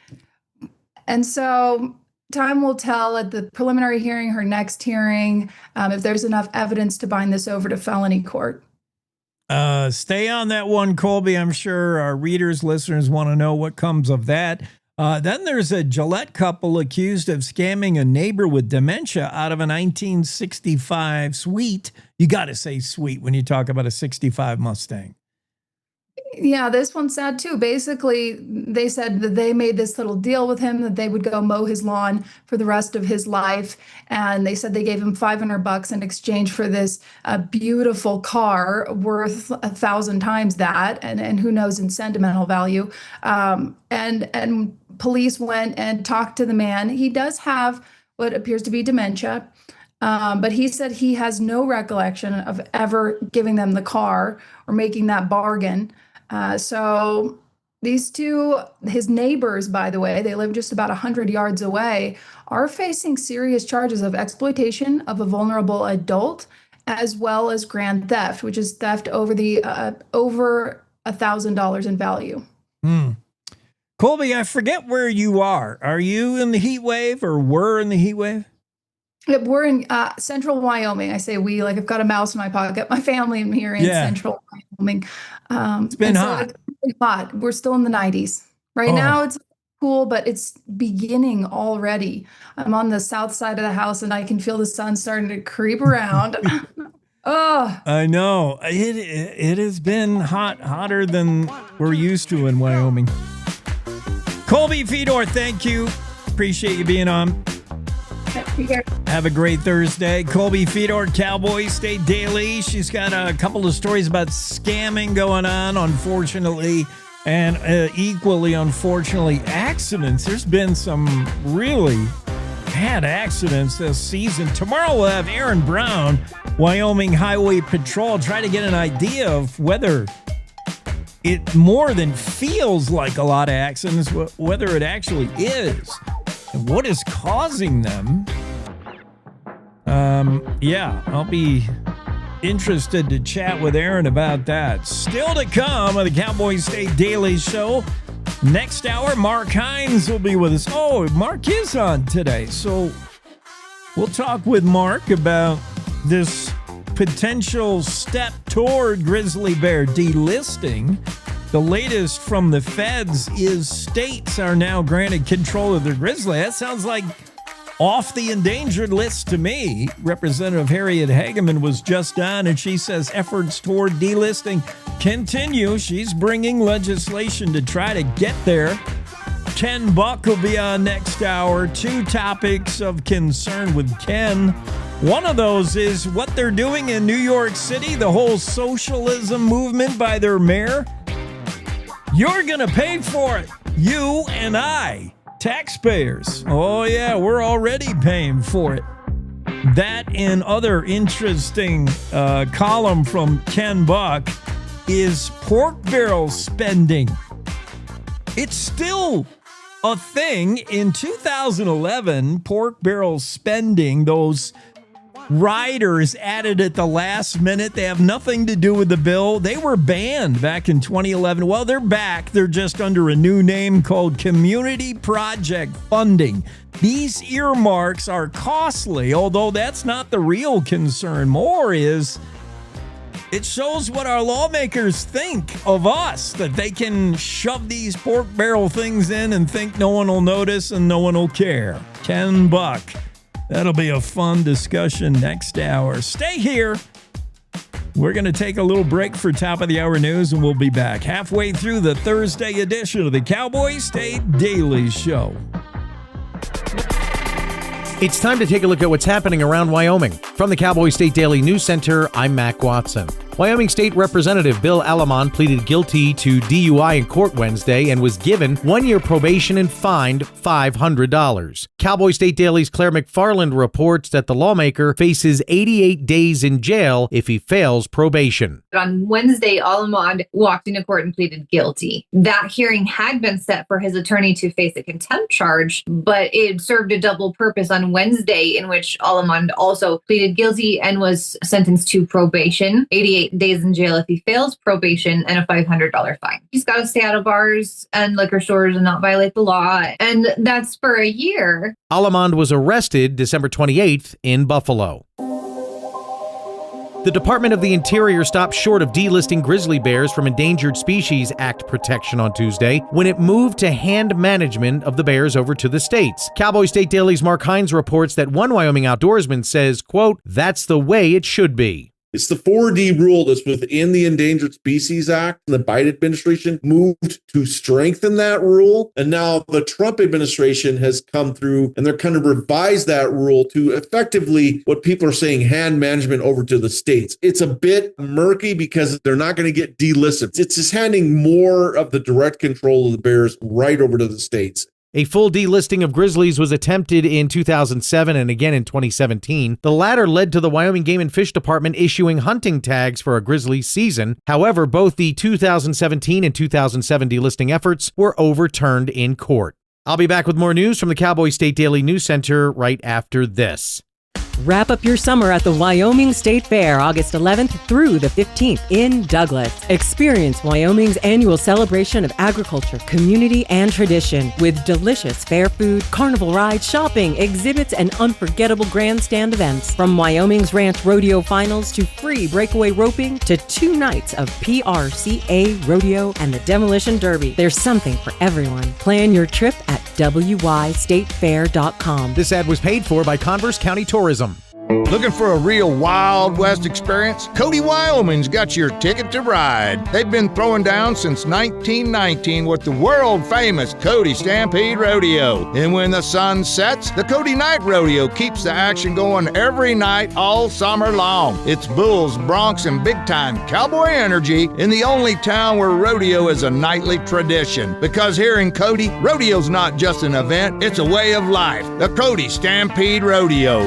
Speaker 22: And so time will tell at the preliminary hearing, her next hearing, if there's enough evidence to bind this over to felony court.
Speaker 1: Stay on that one, Colby. I'm sure our readers, listeners want to know what comes of that. Then there's a Gillette couple accused of scamming a neighbor with dementia out of a 1965 Sweet. You got to say Sweet when you talk about a 65 Mustang.
Speaker 22: Yeah, this one's sad too. Basically, they said that they made this little deal with him that they would go mow his lawn for the rest of his life. And they said they gave him $500 in exchange for this beautiful car worth 1,000 times that, and who knows in sentimental value. And police went and talked to the man. He does have what appears to be dementia. But he said he has no recollection of ever giving them the car or making that bargain. So these two, his neighbors, by the way, they live just about 100 yards away, are facing serious charges of exploitation of a vulnerable adult, as well as grand theft, which is theft over over $1,000 in value.
Speaker 1: Colby, I forget where you are. Are you in the heat wave or were in the heat wave?
Speaker 22: We're in central Wyoming. I say we, like I've got a mouse in my pocket. My family and me are in central Wyoming.
Speaker 1: It's been hot.
Speaker 22: It's really hot. We're still in the 90s. Right now it's cool, but it's beginning already. I'm on the south side of the house and I can feel the sun starting to creep around. Oh,
Speaker 1: I know. It has been hotter than we're used to in Wyoming. Colby Fedor, thank you. Appreciate you being on. Have a great Thursday. Colby Fedor, Cowboy State Daily. She's got a couple of stories about scamming going on, unfortunately, and equally unfortunately, accidents. There's been some really bad accidents this season. Tomorrow we'll have Aaron Brown, Wyoming Highway Patrol, try to get an idea of whether it more than feels like a lot of accidents, whether it actually is, and what is causing them. I'll be interested to chat with Aaron about that. Still to come on the Cowboy State Daily Show. Next hour, Mark Hines will be with us. Oh, Mark is on today. So we'll talk with Mark about this potential step toward grizzly bear delisting. The latest from the feds is states are now granted control of the grizzly. That sounds like off the endangered list to me. Representative Harriet Hageman was just on, and she says efforts toward delisting continue. She's bringing legislation to try to get there. Ken Buck will be on next hour. 2 topics of concern with Ken. One of those is what they're doing in New York City, the whole socialism movement by their mayor. You're going to pay for it. You and I. Taxpayers. Oh, yeah, we're already paying for it. That and other interesting column from Ken Buck is pork barrel spending. It's still a thing. In 2011, pork barrel spending, those riders added at the last minute. They have nothing to do with the bill. They were banned back in 2011. Well, they're back. They're just under a new name called Community Project Funding. These earmarks are costly, although that's not the real concern. More is it shows what our lawmakers think of us, that they can shove these pork barrel things in and think no one will notice and no one will care. Ken Buck. That'll be a fun discussion next hour. Stay here. We're going to take a little break for top of the hour news, and we'll be back halfway through the Thursday edition of the Cowboy State Daily Show.
Speaker 2: It's time to take a look at what's happening around Wyoming. From the Cowboy State Daily News Center, I'm Mac Watson. Wyoming State Representative Bill Alamond pleaded guilty to DUI in court Wednesday and was given 1-year probation and fined $500. Cowboy State Daily's Claire McFarland reports that the lawmaker faces 88 days in jail if he fails probation.
Speaker 10: On Wednesday, Alamond walked into court and pleaded guilty. That hearing had been set for his attorney to face a contempt charge, but it served a double purpose on Wednesday, in which Alamond also pleaded guilty and was sentenced to probation, 88 days in jail if he fails probation, and a $500 fine. He's got to stay out of bars and liquor stores and not violate the law, and that's for a year.
Speaker 2: Alamond was arrested December 28th in Buffalo. The Department of the Interior stopped short of delisting grizzly bears from Endangered Species Act protection on Tuesday when it moved to hand management of the bears over to the states. Cowboy State Daily's Mark Hines reports that one Wyoming outdoorsman says, quote, "That's the way it should be."
Speaker 4: It's the 4D rule that's within the Endangered Species Act. The Biden administration moved to strengthen that rule. And now the Trump administration has come through and they're kind of revised that rule to effectively what people are saying, hand management over to the states. It's a bit murky because they're not going to get delisted. It's just handing more of the direct control of the bears right over to the states.
Speaker 2: A full delisting of grizzlies was attempted in 2007 and again in 2017. The latter led to the Wyoming Game and Fish Department issuing hunting tags for a grizzly season. However, both the 2017 and 2007 delisting efforts were overturned in court. I'll be back with more news from the Cowboy State Daily News Center right after this.
Speaker 9: Wrap up your summer at the Wyoming State Fair, August 11th through the 15th in Douglas. Experience Wyoming's annual celebration of agriculture, community, and tradition with delicious fair food, carnival rides, shopping, exhibits, and unforgettable grandstand events. From Wyoming's Ranch Rodeo Finals to free breakaway roping to 2 nights of PRCA Rodeo and the Demolition Derby. There's something for everyone. Plan your trip at wystatefair.com.
Speaker 2: This ad was paid for by Converse County Tourism.
Speaker 12: Looking for a real Wild West experience? Cody, Wyoming's got your ticket to ride. They've been throwing down since 1919 with the world-famous Cody Stampede Rodeo. And when the sun sets, the Cody Night Rodeo keeps the action going every night all summer long. It's bulls, broncs, and big-time cowboy energy in the only town where rodeo is a nightly tradition. Because here in Cody, rodeo's not just an event, it's a way of life. The Cody Stampede Rodeo.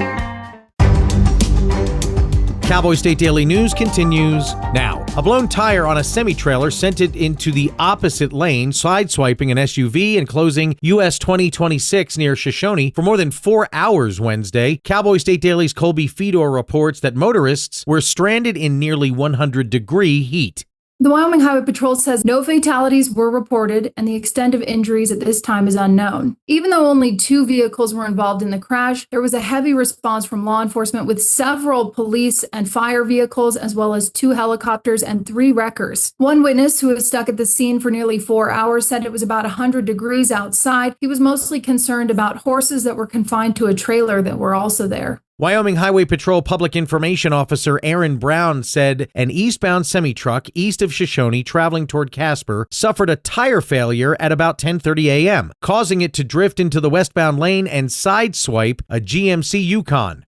Speaker 2: Cowboy State Daily News continues now. A blown tire on a semi-trailer sent it into the opposite lane, sideswiping an SUV and closing US 2026 near Shoshone for more than 4 hours Wednesday. Cowboy State Daily's Colby Fedor reports that motorists were stranded in nearly 100-degree heat.
Speaker 22: The Wyoming Highway Patrol says no fatalities were reported and the extent of injuries at this time is unknown. Even though only 2 vehicles were involved in the crash, there was a heavy response from law enforcement with several police and fire vehicles, as well as 2 helicopters and 3 wreckers. One witness who was stuck at the scene for nearly 4 hours said it was about 100 degrees outside. He was mostly concerned about horses that were confined to a trailer that were also there.
Speaker 2: Wyoming Highway Patrol Public Information Officer Aaron Brown said an eastbound semi-truck east of Shoshone traveling toward Casper suffered a tire failure at about 10:30 a.m., causing it to drift into the westbound lane and sideswipe a GMC Yukon.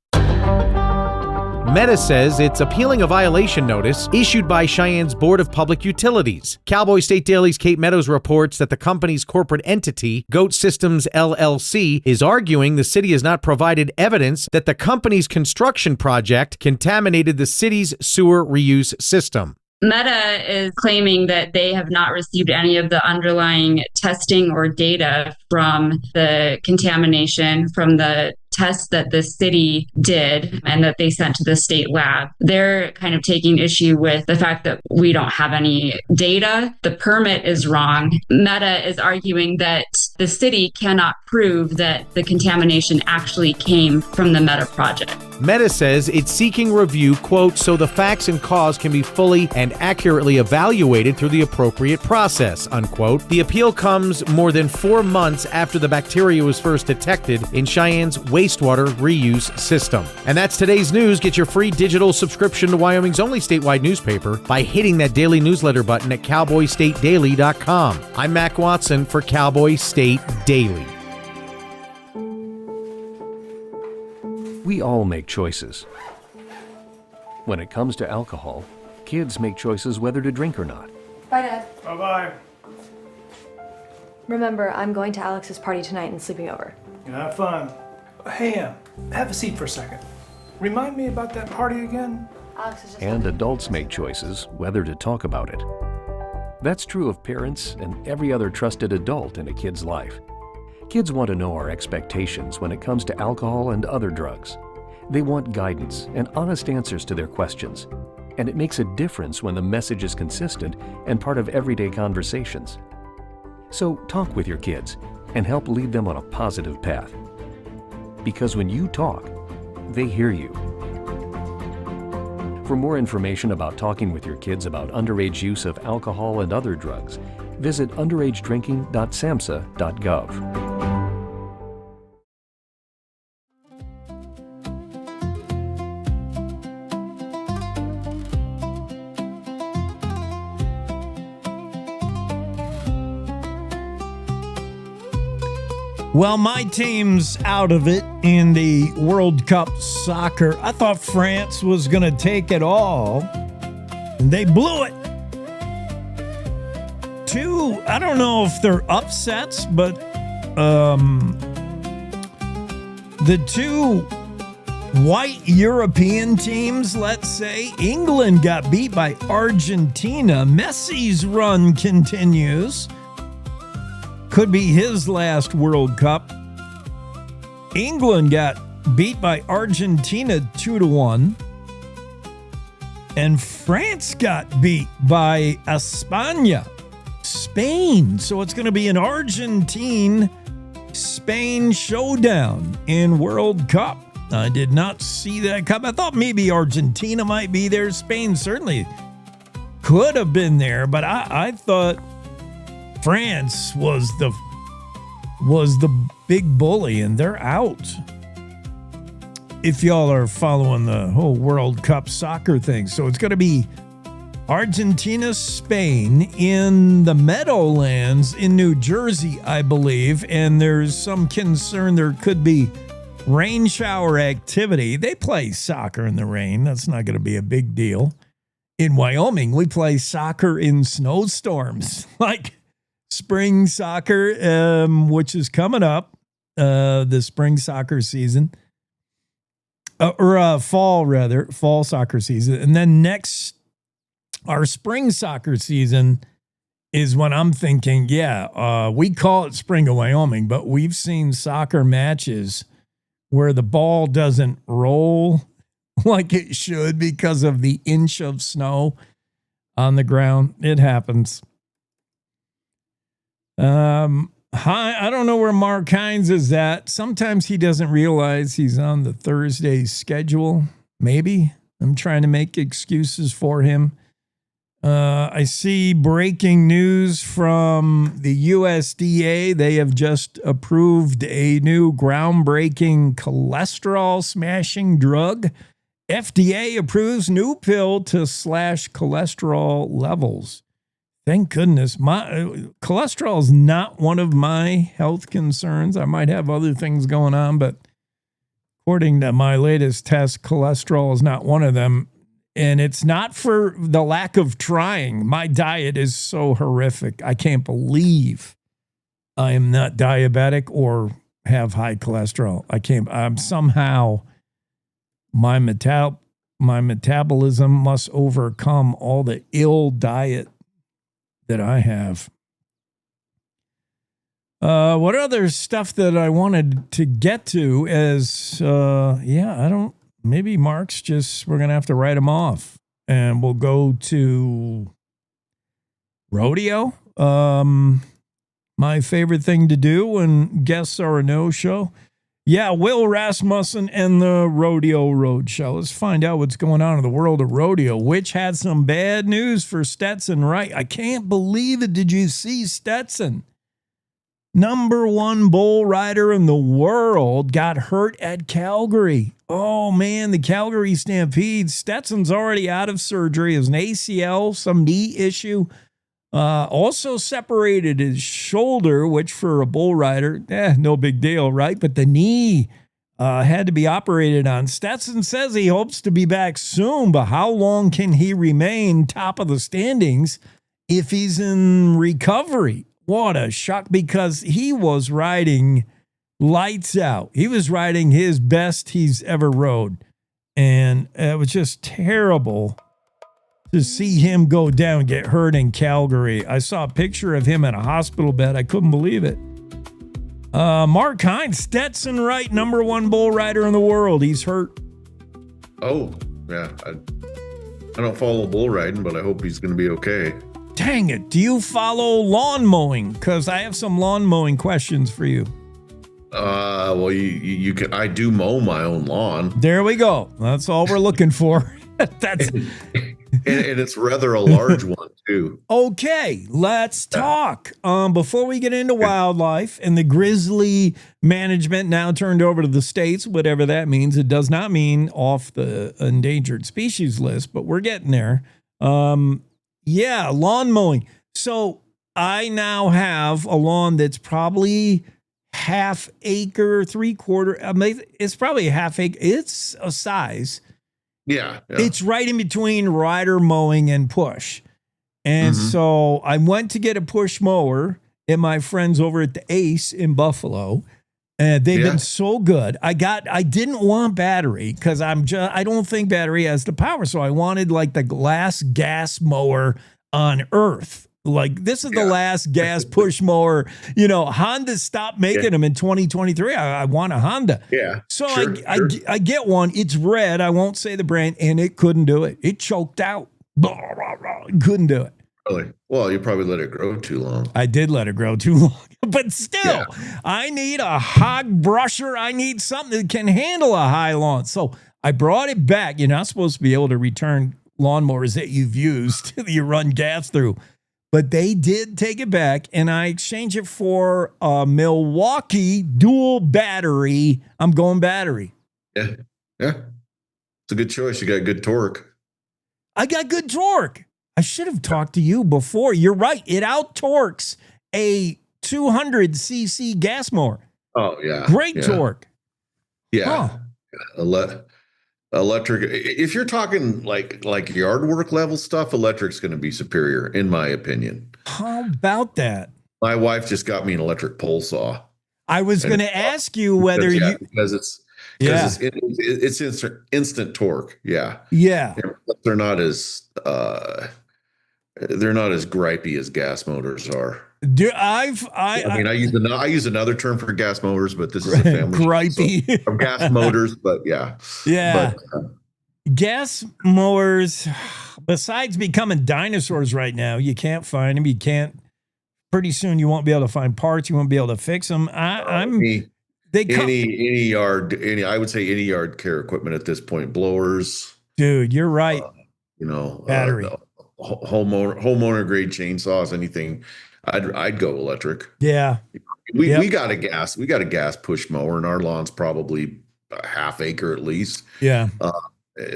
Speaker 2: Meta says it's appealing a violation notice issued by Cheyenne's Board of Public Utilities. Cowboy State Daily's Kate Meadows reports that the company's corporate entity, Goat Systems LLC, is arguing the city has not provided evidence that the company's construction project contaminated the city's sewer reuse system.
Speaker 8: Meta is claiming that they have not received any of the underlying testing or data from the contamination from the tests that the city did and that they sent to the state lab. They're kind of taking issue with the fact that we don't have any data. The permit is wrong. Meta is arguing that the city cannot prove that the contamination actually came from the Meta project.
Speaker 2: Meta says it's seeking review, quote, so the facts and cause can be fully and accurately evaluated through the appropriate process, unquote. The appeal comes more than 4 months after the bacteria was first detected in Cheyenne's wastewater reuse system. And that's today's news. Get your free digital subscription to Wyoming's only statewide newspaper by hitting that daily newsletter button at cowboystatedaily.com. I'm Mac Watson for Cowboy State Daily.
Speaker 23: We all make choices. When it comes to alcohol, kids make choices whether to drink or not.
Speaker 11: Bye, Dad.
Speaker 14: Bye-bye.
Speaker 11: Remember, I'm going to Alex's party tonight and sleeping over.
Speaker 24: Have fun. Hey, have a seat for a second. Remind me about that party again?
Speaker 11: Alex is just
Speaker 23: And adults make choices whether to talk about it. That's true of parents and every other trusted adult in a kid's life. Kids want to know our expectations when it comes to alcohol and other drugs. They want guidance and honest answers to their questions. And it makes a difference when the message is consistent and part of everyday conversations. So talk with your kids and help lead them on a positive path. Because when you talk, they hear you. For more information about talking with your kids about underage use of alcohol and other drugs, visit underagedrinking.samhsa.gov.
Speaker 1: Well, my team's out of it in the World Cup soccer. I thought France was going to take it all, and they blew it. 2, I don't know if they're upsets, but the 2 white European teams, let's say, England got beat by Argentina. Messi's run continues. Could be his last World Cup. England got beat by Argentina 2-1. And France got beat by España, Spain. So it's going to be an Argentine-Spain showdown in World Cup. I did not see that cup. I thought maybe Argentina might be there. Spain certainly could have been there, but I thought France was the big bully, and they're out. If y'all are following the whole World Cup soccer thing. So it's going to be Argentina, Spain in the Meadowlands in New Jersey, I believe. And there's some concern there could be rain shower activity. They play soccer in the rain. That's not going to be a big deal. In Wyoming, we play soccer in snowstorms, like spring soccer, which is coming up, the spring soccer season. Fall soccer season. And then next, our spring soccer season is when I'm thinking, we call it Spring of Wyoming, but we've seen soccer matches where the ball doesn't roll like it should because of the inch of snow on the ground. It happens. I don't know where Mark Hines is at. Sometimes he doesn't realize he's on the Thursday schedule. Maybe. I'm trying to make excuses for him. I see breaking news from the USDA. They have just approved a new groundbreaking cholesterol smashing drug. FDA approves new pill to slash cholesterol levels. Thank goodness. My cholesterol is not one of my health concerns. I might have other things going on, but according to my latest test, cholesterol is not one of them. And it's not for the lack of trying. My diet is so horrific. I can't believe I am not diabetic or have high cholesterol. I'm somehow, my metabolism must overcome all the ill diet that I have. What other stuff that I wanted to get to is, maybe Mark's we're going to have to write him off and we'll go to rodeo. My favorite thing to do when guests are a no-show. Yeah, Will Rasmussen and the Rodeo Roadshow. Let's find out what's going on in the world of rodeo, which had some bad news for Stetson Wright. I can't believe it. Did you see Stetson? Number one bull rider in the world got hurt at Calgary. Oh, man, the Calgary Stampede. Stetson's already out of surgery. It was an ACL, some knee issue. Also separated his shoulder, which for a bull rider, no big deal, right? But the knee had to be operated on. Stetson says he hopes to be back soon, but how long can he remain top of the standings if he's in recovery? What a shock, because he was riding lights out. He was riding his best he's ever rode. And it was just terrible to see him go down, get hurt in Calgary. I saw a picture of him in a hospital bed. I couldn't believe it. Mark Hines, Stetson Wright, number one bull rider in the world. He's hurt.
Speaker 4: Oh, yeah. I don't follow bull riding, but I hope he's going to be okay.
Speaker 1: Dang it. Do you follow lawn mowing? Because I have some lawn mowing questions for you.
Speaker 4: Well, you can. I do mow my own lawn.
Speaker 1: There we go. That's all we're looking for. That's
Speaker 4: and it's rather a large one too.
Speaker 1: Okay, let's talk. Before we get into wildlife and the grizzly management now turned over to the states, whatever that means. It does not mean off the endangered species list, but we're getting there. Yeah, lawn mowing. So I now have a lawn that's probably half acre, 3/4. It's probably a half acre. It's a size.
Speaker 4: Yeah.
Speaker 1: It's right in between rider mowing and push. And so I went to get a push mower at my friends over at the Ace in Buffalo. And they've been so good. I didn't want battery because I don't think battery has the power. So I wanted like the last gas mower on earth. Like, this is the last gas push mower. You know, Honda stopped making them in 2023. I want a Honda.
Speaker 4: Yeah.
Speaker 1: So I get one. It's red. I won't say the brand, and it couldn't do it. It choked out. Couldn't do it.
Speaker 4: Really? Well, you probably let it grow too long.
Speaker 1: I did let it grow too long. But still, I need a hog brusher. I need something that can handle a high lawn. So I brought it back. You're not supposed to be able to return lawnmowers that you've used that you run gas through. But they did take it back, and I exchanged it for a Milwaukee dual battery. I'm going battery.
Speaker 4: Yeah. Yeah. It's a good choice. You got good torque.
Speaker 1: I got good torque. I should have talked to you before. You're right. It out-torques a 200cc gas mower.
Speaker 4: Oh, yeah.
Speaker 1: Great torque.
Speaker 4: Yeah. Electric. If you're talking like yard work level stuff, electric's going to be superior, in my opinion.
Speaker 1: How about that?
Speaker 4: My wife just got me an electric pole saw.
Speaker 1: I was going to ask you whether
Speaker 4: because it's instant torque. Yeah.
Speaker 1: Yeah.
Speaker 4: They're not as gripey as gas motors are.
Speaker 1: I
Speaker 4: use another term for gas motors, but this is a family
Speaker 1: gripey
Speaker 4: of gas motors. But yeah.
Speaker 1: Gas mowers, besides becoming dinosaurs right now, you can't find them. You can't. Pretty soon, you won't be able to find parts. You won't be able to fix them. I would say any yard care equipment at this point. Blowers, dude, you're right.
Speaker 4: Battery, homeowner grade chainsaws, anything. I'd go electric.
Speaker 1: Yeah.
Speaker 4: We got a gas push mower, and our lawn's probably a half acre at least.
Speaker 1: Yeah.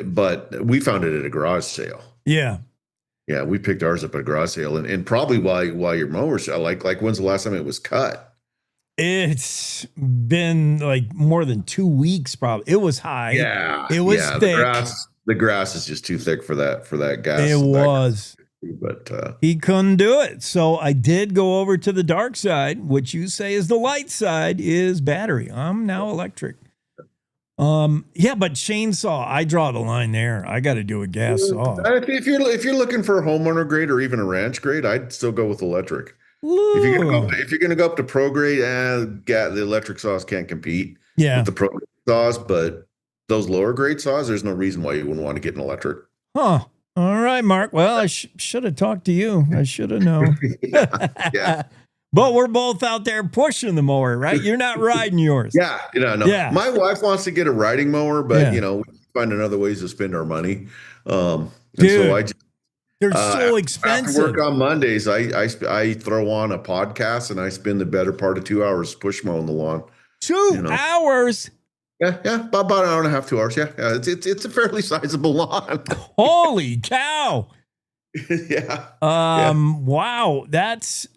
Speaker 4: But we found it at a garage sale.
Speaker 1: Yeah.
Speaker 4: Yeah, we picked ours up at a garage sale, and probably while your mower's like when's the last time it was cut?
Speaker 1: It's been like more than 2 weeks, probably. It was high.
Speaker 4: Yeah.
Speaker 1: It was thick.
Speaker 4: The grass is just too thick for that gas.
Speaker 1: It was.
Speaker 4: But
Speaker 1: he couldn't do it. So I did go over to the dark side, which you say is the light side, is battery. I'm now electric. But chainsaw, I draw the line there. I got to do a gas saw.
Speaker 4: If you're looking for a homeowner grade or even a ranch grade, I'd still go with electric. If you're gonna go up to pro grade, the electric saws can't compete with the pro grade saws. But those lower grade saws, there's no reason why you wouldn't want to get an electric.
Speaker 1: Huh. All right, Mark. Well, I should have talked to you. I should have known.
Speaker 4: Yeah.
Speaker 1: But we're both out there pushing the mower, right? You're not riding yours.
Speaker 4: Yeah. No.
Speaker 1: Yeah.
Speaker 4: My wife wants to get a riding mower, but we find other ways to spend our money.
Speaker 1: Dude,
Speaker 4: so
Speaker 1: they're so expensive.
Speaker 4: After work on Mondays, I throw on a podcast and I spend the better part of 2 hours push mowing the lawn.
Speaker 1: 2 hours?
Speaker 4: Yeah, about an hour and a half, 2 hours. Yeah. It's a fairly sizable lawn.
Speaker 1: Holy cow!
Speaker 4: Yeah.
Speaker 1: Wow, that's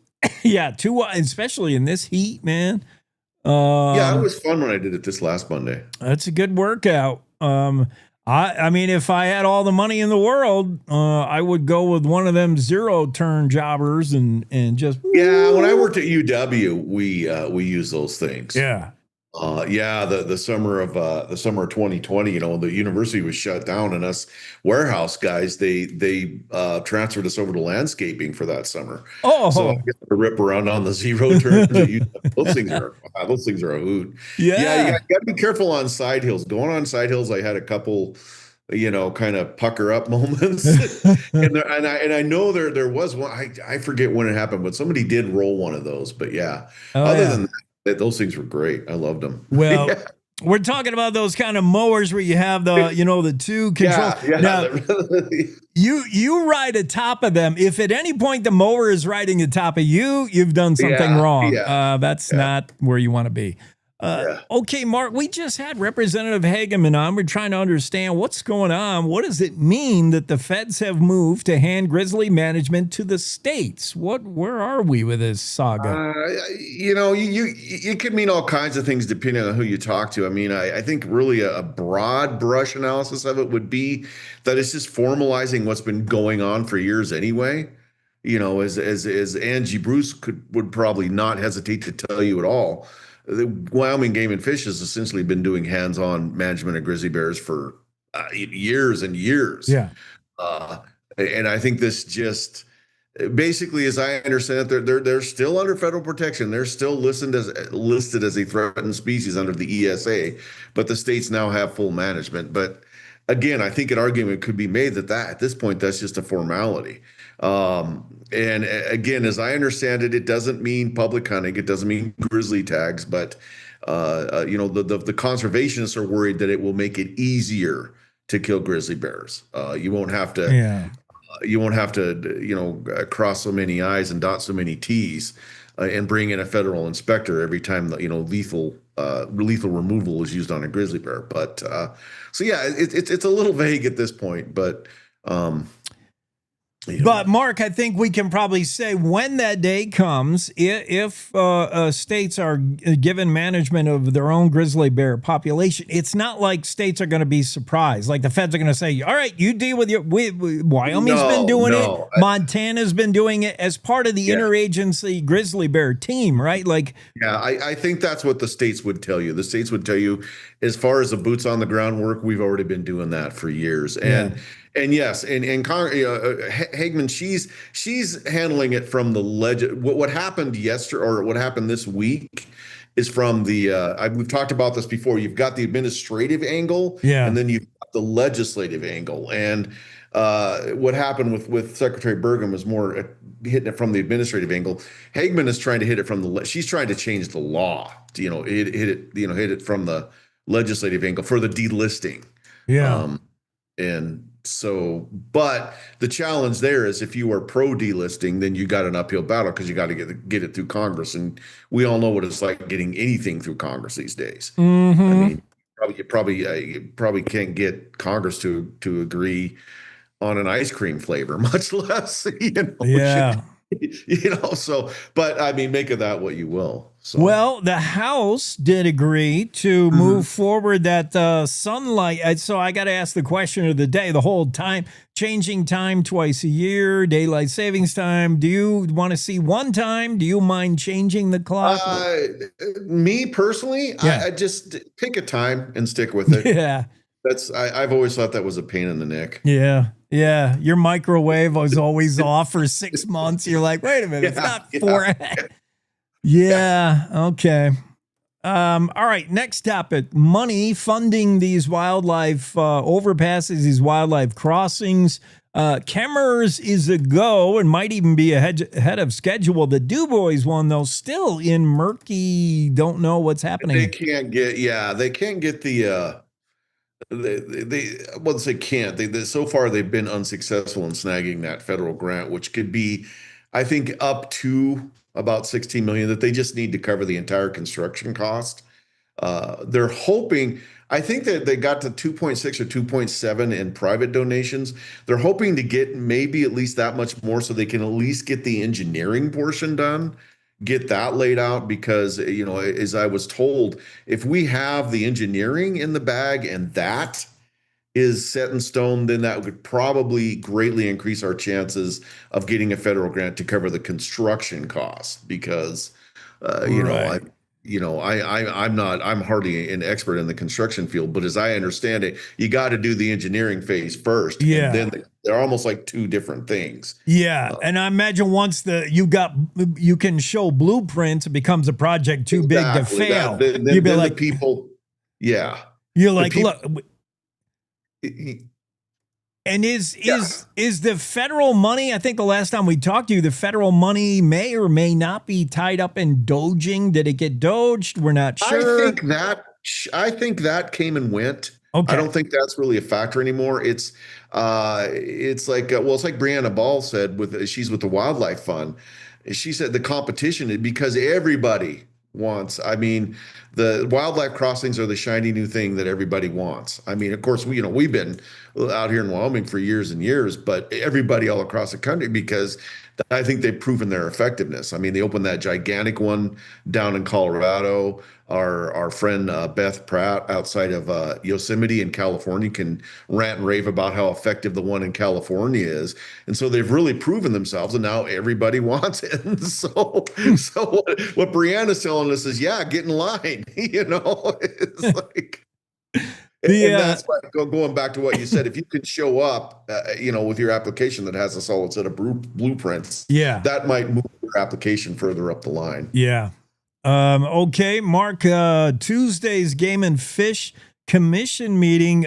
Speaker 1: 2, especially in this heat, man.
Speaker 4: It was fun when I did it this last Monday.
Speaker 1: That's a good workout. I mean, if I had all the money in the world, I would go with one of them 0-turn jobbers and just.
Speaker 4: Yeah, when I worked at UW, we used those things.
Speaker 1: Yeah.
Speaker 4: The summer of 2020, the university was shut down, and us warehouse guys they transferred us over to landscaping for that summer. So I get to rip around on the 0-turn. Those things are a hoot.
Speaker 1: Yeah,
Speaker 4: you got to be careful on side hills. Going on side hills, I had a couple, kind of pucker up moments, and I know there was one. I forget when it happened, but somebody did roll one of those. But other than that. Those things were great. I loved them.
Speaker 1: Well, we're talking about those kind of mowers where you have the two controls. Now, you ride atop of them. If at any point the mower is riding atop of you, you've done something wrong. That's not where you want to be. Okay, Mark, we just had Representative Hageman on. We're trying to understand what's going on. What does it mean that the feds have moved to hand grizzly management to the states? Where are we with this saga?
Speaker 4: It could mean all kinds of things depending on who you talk to. I mean, I think really a broad brush analysis of it would be that it's just formalizing what's been going on for years anyway. As Angie Bruce would probably not hesitate to tell you at all. The Wyoming Game and Fish has essentially been doing hands-on management of grizzly bears for years and years.
Speaker 1: Yeah.
Speaker 4: And I think this just basically, as I understand it, they're still under federal protection. They're still listed as a threatened species under the ESA, but the states now have full management. But again, I think an argument could be made that at this point, that's just a formality. And again, as I understand it, it doesn't mean public hunting. It doesn't mean grizzly tags, but the conservationists are worried that it will make it easier to kill grizzly bears. You won't have to. Yeah. You won't have to, cross so many I's and dot so many T's, and bring in a federal inspector every time that lethal removal is used on a grizzly bear. But so yeah, it's a little vague at this point, but.
Speaker 1: But Mark, I think we can probably say when that day comes, if states are given management of their own grizzly bear population, it's not like states are going to be surprised. Like the feds are going to say, all right, you deal with Wyoming's been doing it. Montana's been doing it as part of the interagency grizzly bear team, right? Like,
Speaker 4: yeah, I think that's what the states would tell you. The states would tell you, as far as the boots on the ground work, we've already been doing that for years. And yes, and Hageman, she's handling it from the what happened yesterday, or what happened this week, is from the we've talked about this before. You've got the administrative angle, and then you've got the legislative angle. And what happened with Secretary Burgum was more hitting it from the administrative angle. Hageman is trying to hit it from she's trying to change the law. Hit it from the legislative angle for the delisting.
Speaker 1: Yeah.
Speaker 4: And so, but the challenge there is, if you are pro delisting, then you got an uphill battle because you got to get it through Congress, and we all know what it's like getting anything through Congress these days.
Speaker 1: Mm-hmm.
Speaker 4: I mean, you probably can't get Congress to agree on an ice cream flavor, much less
Speaker 1: Yeah.
Speaker 4: So, but I mean, make of that what you will. So.
Speaker 1: Well, the House did agree to move forward that sunlight. So I got to ask the question of the day, the whole time, changing time twice a year, daylight savings time. Do you want to see one time? Do you mind changing the clock?
Speaker 4: Me personally, I just pick a time and stick with it.
Speaker 1: Yeah.
Speaker 4: I've always thought that was a pain in the neck.
Speaker 1: Yeah. Yeah. Your microwave was always off for 6 months. You're like, wait a minute, it's not 4. Yeah. Okay. All right. Next topic: money funding these wildlife overpasses, these wildlife crossings. Kemmers is a go and might even be ahead of schedule. The Du Bois one, though, still in murky. Don't know what's happening.
Speaker 4: They can't get the. They can't. So far they've been unsuccessful in snagging that federal grant, which could be, I think, up to about $16 million, that they just need to cover the entire construction cost. They're hoping, I think that they got to 2.6 or 2.7 in private donations. They're hoping to get maybe at least that much more, so they can at least get the engineering portion done, get that laid out, because, as I was told, if we have the engineering in the bag and that is set in stone, then that would probably greatly increase our chances of getting a federal grant to cover the construction costs, because I'm hardly an expert in the construction field, but as I understand it, you got to do the engineering phase first.
Speaker 1: Yeah.
Speaker 4: And then they're almost like two different things.
Speaker 1: Yeah. And I imagine once you can show blueprints, it becomes a project too big to fail.
Speaker 4: You'd be like, people. Yeah.
Speaker 1: You're like, look. And is the federal money, I think the last time we talked to you, the federal money may or may not be tied up in doging. Did it get doged? We're not sure.
Speaker 4: I think that came and went.
Speaker 1: Okay.
Speaker 4: I don't think that's really a factor anymore. It's like Brianna Ball said, she's with the Wildlife Fund. She said the competition is because everybody wants. I mean, the wildlife crossings are the shiny new thing that everybody wants. I mean, of course, we've been out here in Wyoming for years and years, but everybody all across the country, because I think they've proven their effectiveness. I mean, they opened that gigantic one down in Colorado. Our friend Beth Pratt outside of Yosemite in California can rant and rave about how effective the one in California is. And so they've really proven themselves, and now everybody wants it. And so what Brianna's telling us is, get in line. It's like, And that's why, going back to what you said, if you could show up, with your application that has a solid set of blueprints, that might move your application further up the line.
Speaker 1: Yeah. Okay, Mark, Tuesday's Game and Fish Commission meeting,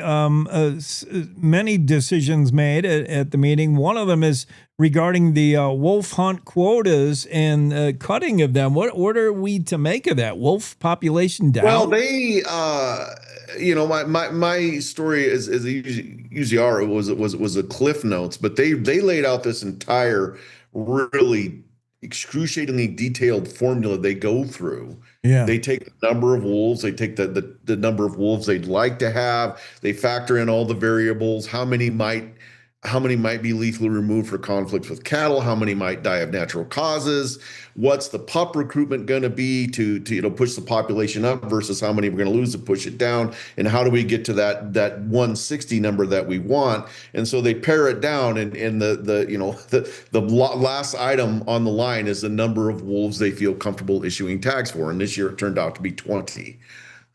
Speaker 1: many decisions made at the meeting. One of them is regarding the wolf hunt quotas and cutting of them. What are we to make of that? Wolf population down?
Speaker 4: Well, they, my story is they usually are. It was a Cliff Notes, but they laid out this entire really excruciatingly detailed formula they go through.
Speaker 1: Yeah.
Speaker 4: They take the number of wolves, they take the number of wolves they'd like to have, they factor in all the variables, how many might be lethally removed for conflicts with cattle, how many might die of natural causes, what's the pup recruitment going to be to push the population up versus how many we're going to lose to push it down, and how do we get to that 160 number that we want. And so they pare it down, and the last item on the line is the number of wolves they feel comfortable issuing tags for, and this year it turned out to be 20.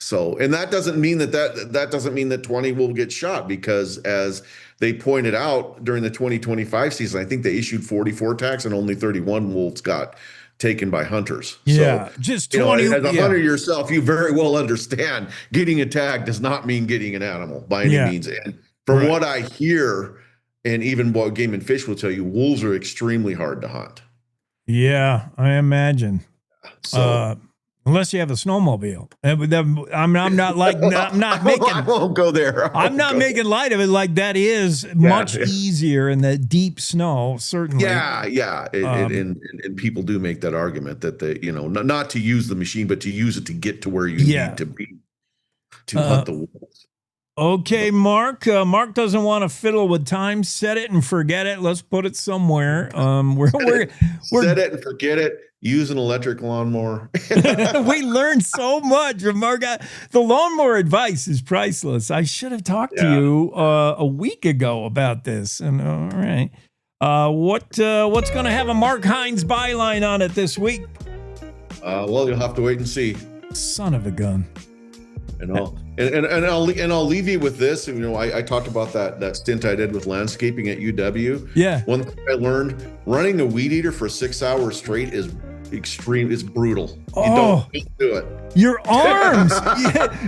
Speaker 4: So, and that doesn't mean that doesn't mean that 20 will get shot, because as they pointed out during the 2025 season, I think they issued 44 tags and only 31 wolves got taken by hunters.
Speaker 1: Yeah,
Speaker 4: so,
Speaker 1: just 20.
Speaker 4: As a hunter yourself, you very well understand getting a tag does not mean getting an animal by any means. And from what I hear, and even what Game and Fish will tell you, wolves are extremely hard to hunt.
Speaker 1: Yeah, I imagine.
Speaker 4: So.
Speaker 1: Unless you have a snowmobile, I'm not making.
Speaker 4: I won't go there.
Speaker 1: I'm not making light of it. Like, that is much easier in the deep snow, certainly.
Speaker 4: Yeah. And people do make that argument that not to use the machine, but to use it to get to where you need to be to hunt the wolves.
Speaker 1: Okay, Mark. Mark doesn't want to fiddle with time. Set it and forget it. Let's put it somewhere. We're
Speaker 4: set it and forget it. Use an electric lawnmower.
Speaker 1: We learned so much from Mark. The lawnmower advice is priceless. I should have talked to you a week ago about this. And all right, what's going to have a Mark Hines byline on it this week?
Speaker 4: Well, you'll have to wait and see.
Speaker 1: Son of a gun.
Speaker 4: And I'll leave you with this. I talked about that stint I did with landscaping at UW.
Speaker 1: Yeah.
Speaker 4: One thing I learned: running a weed eater for 6 hours straight is extreme. It's brutal. You don't do it.
Speaker 1: Your arms.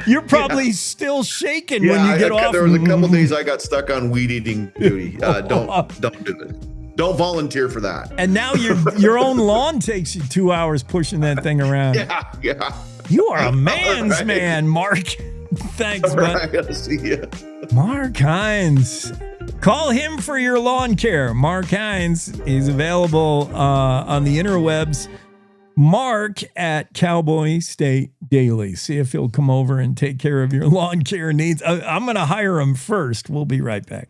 Speaker 1: You're probably still shaking when you get off.
Speaker 4: There was a couple days I got stuck on weed eating duty. Don't do it. Don't volunteer for that.
Speaker 1: And now your own lawn takes you 2 hours pushing that thing around.
Speaker 4: Yeah.
Speaker 1: You are a man's man, Mark. Thanks, bud.
Speaker 4: I gotta see you.
Speaker 1: Mark Hines. Call him for your lawn care. Mark Hines. He's available on the interwebs. Mark at Cowboy State Daily. See if he'll come over and take care of your lawn care needs. I'm going to hire him first. We'll be right back.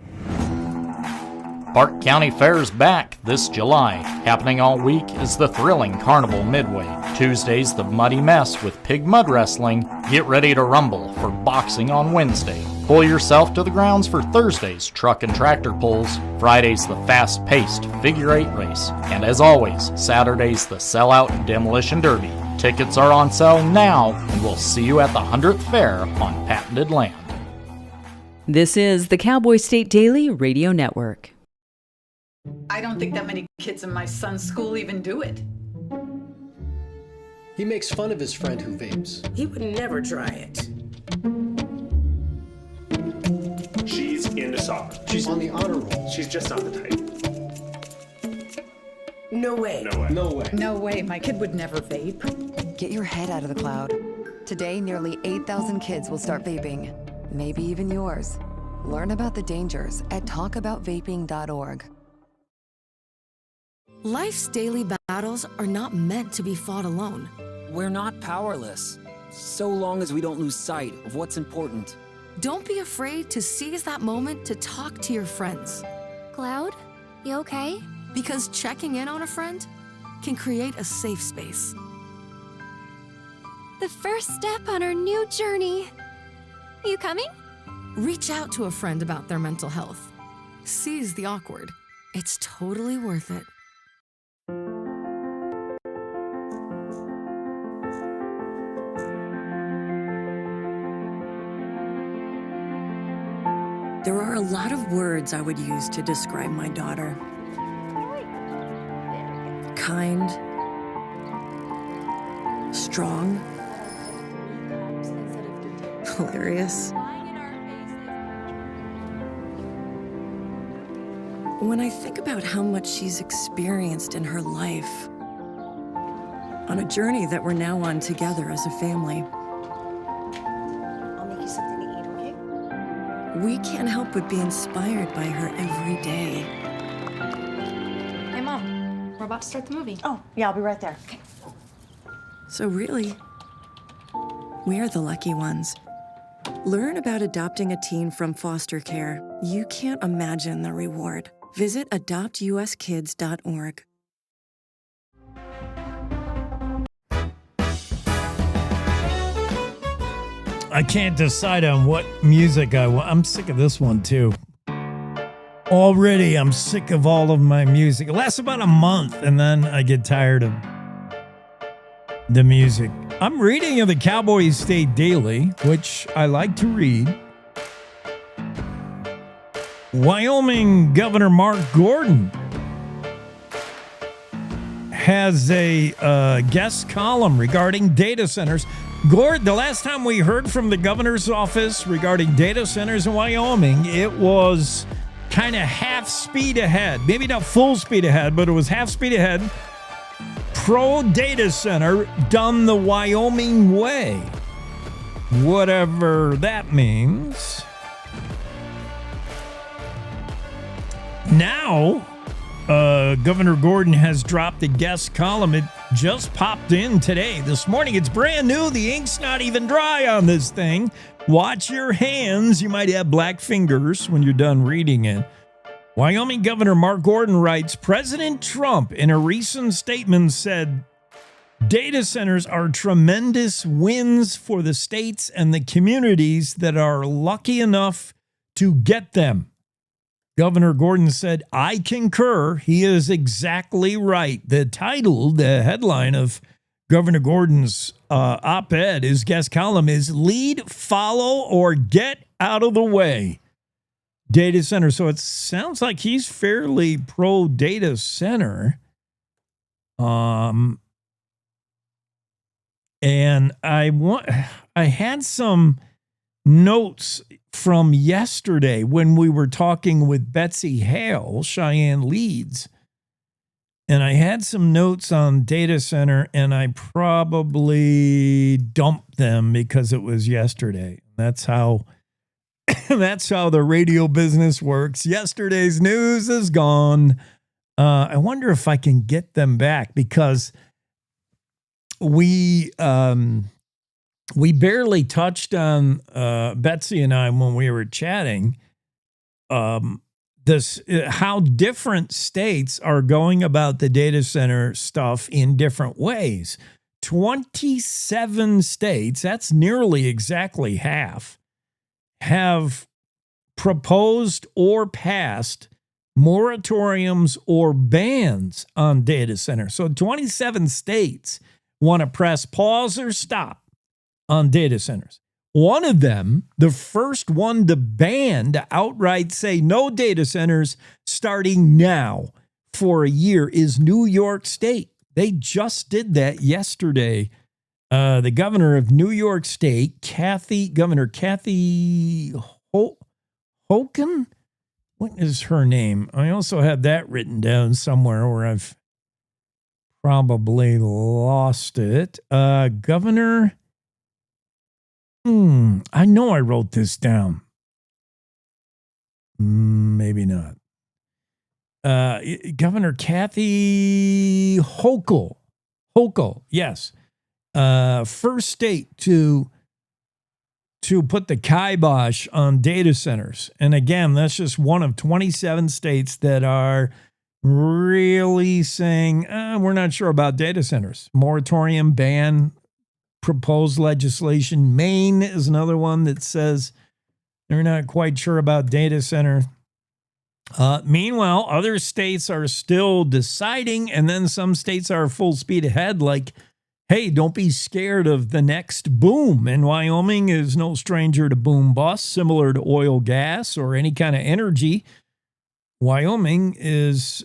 Speaker 3: Park County Fair's back this July. Happening all week is the thrilling Carnival Midway. Tuesday's the Muddy Mess with pig mud wrestling. Get ready to rumble for boxing on Wednesday. Pull yourself to the grounds for Thursday's truck and tractor pulls. Friday's the fast-paced figure 8 race. And as always, Saturday's the sellout demolition derby. Tickets are on sale now, and we'll see you at the 100th Fair on patented land.
Speaker 19: This is the Cowboy State Daily Radio Network.
Speaker 13: I don't think that many kids in my son's school even do it.
Speaker 15: He makes fun of his friend who vapes.
Speaker 16: He would never try it.
Speaker 17: She's into soccer.
Speaker 15: She's on the honor roll.
Speaker 17: She's just not the type.
Speaker 16: No way.
Speaker 17: No way.
Speaker 15: No way.
Speaker 13: No way. My kid would never vape.
Speaker 25: Get your head out of the cloud. Today, nearly 8,000 kids will start vaping. Maybe even yours. Learn about the dangers at talkaboutvaping.org.
Speaker 26: Life's daily battles are not meant to be fought alone.
Speaker 27: We're not powerless, so long as we don't lose sight of what's important.
Speaker 26: Don't be afraid to seize that moment to talk to your friends.
Speaker 11: Cloud, you okay?
Speaker 26: Because checking in on a friend can create a safe space.
Speaker 11: The first step on our new journey. You coming?
Speaker 26: Reach out to a friend about their mental health. Seize the awkward. It's totally worth it.
Speaker 5: There are a lot of words I would use to describe my daughter. Kind, strong, hilarious. When I think about how much she's experienced in her life, on a journey that we're now on together as a family,
Speaker 6: I'll make you something to eat, okay?
Speaker 5: we can't help but be inspired by her every day.
Speaker 6: Hey, Mom, we're about to start the movie. Oh, yeah, I'll be right there. Okay.
Speaker 5: So really, we're the lucky ones. Learn about adopting a teen from foster care. You can't imagine the reward. Visit adoptuskids.org.
Speaker 1: I can't decide on what music I want. I'm sick of this one, too. Already, I'm sick of all of my music. It lasts about a month, and then I get tired of the music. I'm reading the Cowboy State Daily, which I like to read. Wyoming Governor Mark Gordon has a guest column regarding data centers. Gord, the last time we heard from the governor's office regarding data centers in Wyoming, it was kind of half speed ahead. Maybe not full speed ahead, but it was half speed ahead. Pro data center done the Wyoming way. Whatever that means. Now, Governor Gordon has dropped a guest column. It just popped in today. This morning, it's brand new. The ink's not even dry on this thing. Watch your hands. You might have black fingers when you're done reading it. Wyoming Governor Mark Gordon writes, President Trump, in a recent statement, said, data centers are tremendous wins for the states and the communities that are lucky enough to get them. Governor Gordon said, I concur. He is exactly right. The title, the headline of Governor Gordon's op-ed, his guest column is Lead, Follow, or Get Out of the Way. Data center. So it sounds like he's fairly pro data center. And I had some notes from yesterday when we were talking with Betsy Hale, Cheyenne Leads. And I had some notes on data center, and I probably dumped them because it was yesterday. That's how the radio business works. Yesterday's news is gone. I wonder if I can get them back, because we barely touched on, Betsy and I, when we were chatting, how different states are going about the data center stuff in different ways. 27 states, that's nearly exactly half, have proposed or passed moratoriums or bans on data centers. So 27 states want to press pause or stop on data centers. One of them, the first one to ban, to outright say no data centers starting now for a year, is New York State. They just did that yesterday. The governor of New York State, Governor Kathy Hochul? What is her name? I also have that written down somewhere where I've probably lost it. Governor... I know I wrote this down. Maybe not. Governor Kathy Hochul. Yes. First state to put the kibosh on data centers. And again, that's just one of 27 states that are really saying, we're not sure about data centers. Moratorium, ban, proposed legislation. Maine is another one that says they're not quite sure about data center. Meanwhile, other states are still deciding, and then some states are full speed ahead, like hey, don't be scared of the next boom. And Wyoming is no stranger to boom bust, similar to oil, gas, or any kind of energy. Wyoming is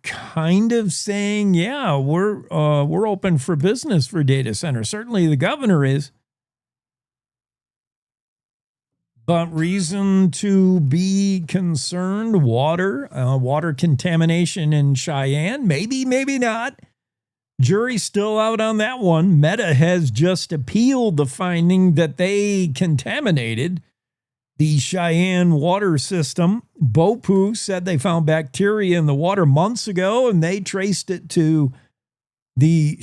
Speaker 1: kind of saying, yeah, we're open for business for data centers. Certainly the governor is. But reason to be concerned, water contamination in Cheyenne, maybe, maybe not. Jury's still out on that one. Meta has just appealed the finding that they contaminated the Cheyenne water system. Bopu said they found bacteria in the water months ago, and they traced it to the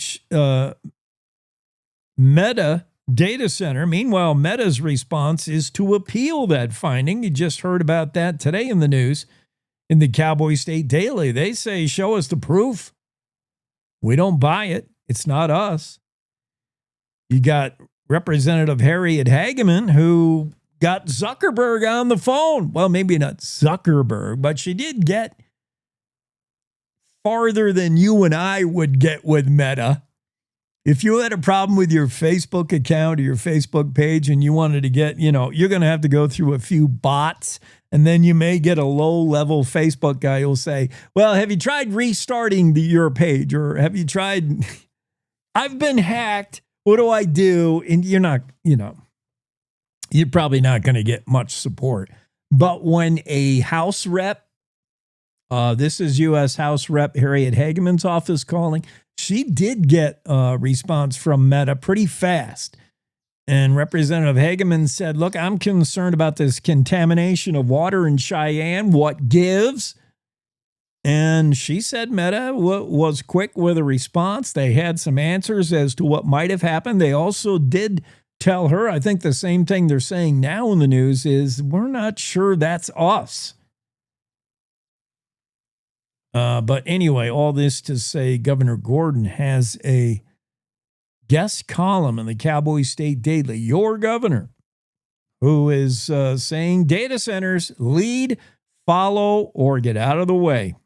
Speaker 1: Meta data center. Meanwhile, Meta's response is to appeal that finding. You just heard about that today in the news in the Cowboy State Daily. They say, show us the proof. We don't buy it. It's not us. You got Representative Harriet Hageman, who got Zuckerberg on the phone. Well, maybe not Zuckerberg, but she did get farther than you and I would get with Meta. If you had a problem with your Facebook account or your Facebook page and you wanted to get, you're going to have to go through a few bots, and then you may get a low-level Facebook guy who'll say, well, have you tried restarting your page? Or have you tried, I've been hacked. What do I do? And you're not, you're probably not going to get much support. But when a House rep, this is U.S. House Rep Harriet Hageman's office calling, she did get a response from Meta pretty fast. And Representative Hageman said, look, I'm concerned about this contamination of water in Cheyenne. What gives? And she said Meta was quick with a response. They had some answers as to what might have happened. They also did tell her, I think the same thing they're saying now in the news is, we're not sure that's us. But anyway, all this to say Governor Gordon has a guest column in the Cowboy State Daily, your governor, who is saying data centers lead, follow, or get out of the way.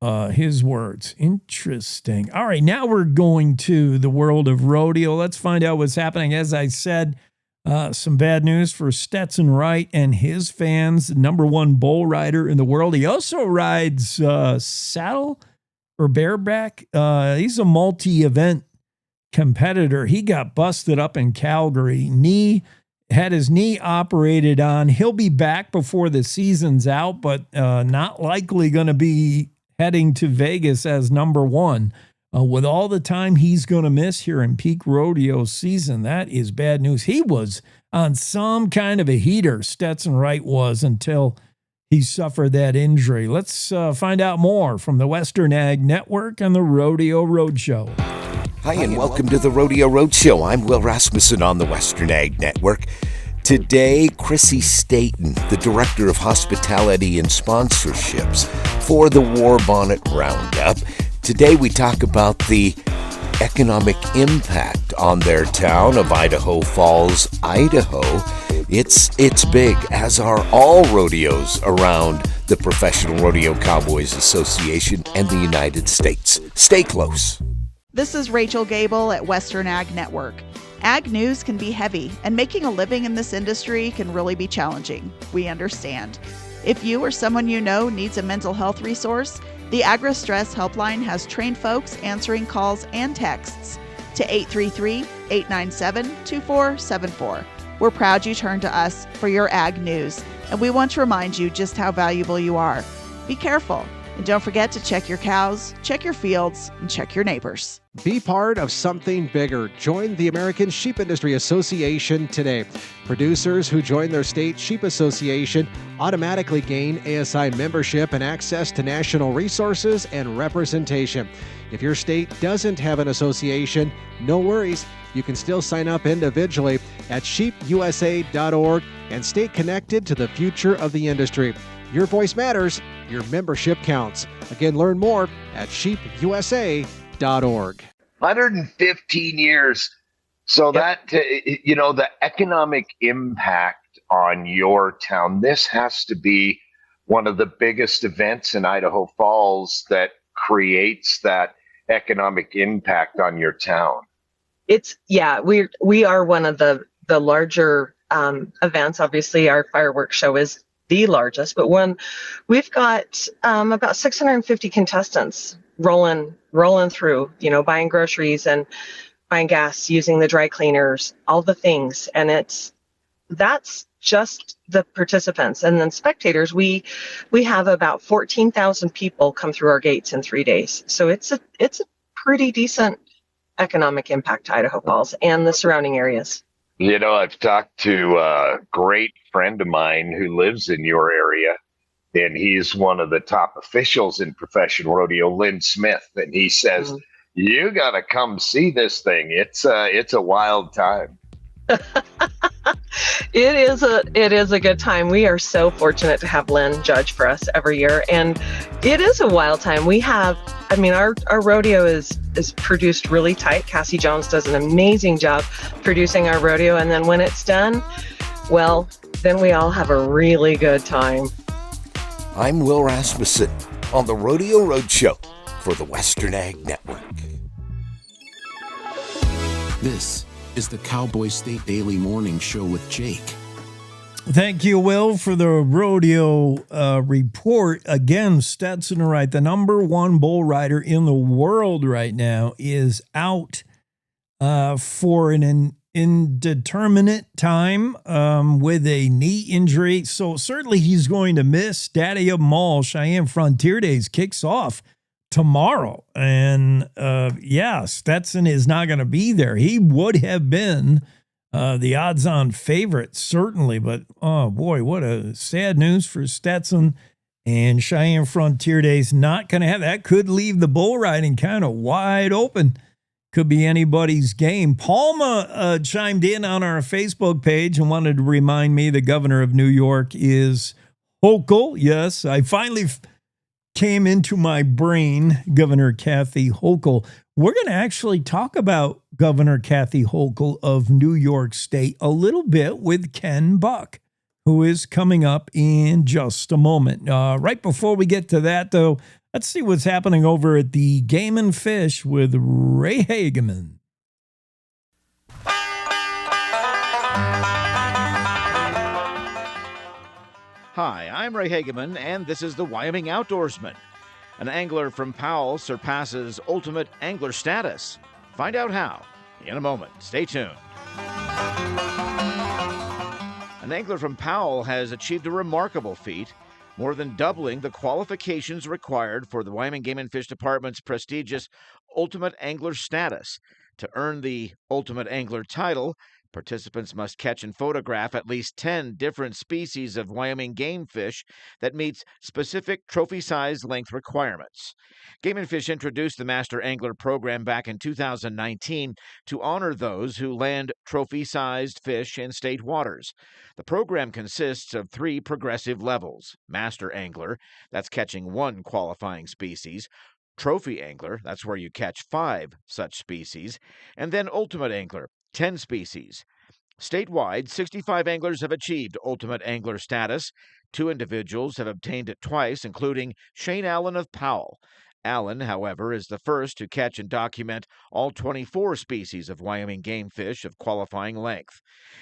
Speaker 1: His words. Interesting. All right, now we're going to the world of rodeo. Let's find out what's happening. As I said, some bad news for Stetson Wright and his fans, the #1 bull rider in the world. He also rides saddle or bareback. He's a multi-event competitor. He got busted up in Calgary. Had his knee operated on. He'll be back before the season's out, but not likely going to be heading to Vegas as #1. With all the time he's going to miss here in peak rodeo season, that is bad news. He was on some kind of a heater, Stetson Wright was, until he suffered that injury. Let's find out more from the Western Ag Network and the Rodeo Roadshow.
Speaker 7: Hi, and welcome to the Rodeo Roadshow. I'm Will Rasmussen on the Western Ag Network. Today, Chrissy Staten, the Director of Hospitality and Sponsorships for the War Bonnet Roundup. Today we talk about the economic impact on their town of Idaho Falls, Idaho. It's big, as are all rodeos around the Professional Rodeo Cowboys Association and the United States. Stay close.
Speaker 9: This is Rachel Gable at Western Ag Network. Ag news can be heavy, and making a living in this industry can really be challenging. We understand. If you or someone you know needs a mental health resource, the Agri-Stress Helpline has trained folks answering calls and texts to 833-897-2474. We're proud you turned to us for your ag news, and we want to remind you just how valuable you are. Be careful, and don't forget to check your cows, check your fields, and check your neighbors.
Speaker 15: Be part of something bigger. Join the American Sheep Industry Association today. Producers who join their state sheep association automatically gain ASI membership and access to national resources and representation. If your state doesn't have an association, no worries. You can still sign up individually at sheepusa.org and stay connected to the future of the industry. Your voice matters. Your membership counts. Again, learn more at sheepusa.org.
Speaker 10: 115 years. So that, the economic impact on your town, this has to be one of the biggest events in Idaho Falls that creates that economic impact on your town?
Speaker 2: We are one of the larger events. Obviously, our fireworks show is the largest, but we've got about 650 contestants rolling through, buying groceries and buying gas, using the dry cleaners, all the things. And that's just the participants. And then spectators, we have about 14,000 people come through our gates in 3 days. So it's a pretty decent economic impact to Idaho Falls and the surrounding areas.
Speaker 10: I've talked to a great friend of mine who lives in your area, and he's one of the top officials in professional rodeo, Lynn Smith. And he says, you got to come see this thing. It's a wild time.
Speaker 2: It is a good time. We are so fortunate to have Lynn judge for us every year, and it is a wild time. We have, our rodeo is produced really tight. Cassie Jones does an amazing job producing our rodeo, and then when it's done, well, then we all have a really good time.
Speaker 7: I'm Will Rasmussen on the Rodeo Roadshow for the Western Ag Network.
Speaker 8: This is the Cowboy State Daily Morning Show with Jake.
Speaker 1: Thank you, Will, for the rodeo report. Again, Stetson Wright, the number one bull rider in the world right now, is out for an indeterminate time with a knee injury. So certainly he's going to miss Daddy of them all. Cheyenne Frontier Days kicks off tomorrow. And Stetson is not going to be there. He would have been the odds-on favorite, certainly. But, oh, boy, what a sad news for Stetson. And Cheyenne Frontier Days not going to have that. Could leave the bull riding kind of wide open. Could be anybody's game. Palma chimed in on our Facebook page and wanted to remind me the governor of New York is Hochul. Yes, I finally came into my brain, Governor Kathy Hochul. We're going to actually talk about Governor Kathy Hochul of New York State a little bit with Ken Buck, who is coming up in just a moment. Right before we get to that, though, let's see what's happening over at the Game and Fish with Ray Hageman.
Speaker 12: Hi, I'm Ray Hageman, and this is the Wyoming Outdoorsman. An angler from Powell surpasses ultimate angler status. Find out how in a moment. Stay tuned. An angler from Powell has achieved a remarkable feat, more than doubling the qualifications required for the Wyoming Game and Fish Department's prestigious Ultimate Angler status. To earn the Ultimate Angler title, participants must catch and photograph at least 10 different species of Wyoming game fish that meets specific trophy-size length requirements. Game and Fish introduced the Master Angler program back in 2019 to honor those who land trophy-sized fish in state waters. The program consists of 3 progressive levels: Master Angler, that's catching 1 qualifying species; Trophy Angler, that's where you catch 5 such species; and then Ultimate Angler, 10 species. Statewide, 65 anglers have achieved Ultimate Angler status. 2 individuals have obtained it twice, including Shane Allen of Powell. Allen, however, is the first to catch and document all 24 species of Wyoming game fish of qualifying length.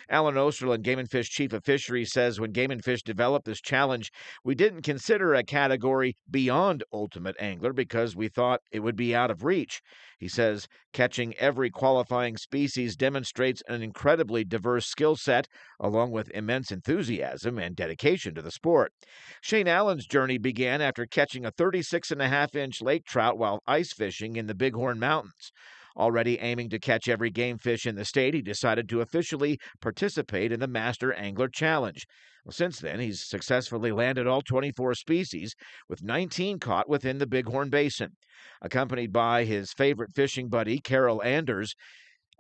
Speaker 12: Alan Osterlin, Game and Fish Chief of Fisheries, says when Game and Fish developed this challenge, we didn't consider a category beyond Ultimate Angler because we thought it would be out of reach. He says catching every qualifying species demonstrates an incredibly diverse skill set, along with immense enthusiasm and dedication to the sport. Shane Allen's journey began after catching a 36.5-inch lake trout while ice fishing in the Bighorn Mountains. Already aiming to catch every game fish in the state, he decided to officially participate in the Master Angler Challenge. Well, since then, he's successfully landed all 24 species, with 19 caught within the Bighorn Basin. Accompanied by his favorite fishing buddy, Carol Anders,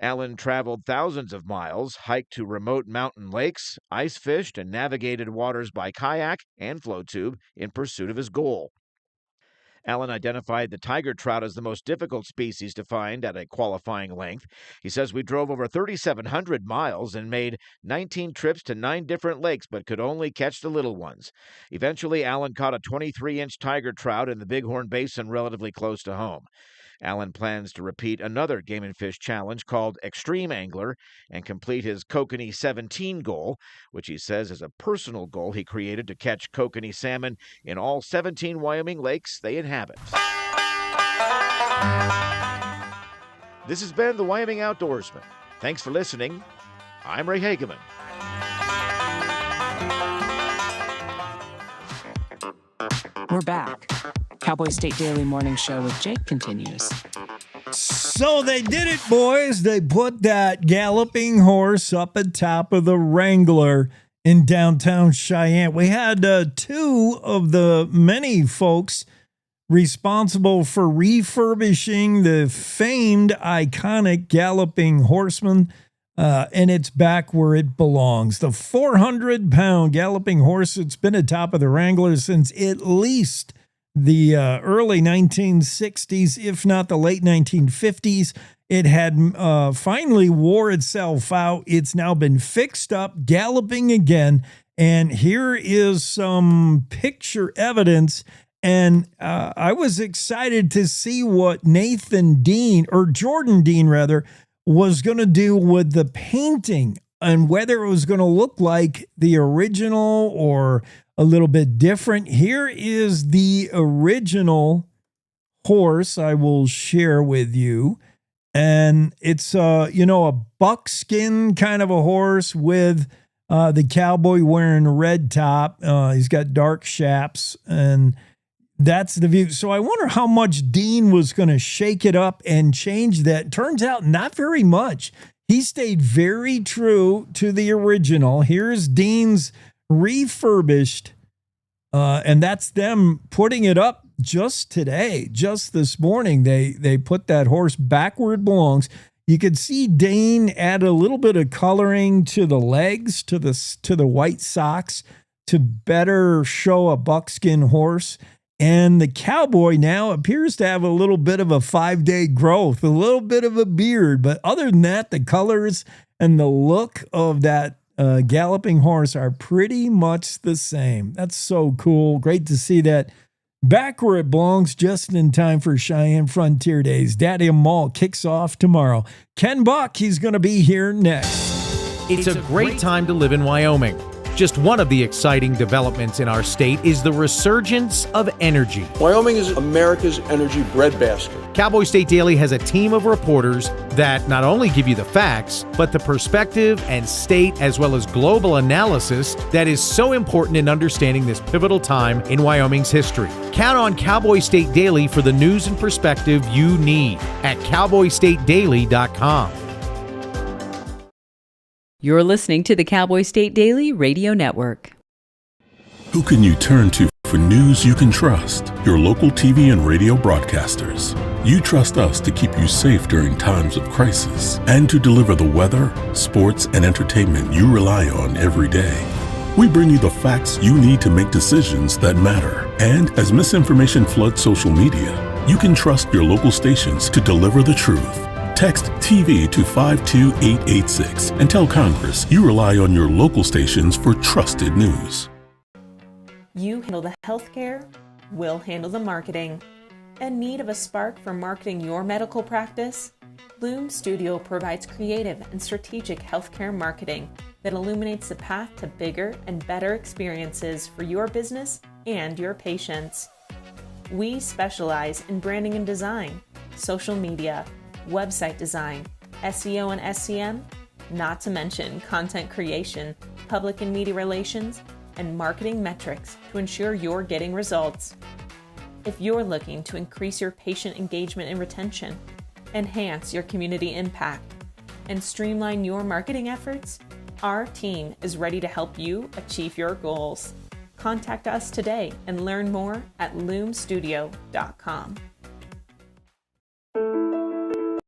Speaker 12: Allen traveled thousands of miles, hiked to remote mountain lakes, ice fished, and navigated waters by kayak and float tube in pursuit of his goal. Allen identified the tiger trout as the most difficult species to find at a qualifying length. He says, we drove over 3,700 miles and made 19 trips to 9 different lakes, but could only catch the little ones. Eventually, Allen caught a 23-inch tiger trout in the Bighorn Basin relatively close to home. Allen plans to repeat another Game and Fish challenge called Extreme Angler and complete his Kokanee 17 goal, which he says is a personal goal he created to catch kokanee salmon in all 17 Wyoming lakes they inhabit. This has been the Wyoming Outdoorsman. Thanks for listening. I'm Ray Hageman.
Speaker 14: We're back. Cowboy State Daily Morning Show with Jake continues.
Speaker 1: So they did it, boys. They put that galloping horse up at top of the Wrangler in downtown Cheyenne. We had two of the many folks responsible for refurbishing the famed, iconic galloping horseman, and it's back where it belongs. The 400-pound galloping horse that's been atop of the Wrangler since at least the early 1960s, if not the late 1950s. It had finally wore itself out. It's now been fixed up, galloping again, and here is some picture evidence. And I was excited to see what Jordan Dean, was going to do with the painting and whether it was going to look like the original or a little bit different. Here is the original horse I will share with you. And it's, a buckskin kind of a horse with the cowboy wearing a red top. He's got dark chaps, and that's the view. So I wonder how much Dean was going to shake it up and change that. Turns out not very much. He stayed very true to the original. Here's Dean's refurbished, and that's them putting it up just today, just this morning. They put that horse back where it belongs. You could see Dean add a little bit of coloring to the legs, to the white socks, to better show a buckskin horse. And the cowboy now appears to have a little bit of a 5-day growth, a little bit of a beard. But other than that, the colors and the look of that galloping horse are pretty much the same. That's so cool. Great to see that back where it belongs, just in time for Cheyenne Frontier Days. Daddy Mall kicks off tomorrow. Ken Buck, he's going to be here next.
Speaker 18: It's a great time to live in Wyoming. Just one of the exciting developments in our state is the resurgence of energy.
Speaker 20: Wyoming is America's energy breadbasket.
Speaker 18: Cowboy State Daily has a team of reporters that not only give you the facts, but the perspective and state as well as global analysis that is so important in understanding this pivotal time in Wyoming's history. Count on Cowboy State Daily for the news and perspective you need at cowboystatedaily.com.
Speaker 19: You're listening to the Cowboy State Daily Radio Network.
Speaker 21: Who can you turn to for news you can trust? Your local TV and radio broadcasters. You trust us to keep you safe during times of crisis and to deliver the weather, sports, and entertainment you rely on every day. We bring you the facts you need to make decisions that matter. And as misinformation floods social media, you can trust your local stations to deliver the truth. Text TV to 52886 and tell Congress you rely on your local stations for trusted news.
Speaker 22: You handle the healthcare, we'll handle the marketing. In need of a spark for marketing your medical practice? Loom Studio provides creative and strategic healthcare marketing that illuminates the path to bigger and better experiences for your business and your patients. We specialize in branding and design, social media, website design, SEO and SEM, not to mention content creation, public and media relations, and marketing metrics to ensure you're getting results. If you're looking to increase your patient engagement and retention, enhance your community impact, and streamline your marketing efforts, our team is ready to help you achieve your goals. Contact us today and learn more at loomstudio.com.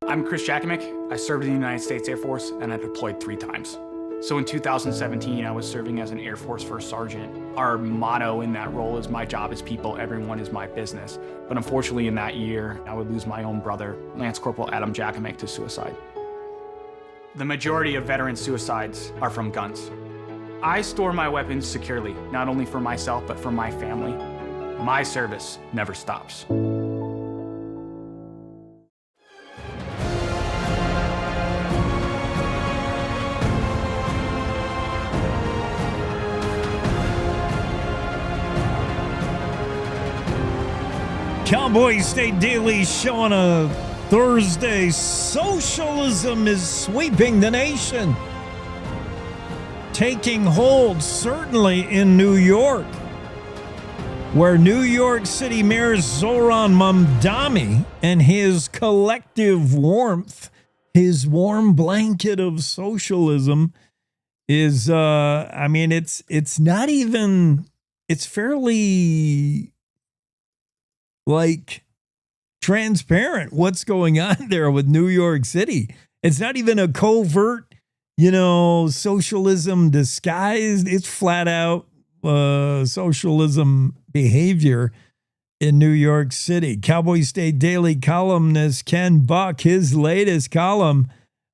Speaker 23: I'm Chris Jackamick. I served in the United States Air Force and I deployed 3 times. So in 2017, I was serving as an Air Force First Sergeant. Our motto in that role is my job is people, everyone is my business. But unfortunately in that year, I would lose my own brother, Lance Corporal Adam Jackamick, to suicide. The majority of veteran suicides are from guns. I store my weapons securely, not only for myself, but for my family. My service never stops.
Speaker 1: Cowboy State Daily Show on a Thursday. Socialism is sweeping the nation, taking hold certainly in New York, where New York City Mayor Zohran Mamdani and his collective warmth, his warm blanket of socialism is, it's not even, it's fairly like transparent what's going on there with New York City. It's not even a covert, socialism disguised. It's flat out socialism behavior in New York City. Cowboy State Daily columnist Ken Buck, his latest column,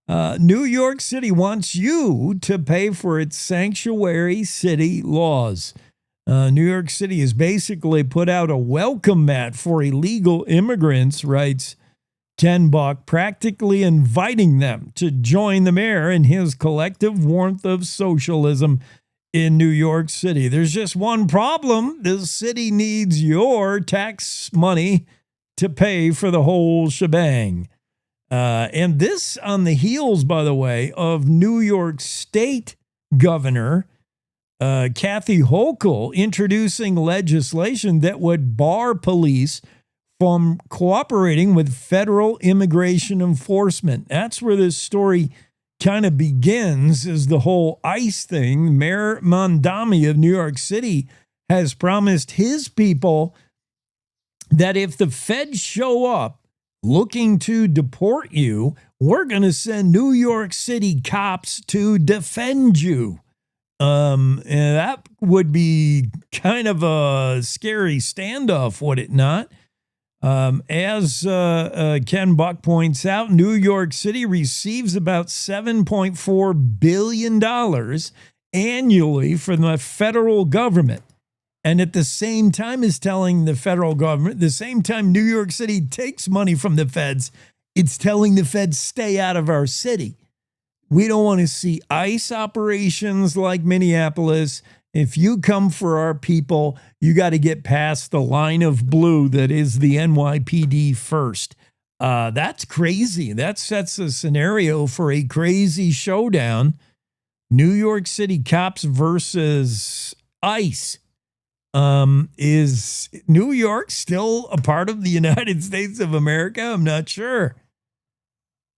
Speaker 1: New York City wants you to pay for its sanctuary city laws. New York City has basically put out a welcome mat for illegal immigrants, writes Ken Buck, practically inviting them to join the mayor in his collective warmth of socialism in New York City. There's just one problem. The city needs your tax money to pay for the whole shebang. And this on the heels, by the way, of New York State Governor Kathy Hochul introducing legislation that would bar police from cooperating with federal immigration enforcement. That's where this story kind of begins, is the whole ICE thing. Mayor Mamdani of New York City has promised his people that if the feds show up looking to deport you, we're going to send New York City cops to defend you. And that would be kind of a scary standoff, would it not? As Ken Buck points out, New York City receives about $7.4 billion annually from the federal government. And at the same time is telling the federal government, the same time New York City takes money from the feds, it's telling the feds, stay out of our city. We don't want to see ICE operations like Minneapolis. If you come for our people, you got to get past the line of blue that is the NYPD first. That's crazy. That sets a scenario for a crazy showdown. New York City cops versus ICE. Is New York still a part of the United States of America? I'm not sure.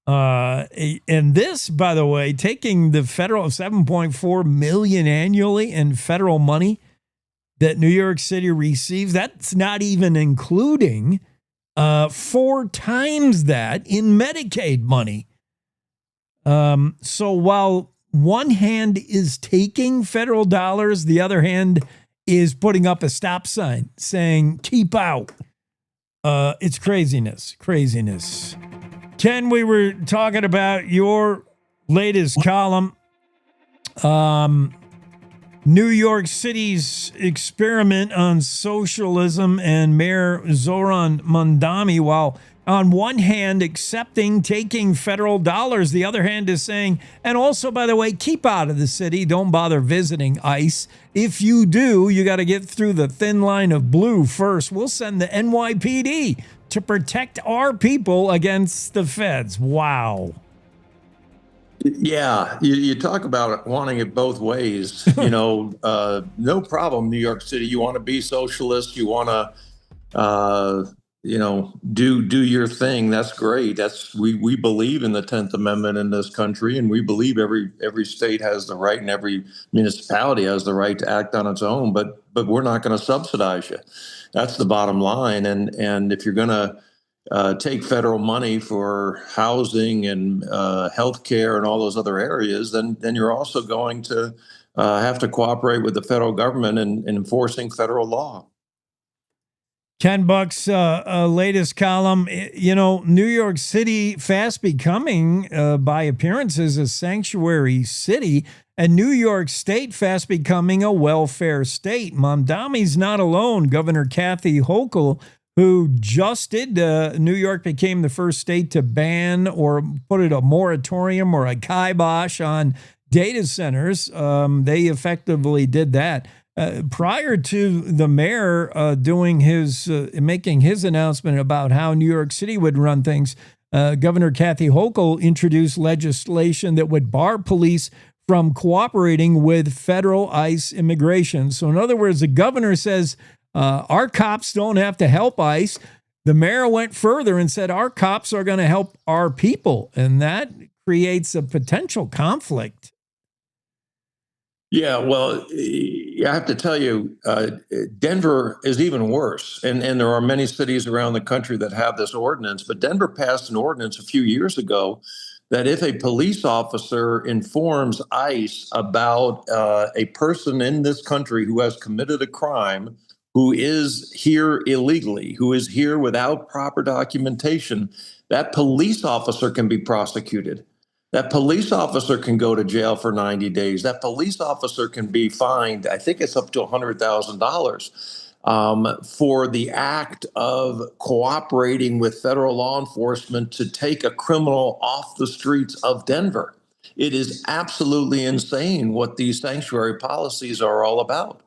Speaker 1: And this, by the way, taking the federal $7.4 million annually in federal money that New York City receives, that's not even including 4 times that in Medicaid money. So while one hand is taking federal dollars, the other hand is putting up a stop sign saying, keep out. It's craziness. Ken, we were talking about your latest column, New York City's experiment on socialism and Mayor Zohran Mamdani, while on one hand accepting taking federal dollars, the other hand is saying, and also, by the way, keep out of the city. Don't bother visiting ICE. If you do, you got to get through the thin line of blue first. We'll send the NYPD to protect our people against the feds. Wow.
Speaker 20: Yeah, you talk about wanting it both ways. No problem, New York City. You want to be socialist. You want to, do your thing. That's great. We believe in the 10th Amendment in this country, and we believe every state has the right and every municipality has the right to act on its own. But we're not going to subsidize you. That's the bottom line. And if you're going to take federal money for housing and health care and all those other areas, then you're also going to have to cooperate with the federal government in enforcing federal law.
Speaker 1: Ken Buck's latest column, New York City fast becoming, by appearances, a sanctuary city, and New York State fast becoming a welfare state. Mamdani's not alone. Governor Kathy Hochul, who just did, New York became the first state to ban or put a moratorium or a kibosh on data centers. They effectively did that. prior to the mayor doing his making his announcement about how New York City would run things, Governor Kathy Hochul introduced legislation that would bar police from cooperating with federal ICE immigration. So in other words, the governor says our cops don't have to help ICE. The mayor went further and said our cops are going to help our people, and that creates a potential conflict.
Speaker 20: Yeah, well, I have to tell you, Denver is even worse. And there are many cities around the country that have this ordinance. But Denver passed an ordinance a few years ago that if a police officer informs ICE about a person in this country who has committed a crime, who is here illegally, who is here without proper documentation, that police officer can be prosecuted. That police officer can go to jail for 90 days. That police officer can be fined, I think it's up to $100,000 for the act of cooperating with federal law enforcement to take a criminal off the streets of Denver. It is absolutely insane what these sanctuary policies are all about.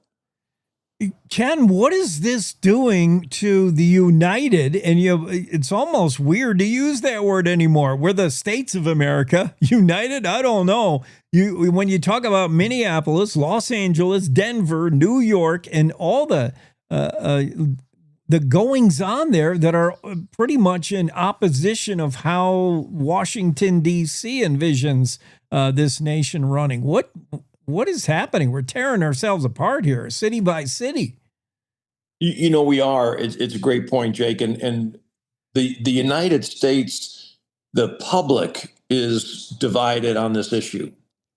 Speaker 1: Ken, what is this doing to the United? And it's almost weird to use that word anymore. We're the states of America. United? I don't know. When you talk about Minneapolis, Los Angeles, Denver, New York, and all the goings on there that are pretty much in opposition of how Washington, D.C. envisions this nation running. What is happening? We're tearing ourselves apart here, city by city.
Speaker 20: You know, we are. It's a great point, Jake. And the United States, the public is divided on this issue.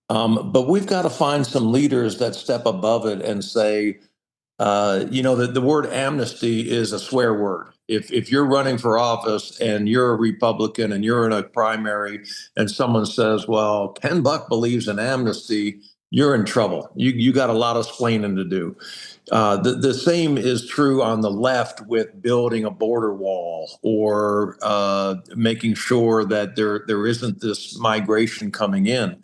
Speaker 20: But we've got to find some leaders that step above it and say, the word amnesty is a swear word. If you're running for office and you're a Republican and you're in a primary and someone says, well, Ken Buck believes in amnesty, you're in trouble. You got a lot of explaining to do. The same is true on the left with building a border wall or making sure that there isn't this migration coming in.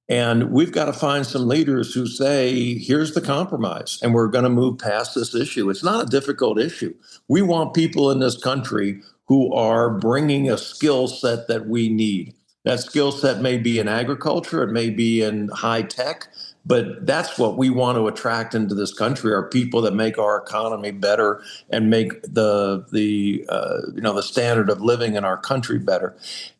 Speaker 20: And we've got to find some leaders who say, here's the compromise, and we're going to move past this issue. It's not a difficult issue. We want people in this country who are bringing a skill set that we need. That skill set may be in agriculture, it may be in high tech, but that's what we want to attract into this country are people that make our economy better and make the standard of living in our country better.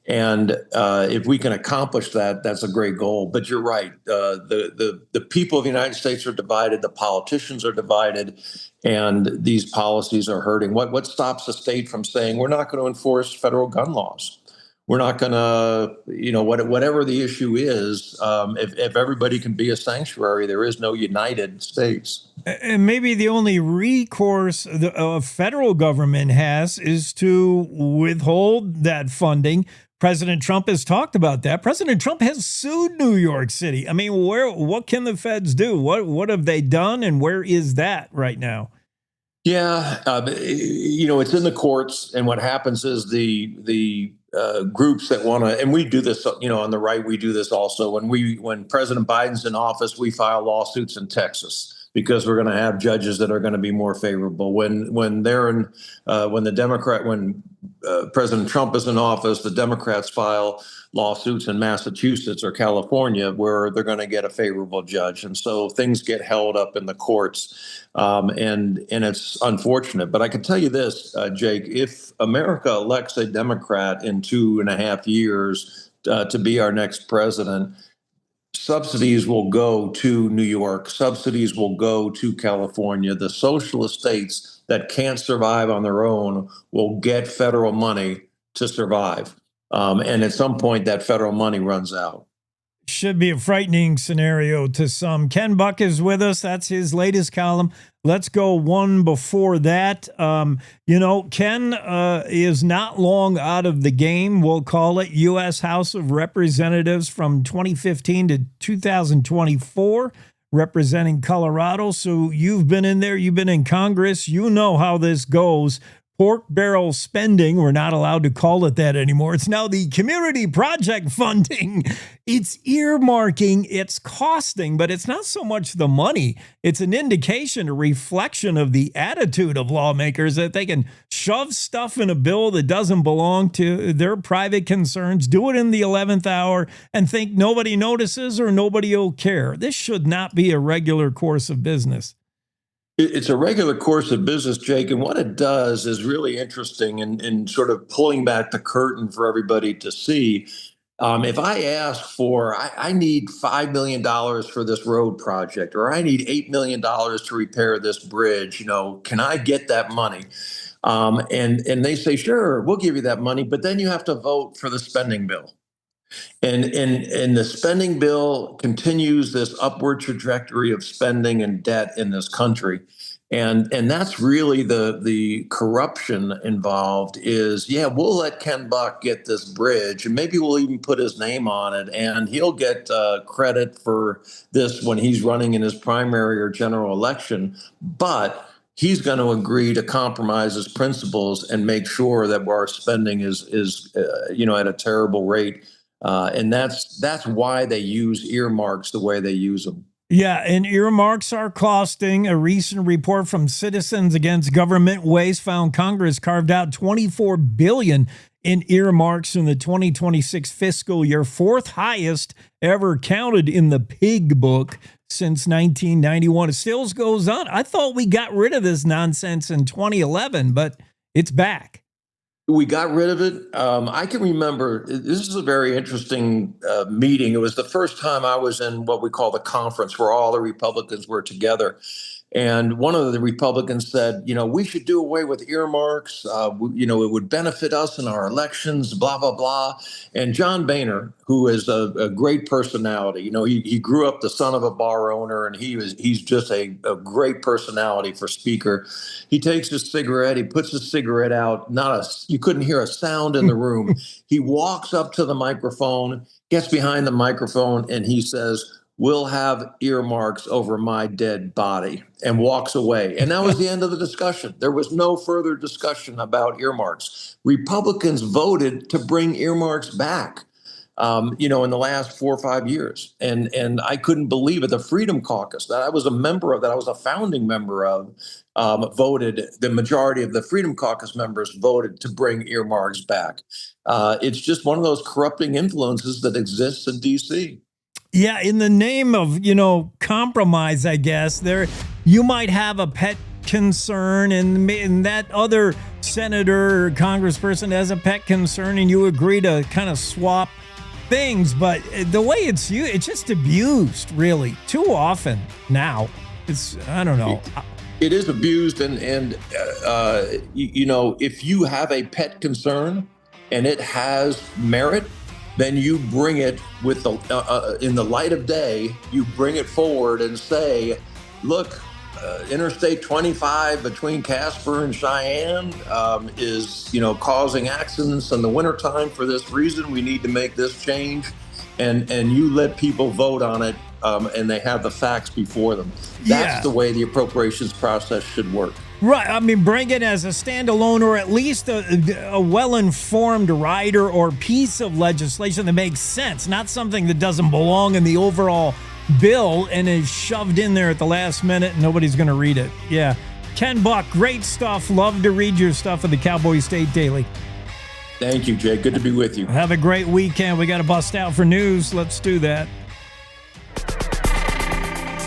Speaker 20: And if we can accomplish that, that's a great goal. But you're right. The people of the United States are divided. The politicians are divided. And these policies are hurting. What stops the state from saying we're not going to enforce federal gun laws? We're not going to, whatever the issue is, if everybody can be a sanctuary, there is no United States.
Speaker 1: And maybe the only recourse the federal government has is to withhold that funding. President Trump has talked about that. President Trump has sued New York City. I mean, what can the feds do? What have they done, and where is that right now?
Speaker 20: Yeah, it's in the courts, and what happens is the groups that want to, and we do this, on the right, we do this also. When President Biden's in office, we file lawsuits in Texas because we're going to have judges that are going to be more favorable. When President Trump is in office, the Democrats file lawsuits in Massachusetts or California where they're going to get a favorable judge. And so things get held up in the courts. And it's unfortunate. But I can tell you this, Jake, if America elects a Democrat in 2.5 years to be our next president, subsidies will go to New York. Subsidies will go to California. The socialist states that can't survive on their own will get federal money to survive. And at some point, that federal money runs out.
Speaker 1: Should be a frightening scenario to some. Ken Buck is with us. That's his latest column. Let's go one before that. Ken is not long out of the game. We'll call it U.S. House of Representatives from 2015 to 2024, representing Colorado. So you've been in there. You've been in Congress. You know how this goes. pork barrel spending. We're not allowed to call it that anymore. It's now the community project funding. It's earmarking, it's costing, but it's not so much the money. It's an indication, a reflection of the attitude of lawmakers that they can shove stuff in a bill that doesn't belong to their private concerns, do it in the 11th hour, and think nobody notices or nobody will care. This should not be a regular course of business.
Speaker 20: It's a regular course of business, Jake, and what it does is really interesting in sort of pulling back the curtain for everybody to see. If I ask for, I need $5 million for this road project, or I need $8 million to repair this bridge, can I get that money? And they say, sure, we'll give you that money, but then you have to vote for the spending bill. And the spending bill continues this upward trajectory of spending and debt in this country. And that's really the corruption involved is, we'll let Ken Buck get this bridge, and maybe we'll even put his name on it, and he'll get credit for this when he's running in his primary or general election. But he's going to agree to compromise his principles and make sure that our spending is at a terrible rate. And that's why they use earmarks the way they use them.
Speaker 1: Yeah, and earmarks are costing. A recent report from Citizens Against Government Waste found Congress carved out $24 billion in earmarks in the 2026 fiscal year, fourth highest ever counted in the pig book since 1991. It still goes on. I thought we got rid of this nonsense in 2011, but it's back.
Speaker 20: We got rid of it. I can remember, this is a very interesting meeting. It was the first time I was in what we call the conference, where all the Republicans were together. And one of the Republicans said, we should do away with earmarks. It would benefit us in our elections, blah, blah, blah. And John Boehner, who is a great personality, he grew up the son of a bar owner, and he's just a great personality for speaker. He takes his cigarette, he puts his cigarette out, you couldn't hear a sound in the room. He walks up to the microphone, gets behind the microphone, and he says, "We'll have earmarks over my dead body," and walks away. And that was the end of the discussion. There was no further discussion about earmarks. Republicans voted to bring earmarks back, in the last 4 or 5 years. And I couldn't believe it. The Freedom Caucus that I was a member of, that I was a founding member of, voted, the majority of the Freedom Caucus members voted to bring earmarks back. It's just one of those corrupting influences that exists in D.C.
Speaker 1: Yeah, in the name of, compromise, I guess, you might have a pet concern, and that other senator or congressperson has a pet concern, and you agree to kind of swap things. But the way it's used, it's just abused, really, too often now. I don't know.
Speaker 20: It is abused, and if you have a pet concern and it has merit, then you bring it with in the light of day. You bring it forward and say, look, Interstate 25 between Casper and Cheyenne is, causing accidents in the wintertime for this reason. We need to make this change. And you let people vote on it, and they have the facts before them. That's the way the appropriations process should work.
Speaker 1: Right. I mean, bring it as a standalone, or at least a well-informed rider or piece of legislation that makes sense, not something that doesn't belong in the overall bill and is shoved in there at the last minute and nobody's going to read it. Yeah. Ken Buck, great stuff. Love to read your stuff at the Cowboy State Daily.
Speaker 20: Thank you, Jay. Good to be with you.
Speaker 1: Have a great weekend. We got to bust out for news. Let's do that.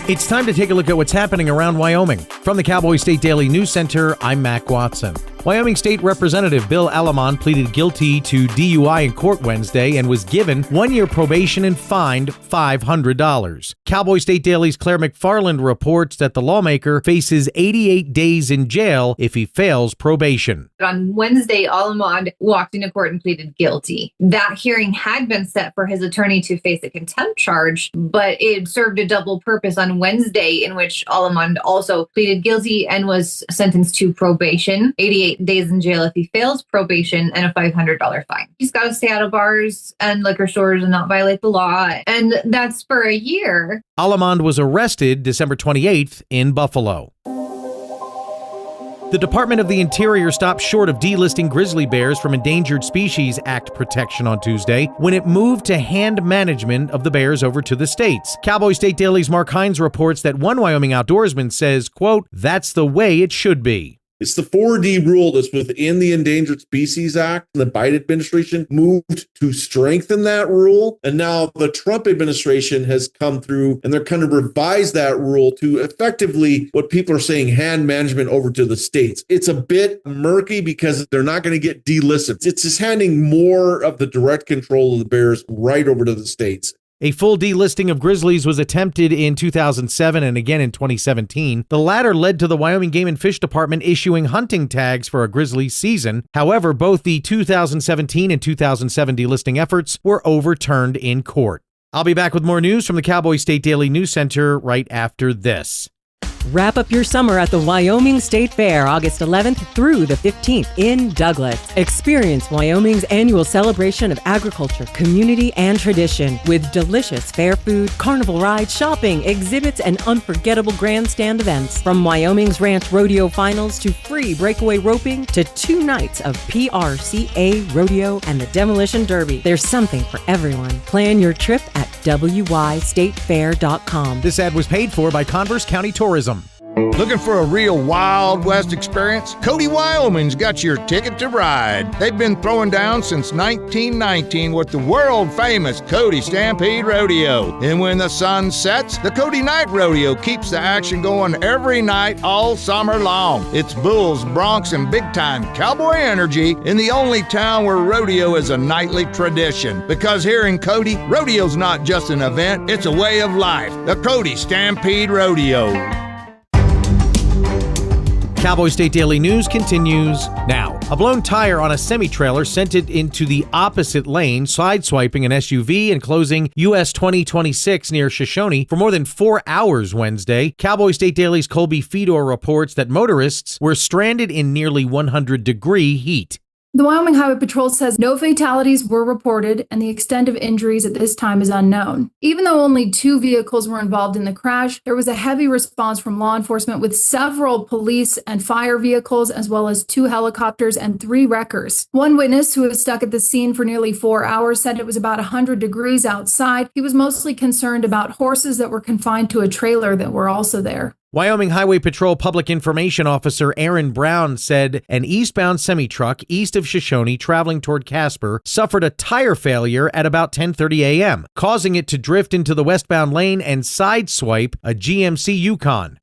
Speaker 18: It's time to take a look at what's happening around Wyoming. From the Cowboy State Daily News Center, I'm Mac Watson. Wyoming State Representative Bill Alamond pleaded guilty to DUI in court Wednesday and was given 1-year probation and fined $500. Cowboy State Daily's Claire McFarland reports that the lawmaker faces 88 days in jail if he fails probation.
Speaker 3: On Wednesday, Alamond walked into court and pleaded guilty. That hearing had been set for his attorney to face a contempt charge, but it served a double purpose on Wednesday, in which Alamond also pleaded guilty and was sentenced to probation, 88 days in jail if he fails probation, and a $500 fine. He's got to stay out of bars and liquor stores and not violate the law, and that's for a year.
Speaker 18: Alamond was arrested December 28th in Buffalo. The Department of the Interior stopped short of delisting grizzly bears from Endangered Species Act protection on Tuesday when it moved to hand management of the bears over to the states. Cowboy State Daily's Mark Hines reports that one Wyoming outdoorsman says, quote, "That's the way it should be."
Speaker 4: It's the 4D rule that's within the Endangered Species Act. The Biden administration moved to strengthen that rule. And now the Trump administration has come through and they're kind of revised that rule to effectively what people are saying, hand management over to the states. It's a bit murky because they're not going to get delisted. It's just handing more of the direct control of the bears right over to the states.
Speaker 18: A full delisting of grizzlies was attempted in 2007 and again in 2017. The latter led to the Wyoming Game and Fish Department issuing hunting tags for a grizzly season. However, both the 2017 and 2007 delisting efforts were overturned in court. I'll be back with more news from the Cowboy State Daily News Center right after this.
Speaker 13: Wrap up your summer at the Wyoming State Fair, August 11th through the 15th in Douglas. Experience Wyoming's annual celebration of agriculture, community, and tradition with delicious fair food, carnival rides, shopping, exhibits, and unforgettable grandstand events. From Wyoming's Ranch Rodeo Finals to free breakaway roping to 2 nights of PRCA Rodeo and the Demolition Derby. There's something for everyone. Plan your trip at wystatefair.com.
Speaker 18: This ad was paid for by Converse County Tourism.
Speaker 16: Looking for a real Wild West experience? Cody, Wyoming's got your ticket to ride. They've been throwing down since 1919 with the world-famous Cody Stampede Rodeo. And when the sun sets, the Cody Night Rodeo keeps the action going every night all summer long. It's bulls, broncs, and big-time cowboy energy in the only town where rodeo is a nightly tradition. Because here in Cody, rodeo's not just an event, it's a way of life. The Cody Stampede Rodeo.
Speaker 18: Cowboy State Daily News continues now. A blown tire on a semi-trailer sent it into the opposite lane, sideswiping an SUV and closing US 2026 near Shoshone for more than 4 hours Wednesday. Cowboy State Daily's Colby Fedor reports that motorists were stranded in nearly 100-degree heat.
Speaker 17: The Wyoming Highway Patrol says no fatalities were reported and the extent of injuries at this time is unknown. Even though only 2 vehicles were involved in the crash, there was a heavy response from law enforcement with several police and fire vehicles, as well as 2 helicopters and 3 wreckers. One witness who was stuck at the scene for nearly 4 hours said it was about 100 degrees outside. He was mostly concerned about horses that were confined to a trailer that were also there.
Speaker 18: Wyoming Highway Patrol Public Information Officer Aaron Brown said an eastbound semi-truck east of Shoshone traveling toward Casper suffered a tire failure at about 10:30 a.m., causing it to drift into the westbound lane and sideswipe a GMC Yukon.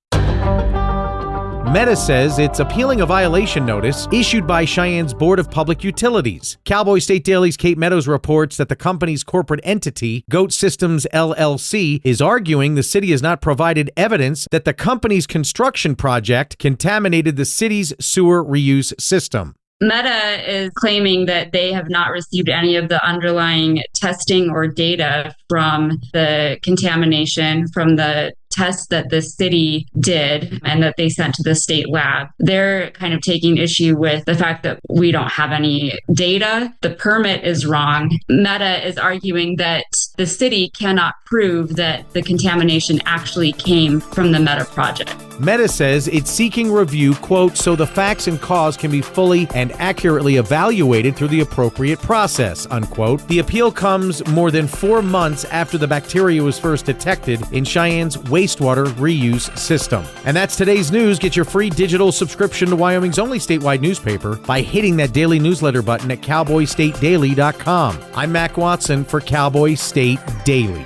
Speaker 18: Meta says it's appealing a violation notice issued by Cheyenne's Board of Public Utilities. Cowboy State Daily's Kate Meadows reports that the company's corporate entity, Goat Systems LLC, is arguing the city has not provided evidence that the company's construction project contaminated the city's sewer reuse system.
Speaker 24: Meta is claiming that they have not received any of the underlying testing or data from the contamination from the tests that the city did and that they sent to the state lab. They're kind of taking issue with the fact that we don't have any data. The permit is wrong. Meta is arguing that the city cannot prove that the contamination actually came from the Meta project.
Speaker 18: Meta says it's seeking review, quote, so the facts and cause can be fully and accurately evaluated through the appropriate process, unquote. The appeal comes more than 4 months after the bacteria was first detected in Cheyenne's wastewater reuse system. And that's today's news. Get your free digital subscription to Wyoming's only statewide newspaper by hitting that daily newsletter button at cowboystatedaily.com. I'm Mac Watson for Cowboy State Daily.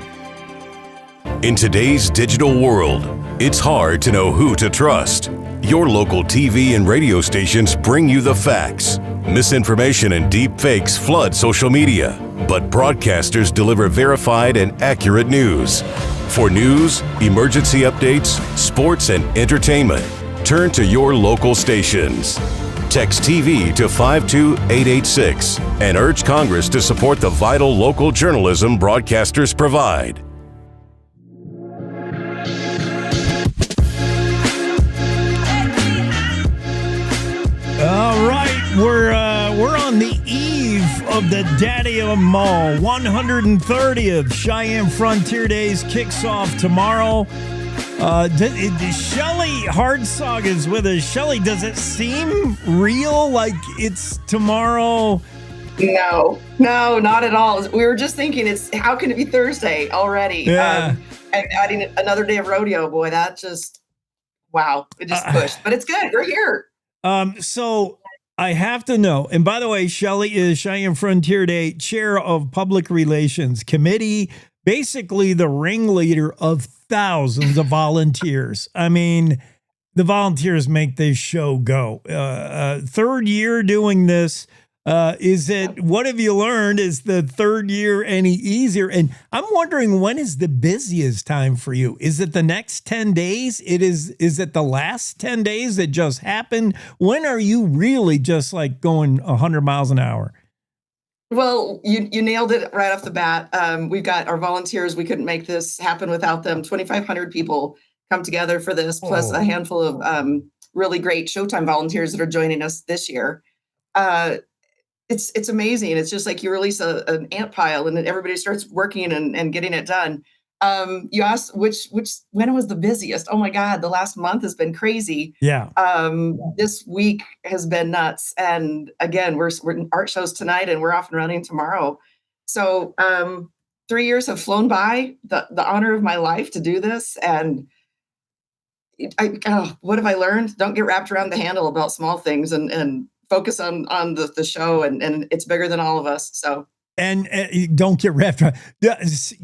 Speaker 25: In today's digital world, it's hard to know who to trust. Your local TV and radio stations bring you the facts. Misinformation and deep fakes flood social media, but broadcasters deliver verified and accurate news. For news, emergency updates, sports, and entertainment, turn to your local stations. Text TV to 52886 and urge Congress to support the vital local journalism broadcasters provide.
Speaker 1: All right, we're on the eve of the Daddy of them all. 130th Cheyenne Frontier Days kicks off tomorrow. Shellie Hardsocg is with us. Shellie, does it seem real like it's tomorrow?
Speaker 5: No, not at all. We were just thinking, how can it be Thursday already?
Speaker 1: Yeah.
Speaker 5: And adding another day of rodeo, boy, that just, wow, it just pushed. But it's good. We're here.
Speaker 1: So I have to know, and by the way, Shellie is Cheyenne Frontier Day Chair of Public Relations Committee, basically the ringleader of thousands of volunteers. I mean, the volunteers make this show go. Third year doing this. What have you learned? Is the third year any easier? And I'm wondering, when is the busiest time for you? Is it the next 10 days? Is it the last 10 days that just happened? When are you really just like going 100 miles an hour?
Speaker 5: Well, you nailed it right off the bat. We've got our volunteers. We couldn't make this happen without them. 2,500 people come together for this, plus a handful of really great Showtime volunteers that are joining us this year. It's amazing. It's just like you release an ant pile and then everybody starts working and getting it done. You asked when was the busiest? Oh my God, the last month has been crazy.
Speaker 1: Yeah.
Speaker 5: This week has been nuts. And again, we're in art shows tonight and we're off and running tomorrow. So 3 years have flown by, the honor of my life to do this. And what have I learned? Don't get wrapped around the handle about small things and focus on the show, and it's bigger than all of us. So,
Speaker 1: and don't get wrapped around.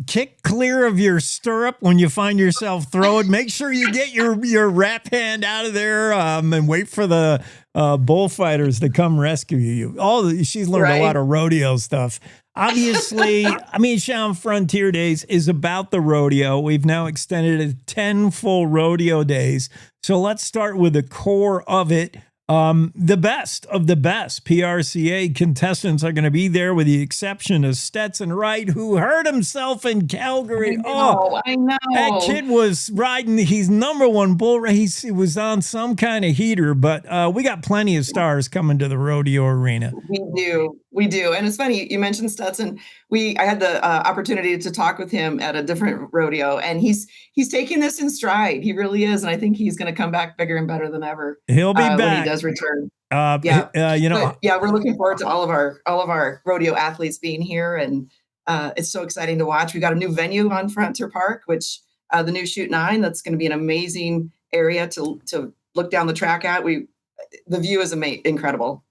Speaker 1: Kick clear of your stirrup when you find yourself throwing. Make sure you get your wrap hand out of there, and wait for the bullfighters to come rescue you. She's learned a lot of rodeo stuff. Obviously, I mean, Cheyenne Frontier Days is about the rodeo. We've now extended it to 10 full rodeo days. So let's start with the core of it. The best of the best PRCA contestants are going to be there, with the exception of Stetson Wright, who hurt himself in Calgary.
Speaker 5: I know.
Speaker 1: That kid was riding. He's #1 bull race. He was on some kind of heater, but we got plenty of stars coming to the rodeo arena.
Speaker 5: We do. And it's funny, you mentioned Stetson. I had the opportunity to talk with him at a different rodeo, and he's taking this in stride. He really is. And I think he's going to come back bigger and better than ever.
Speaker 1: He'll be back
Speaker 5: when he does return. We're looking forward to all of our rodeo athletes being here, and it's so exciting to watch. We got a new venue on Frontier Park, which the new Chute 9. That's going to be an amazing area to look down the track at. The view is incredible.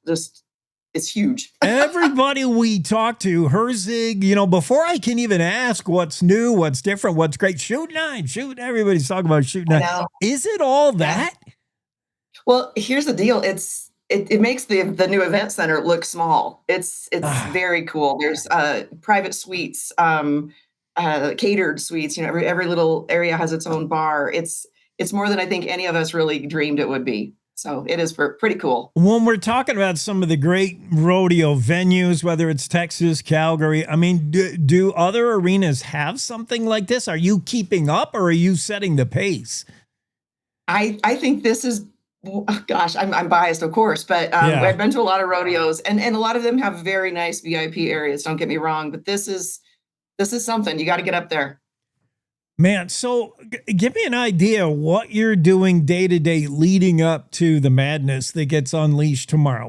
Speaker 5: It's huge.
Speaker 1: Everybody we talk to, Hardsocg, before I can even ask what's new, what's different, what's great, Chute 9, everybody's talking about Chute 9. Is it all that?
Speaker 5: Well, here's the deal. It makes the new event center look small. It's very cool. There's private suites, catered suites. Every little area has its own bar. It's more than I think any of us really dreamed it would be. So it is pretty cool.
Speaker 1: When we're talking about some of the great rodeo venues, whether it's Texas, Calgary, I mean, do other arenas have something like this? Are you keeping up, or are you setting the pace?
Speaker 5: I think this is, gosh, I'm biased, of course, but I've been to a lot of rodeos, and a lot of them have very nice VIP areas. Don't get me wrong, but this is something. You got to get up there.
Speaker 1: Man, so give me an idea what you're doing day to day leading up to the madness that gets unleashed tomorrow.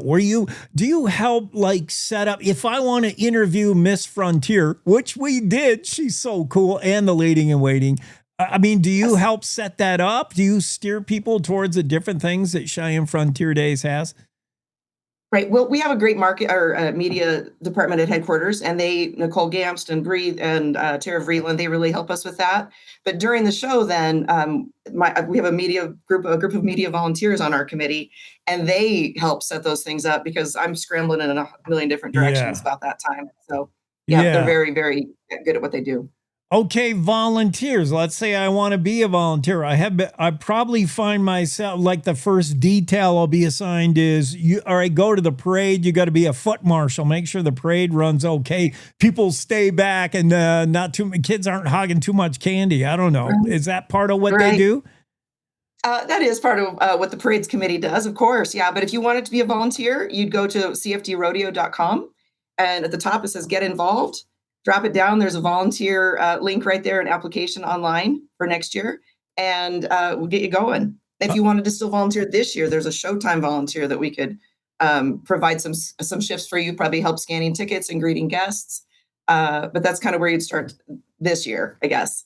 Speaker 1: Do you help set up, if I want to interview Miss Frontier, which we did, she's so cool, and the leading and waiting. I mean, do you help set that up? Do you steer people towards the different things that Cheyenne Frontier Days has?
Speaker 5: Right. Well, we have a great media department at headquarters, and Nicole Gamst and Bree and Tara Vreeland, they really help us with that. But during the show, then we have a group of media volunteers on our committee, and they help set those things up because I'm scrambling in a million different directions about that time. So they're very, very good at what they do.
Speaker 1: Okay, volunteers. Let's say I want to be a volunteer. I probably find myself, like, the first detail I'll be assigned is, go to the parade. You got to be a foot marshal. Make sure the parade runs okay. People stay back, and kids aren't hogging too much candy. I don't know. Is that part of what they do?
Speaker 5: That is part of what the parades committee does, of course. Yeah, but if you wanted to be a volunteer, you'd go to cfdrodeo.com, and at the top it says "Get Involved." Drop it down. There's a volunteer link right there, an application online for next year. and we'll get you going. If you wanted to still volunteer this year, there's a Showtime volunteer that we could provide some shifts for you, probably help scanning tickets and greeting guests. But that's kind of where you'd start this year, I guess.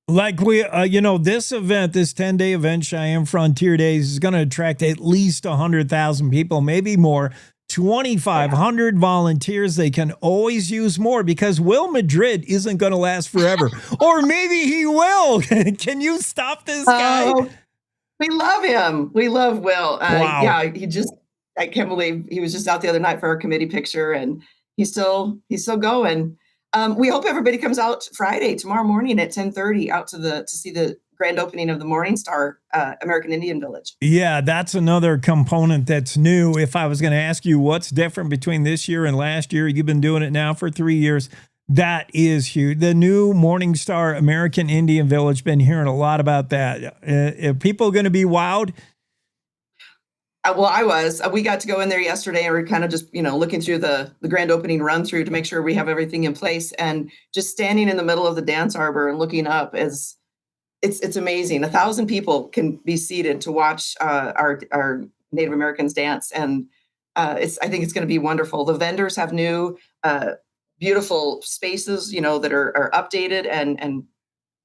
Speaker 1: Like this event, this 10-day event, Cheyenne Frontier Days, is going to attract at least 100,000 people, maybe more. 2,500 volunteers. They can always use more because Will Madrid isn't going to last forever. Or maybe he will. Can you stop this guy?
Speaker 5: We love him. We love Will.
Speaker 1: Wow.
Speaker 5: Yeah, I can't believe he was just out the other night for our committee picture, and he's still going. We hope everybody comes out Friday, tomorrow morning at 10:30 out to see the grand opening of the Morning Star American Indian Village.
Speaker 1: Yeah, that's another component that's new. If I was going to ask you what's different between this year and last year, you've been doing it now for 3 years. That is huge. The new Morning Star American Indian Village, been hearing a lot about that. Are people going to be wowed?
Speaker 5: Well, I was. We got to go in there yesterday, and we're kind of just, looking through the grand opening run through to make sure we have everything in place. And just standing in the middle of the dance arbor and looking up it's amazing. 1,000 people can be seated to watch our Native Americans dance, and I think it's going to be wonderful. The vendors have new, beautiful spaces, that are updated and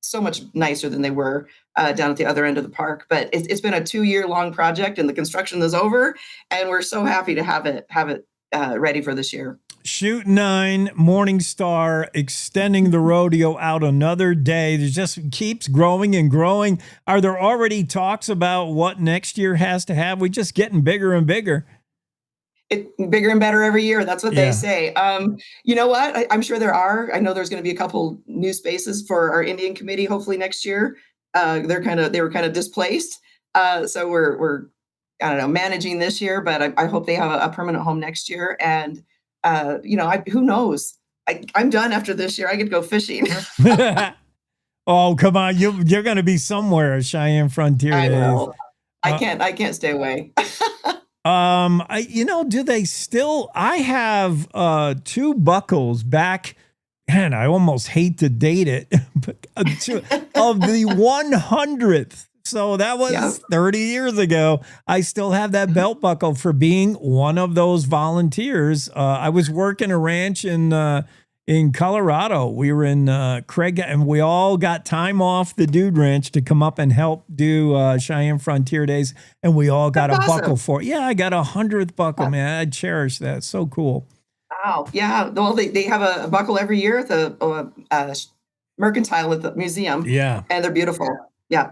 Speaker 5: so much nicer than they were down at the other end of the park. But it's been a 2-year-long project, and the construction is over, and we're so happy to have it ready for this year.
Speaker 1: Shoot 9, Morning Star, extending the rodeo out another day. It just keeps growing and growing. Are there already talks about what next year has to have? We're just getting bigger and bigger.
Speaker 5: Bigger and better every year. That's what they say. You know what? I'm sure there are. I know there's going to be a couple new spaces for our Indian committee, hopefully next year. They were kind of displaced. So we're I don't know, managing this year, but I hope they have a permanent home next year. And who knows? I'm done after this year. I could go fishing.
Speaker 1: Oh, come on. You're going to be somewhere at Cheyenne Frontier.
Speaker 5: I know. I can't stay away.
Speaker 1: Do they still, I have 2 buckles back, and I almost hate to date it, but of the 100th. So that was 30 years ago. I still have that belt buckle for being one of those volunteers. I was working a ranch in Colorado. We were in Craig, and we all got time off the Dude Ranch to come up and help do Cheyenne Frontier Days, and we all got
Speaker 5: That's
Speaker 1: a buckle
Speaker 5: awesome.
Speaker 1: for it. Yeah, I got 100th buckle, man. I cherish that. So cool.
Speaker 5: Wow. Yeah. Well, they have a buckle every year at the Mercantile at the museum.
Speaker 1: Yeah.
Speaker 5: And they're beautiful. Yeah.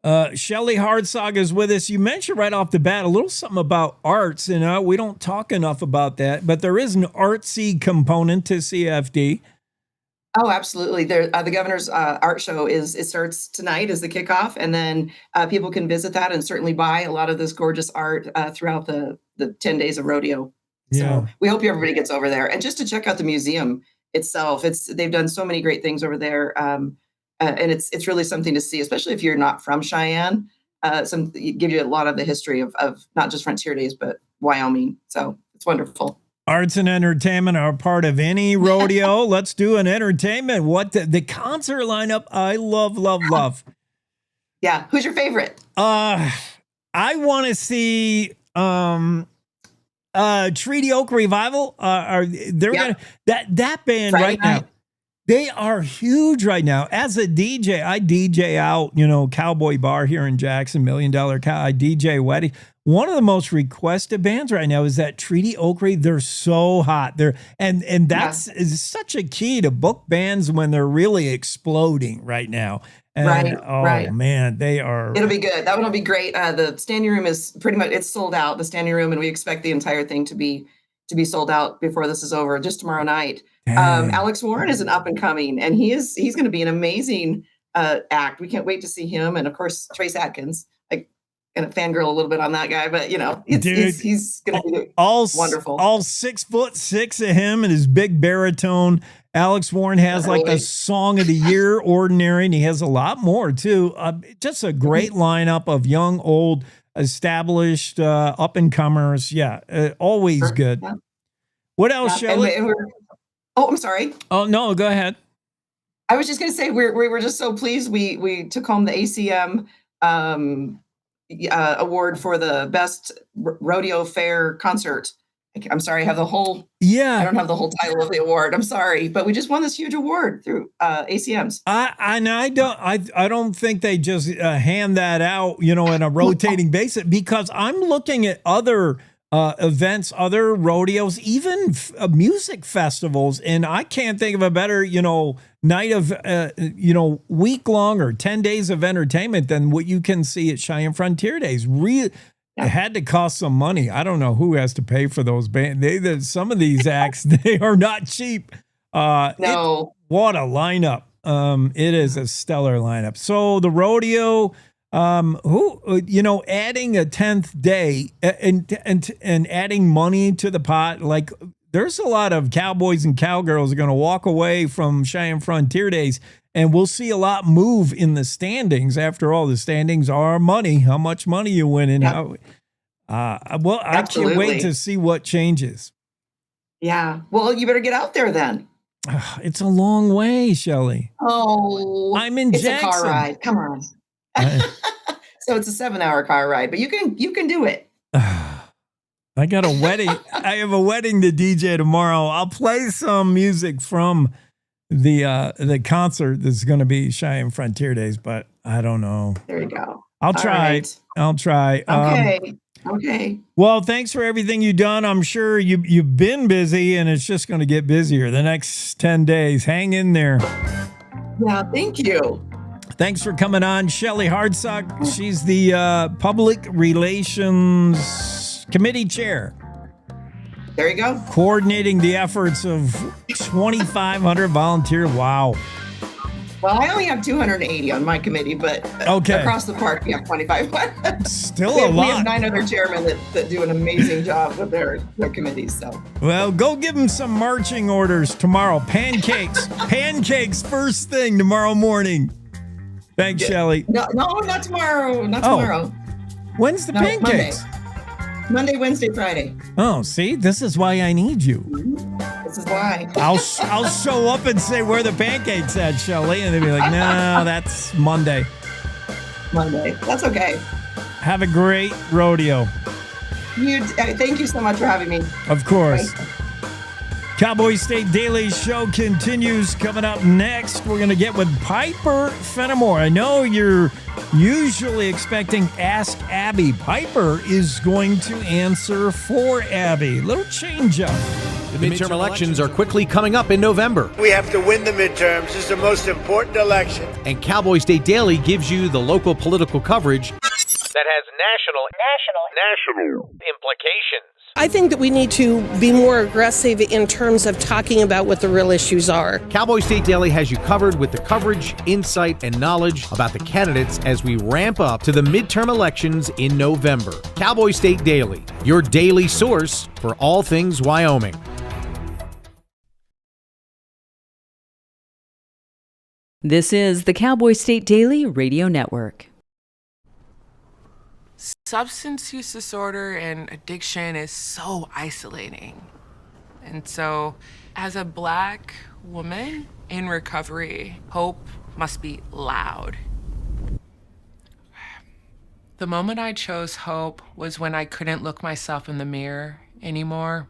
Speaker 1: Shellie Hardsocg is with us. You mentioned right off the bat a little something about arts, and we don't talk enough about that, but there is an artsy component to CFD.
Speaker 5: Oh, absolutely. There, the governor's art show starts tonight as the kickoff, and then people can visit that and certainly buy a lot of this gorgeous art throughout the 10 days of rodeo.
Speaker 1: Yeah.
Speaker 5: So we hope everybody gets over there, and just to check out the museum itself. They've done so many great things over there. And it's really something to see, especially if you're not from Cheyenne. It gives you a lot of the history of not just Frontier Days, but Wyoming. So it's wonderful.
Speaker 1: Arts and entertainment are part of any rodeo. Let's do an entertainment. What the concert lineup? I love.
Speaker 5: Yeah. Who's your favorite?
Speaker 1: I want to see Treaty Oak Revival. Gonna that band
Speaker 5: Friday
Speaker 1: right
Speaker 5: night.
Speaker 1: now. They are huge right now. As a DJ, I DJ out, Cowboy Bar here in Jackson, $1 Million Cow. I DJ wedding. One of the most requested bands right now is that Treaty Oak Revival. They're so hot. And that's is such a key to book bands when they're really exploding right now. And,
Speaker 5: Right.
Speaker 1: Man, they are.
Speaker 5: It'll be good. That one will be great. The standing room is pretty much, it's sold out, the standing room, and we expect the entire thing to be sold out before this is over, just tomorrow night. Alex Warren is an up and coming, and he's going to be an amazing act. We can't wait to see him, and of course Trace Atkins. I kind of fangirl a little bit on that guy, but he's going to be wonderful.
Speaker 1: All 6'6" of him and his big baritone. Alex Warren has like the Song of the Year, Ordinary, and he has a lot more too. Just a great lineup of young, old, established, up and comers. Yeah, always good.
Speaker 5: Yeah.
Speaker 1: What else, Shellie?
Speaker 5: I'm sorry.
Speaker 1: Oh, no, go ahead.
Speaker 5: I was just going to say, we were just so pleased. We took home the ACM award for the best rodeo fair concert. I'm sorry, I have the whole.
Speaker 1: Yeah,
Speaker 5: I don't have the whole title of the award. I'm sorry, but we just won this huge award through ACMs.
Speaker 1: I don't think they just hand that out, in a rotating basis, because I'm looking at other events, other rodeos, even music festivals, and I can't think of a better, night of, week long or 10 days of entertainment than what you can see at Cheyenne Frontier Days. It had to cost some money. I don't know who has to pay for those bands. Some of these acts, they are not cheap.
Speaker 5: No.
Speaker 1: What a lineup. It is a stellar lineup. So the rodeo, adding a 10th day and adding money to the pot, like there's a lot of cowboys and cowgirls are going to walk away from Cheyenne Frontier Days, and we'll see a lot move in the standings. After all, the standings are money. How much money you win and how. I can't wait to see what changes.
Speaker 5: Yeah. Well, you better get out there then.
Speaker 1: It's a long way, Shellie.
Speaker 5: Oh,
Speaker 1: I'm in Jackson.
Speaker 5: It's a car ride. Come on. So it's a 7-hour car ride, but you can do it.
Speaker 1: I got a wedding. I have a wedding to DJ tomorrow. I'll play some music from the concert that's going to be Cheyenne Frontier Days, but I don't know.
Speaker 5: There you go.
Speaker 1: I'll try.
Speaker 5: Right.
Speaker 1: I'll try.
Speaker 5: Okay.
Speaker 1: Well, thanks for everything you've done. I'm sure you've been busy, and it's just going to get busier the next 10 days. Hang in there.
Speaker 5: Yeah, thank you.
Speaker 1: Thanks for coming on, Shellie Hardsocg. She's the Public Relations Committee Chair.
Speaker 5: There you go.
Speaker 1: Coordinating the efforts of 2,500 volunteers. Wow.
Speaker 5: Well, I only have 280 on my committee, but across the park we have 2,500.
Speaker 1: Still a lot.
Speaker 5: We have 9 other chairmen that do an amazing job with their committees. So.
Speaker 1: Well, go give them some marching orders tomorrow. Pancakes. Pancakes first thing tomorrow morning. Thanks, Shellie.
Speaker 5: No, not tomorrow. Not tomorrow.
Speaker 1: When's the pancakes?
Speaker 5: Monday, Wednesday, Friday.
Speaker 1: Oh, see, this is why I need you.
Speaker 5: This is why.
Speaker 1: I'll show up and say where the pancakes at, Shellie, and they'll be like, no, that's Monday.
Speaker 5: Monday. That's okay.
Speaker 1: Have a great rodeo.
Speaker 5: Thank you so much for having me.
Speaker 1: Of course. Bye. Cowboy State Daily Show continues. Coming up next, we're going to get with Piper Fenimore. I know you're usually expecting Ask Abby. Piper is going to answer for Abby. Little change up.
Speaker 18: The midterm elections are quickly coming up in November.
Speaker 6: We have to win the midterms. This is the most important election.
Speaker 18: And Cowboy State Daily gives you the local political coverage
Speaker 9: that has national implications.
Speaker 10: I think that we need to be more aggressive in terms of talking about what the real issues are.
Speaker 18: Cowboy State Daily has you covered with the coverage, insight, and knowledge about the candidates as we ramp up to the midterm elections in November. Cowboy State Daily, your daily source for all things Wyoming.
Speaker 19: This is the Cowboy State Daily Radio Network.
Speaker 11: Substance use disorder and addiction is so isolating. And so, as a Black woman in recovery, hope must be loud. The moment I chose hope was when I couldn't look myself in the mirror anymore.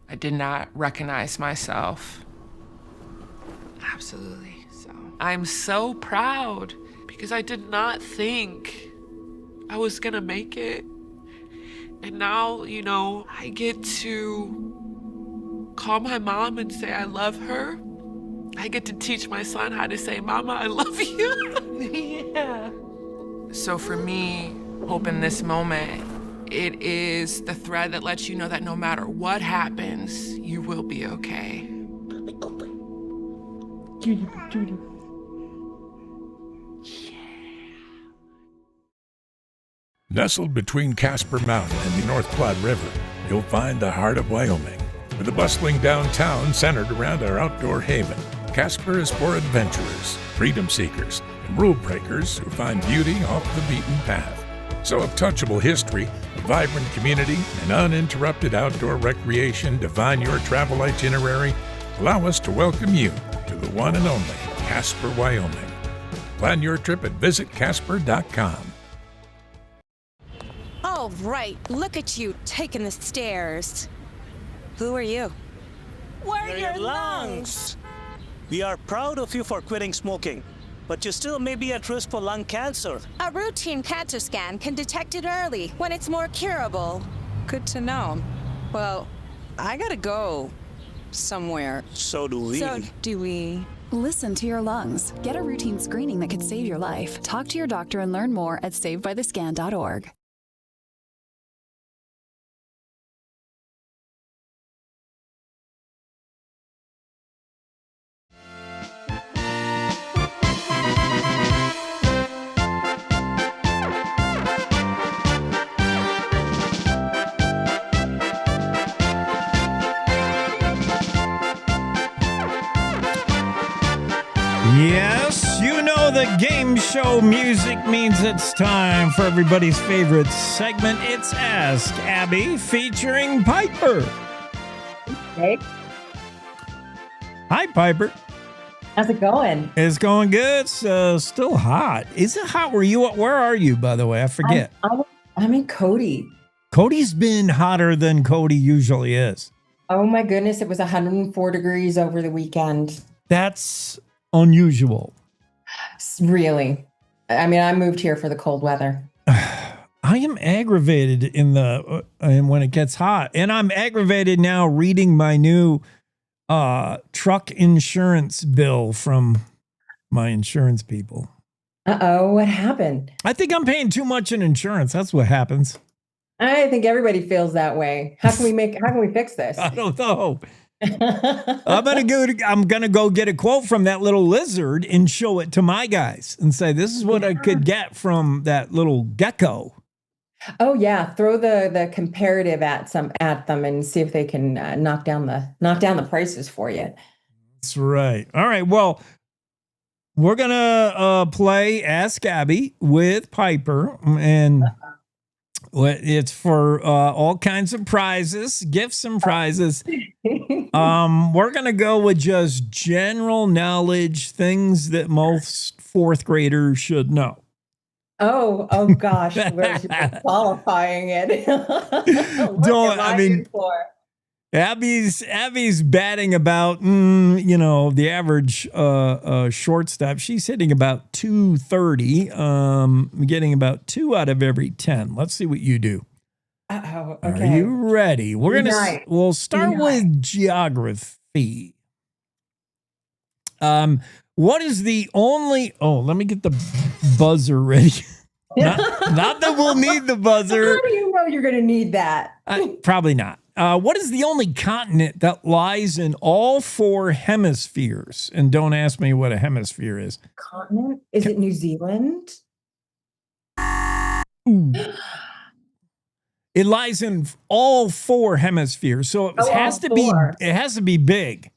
Speaker 11: I did not recognize myself. Absolutely. So I'm so proud because I did not think I was gonna make it. And now, I get to call my mom and say I love her. I get to teach my son how to say, Mama, I love you. Yeah. So for me, hope in this moment, it is the thread that lets you know that no matter what happens, you will be okay. Judy.
Speaker 21: Nestled between Casper Mountain and the North Platte River, you'll find the heart of Wyoming. With a bustling downtown centered around our outdoor haven, Casper is for adventurers, freedom seekers, and rule breakers who find beauty off the beaten path. So if touchable history, a vibrant community, and uninterrupted outdoor recreation define your travel itinerary, allow us to welcome you to the one and only Casper, Wyoming. Plan your trip at visitcasper.com.
Speaker 2: Oh, right. Look at you taking the stairs. Who are you?
Speaker 7: We're your lungs. We are proud of you for quitting smoking, but you still may be at risk for lung cancer.
Speaker 2: A routine cancer scan can detect it early when it's more curable. Good to know. Well, I gotta go somewhere.
Speaker 7: So do we.
Speaker 2: So do we.
Speaker 8: Listen to your lungs. Get a routine screening that could save your life. Talk to your doctor and learn more at savedbythescan.org.
Speaker 1: Yes, you know the game show music means it's time for everybody's favorite segment. It's Ask Abby featuring Piper.
Speaker 12: Hey.
Speaker 1: Hi, Piper.
Speaker 12: How's it going?
Speaker 1: It's going good. It's still hot. Is it hot? Where are you, by the way? I forget.
Speaker 12: I'm in Cody.
Speaker 1: Cody's been hotter than Cody usually is.
Speaker 12: Oh my goodness, it was 104 degrees over the weekend.
Speaker 1: That's unusual.
Speaker 12: Really? I mean, I moved here for the cold weather.
Speaker 1: I am aggravated in when it gets hot, and I'm aggravated now reading my new truck insurance bill from my insurance people.
Speaker 12: Uh-oh, what happened?
Speaker 1: I think I'm paying too much in insurance. That's what happens.
Speaker 12: I think everybody feels that way. How can we fix this?
Speaker 1: I don't know. I'm gonna go get a quote from that little lizard and show it to my guys and say, this is what I could get from that little gecko.
Speaker 12: Oh yeah, throw the comparative at them and see if they can knock down the prices for you.
Speaker 1: That's right. All right. Well, we're gonna play Ask Abby with Piper, and it's for all kinds of prizes, gifts and prizes. We're going to go with just general knowledge, things that most fourth graders should know.
Speaker 12: Oh gosh, we're qualifying it.
Speaker 1: Abby's batting about, the average shortstop. She's hitting about 230, getting about 2 out of every 10. Let's see what you do.
Speaker 12: Okay.
Speaker 1: Are you ready? We'll start with geography. What is the only? Oh, let me get the buzzer ready. not that we'll need the buzzer.
Speaker 12: How do you know you're going to need that?
Speaker 1: Probably not. What is the only continent that lies in all 4 hemispheres? And don't ask me what a hemisphere is.
Speaker 12: Continent? Is it New Zealand?
Speaker 1: Ooh. It lies in all 4 hemispheres, so it has to be. It has to be big.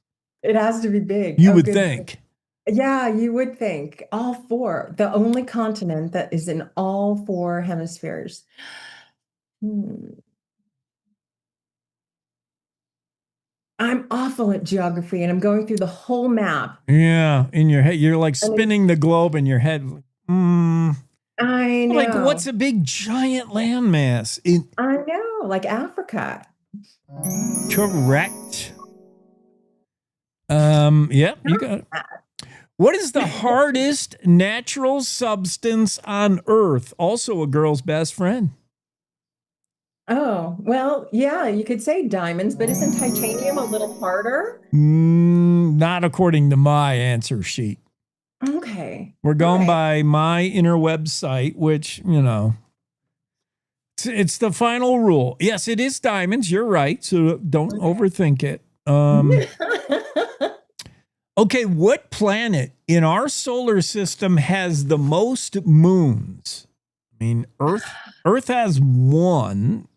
Speaker 12: It has to be big.
Speaker 1: You would think.
Speaker 12: Yeah, you would think. All 4. The only continent that is in all 4 hemispheres. I'm awful at geography, and I'm going through the whole map.
Speaker 1: Yeah, in your head, you're like spinning the globe in your head.
Speaker 12: I know.
Speaker 1: Like, what's a big giant landmass?
Speaker 12: I know, like Africa.
Speaker 1: Correct. Yep, you got it. What is the hardest natural substance on Earth? Also a girl's best friend.
Speaker 12: Oh, well, yeah, you could say diamonds, but isn't titanium a little harder?
Speaker 1: Not according to my answer sheet.
Speaker 12: Okay.
Speaker 1: We're going by my interweb site, which, it's the final rule. Yes, it is diamonds. You're right. So don't overthink it. Okay, what planet in our solar system has the most moons? I mean, Earth has 1.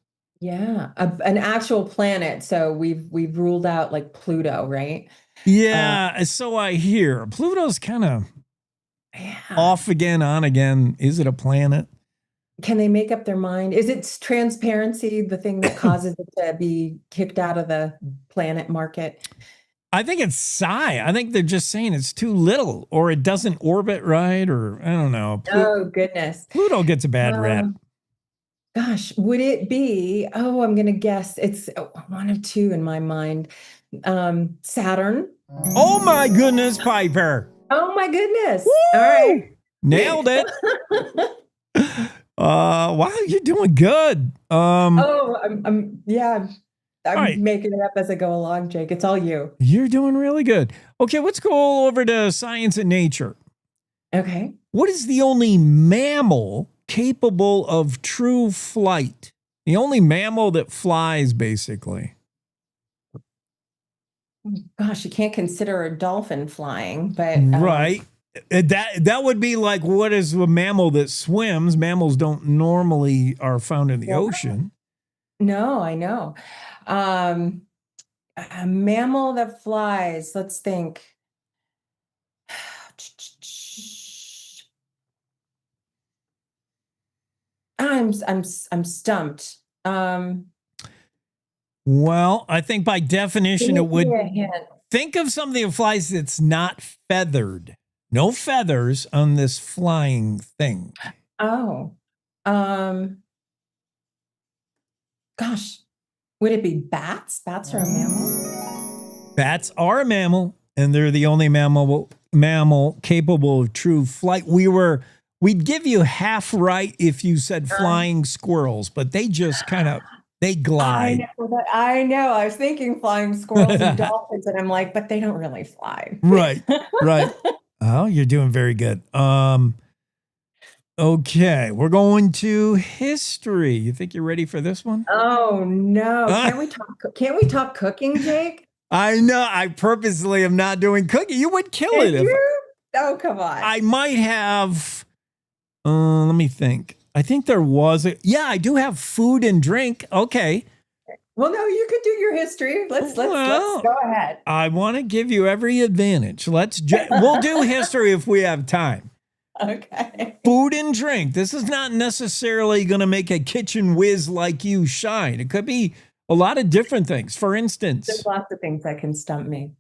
Speaker 12: Yeah, an actual planet. So we've ruled out like Pluto, right?
Speaker 1: Yeah, so I hear. Pluto's kind of off again, on again. Is it a planet?
Speaker 12: Can they make up their mind? Is it transparency the thing that causes it to be kicked out of the planet market?
Speaker 1: I think it's psi. I think they're just saying it's too little, or it doesn't orbit right, or I don't know.
Speaker 12: Oh, goodness.
Speaker 1: Pluto gets a bad rap.
Speaker 12: Gosh, would it be? Oh, I'm going to guess. It's one of two in my mind. Saturn.
Speaker 1: Oh, my goodness, Piper.
Speaker 12: Oh, my goodness.
Speaker 1: Woo!
Speaker 12: All right.
Speaker 1: Nailed it. Wow, you're doing good.
Speaker 12: I'm
Speaker 1: right.
Speaker 12: making it up as I go along, Jake. It's all you.
Speaker 1: You're doing really good. Okay, let's go over to science and nature.
Speaker 12: Okay.
Speaker 1: What is the only mammal capable of true flight? The only mammal that flies, basically.
Speaker 12: Gosh, you can't consider a dolphin flying, but
Speaker 1: Right. That would be like, what is a mammal that swims? Mammals don't normally are found in the ocean.
Speaker 12: No, I know. A mammal that flies. Let's think. I'm stumped.
Speaker 1: Well, I think by definition it would.
Speaker 12: Give me a hint.
Speaker 1: Think of something that flies that's not feathered. No feathers on this flying thing.
Speaker 12: Oh, gosh, would it be bats? Bats are a mammal.
Speaker 1: Bats are a mammal, and they're the only mammal capable of true flight. We'd give you half right if you said flying squirrels, but they just they glide.
Speaker 12: I know. I was thinking flying squirrels and dolphins, and I'm like, but they don't really fly.
Speaker 1: Right. Oh, you're doing very good. Okay, we're going to history. You think you're ready for this one?
Speaker 12: Oh no! Can't we talk cooking, Jake?
Speaker 1: I know. I purposely am not doing cooking. You would kill it.
Speaker 12: Oh, come on.
Speaker 1: I might have. Let me think. I think there was I do have food and drink. Okay.
Speaker 12: Well, no, you could do your history. Let's go ahead.
Speaker 1: I want to give you every advantage. We'll do history if we have time.
Speaker 12: Okay.
Speaker 1: Food and drink. This is not necessarily going to make a kitchen whiz like you shine. It could be a lot of different things. For instance,
Speaker 12: there's lots of things that can stump me.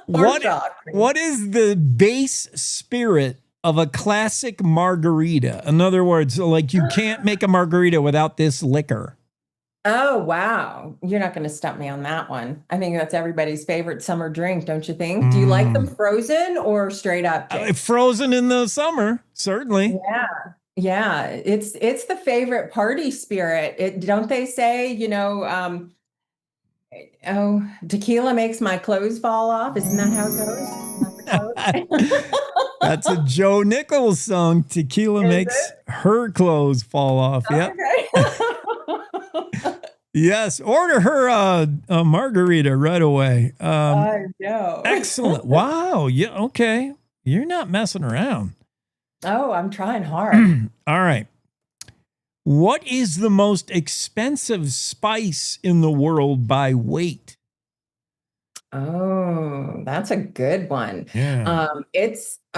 Speaker 1: What is the base spirit of a classic margarita? In other words, like you can't make a margarita without this liquor.
Speaker 12: Oh, wow. You're not going to stump me on that one. I think that's everybody's favorite summer drink, don't you think? Do you like them frozen or straight up, Jake?
Speaker 1: Frozen in the summer, certainly.
Speaker 12: Yeah. It's the favorite party spirit. Don't they say, tequila makes my clothes fall off. Isn't that how it goes?
Speaker 1: That's a Joe Nichols song. Tequila makes her clothes fall off. Yeah.
Speaker 12: Okay.
Speaker 1: Yes. Order her a margarita right away.
Speaker 12: I know.
Speaker 1: Excellent. Wow. Yeah. Okay. You're not messing around.
Speaker 12: Oh, I'm trying hard.
Speaker 1: All right. What is the most expensive spice in the world by weight?
Speaker 12: Oh, that's a good one.
Speaker 1: Yeah.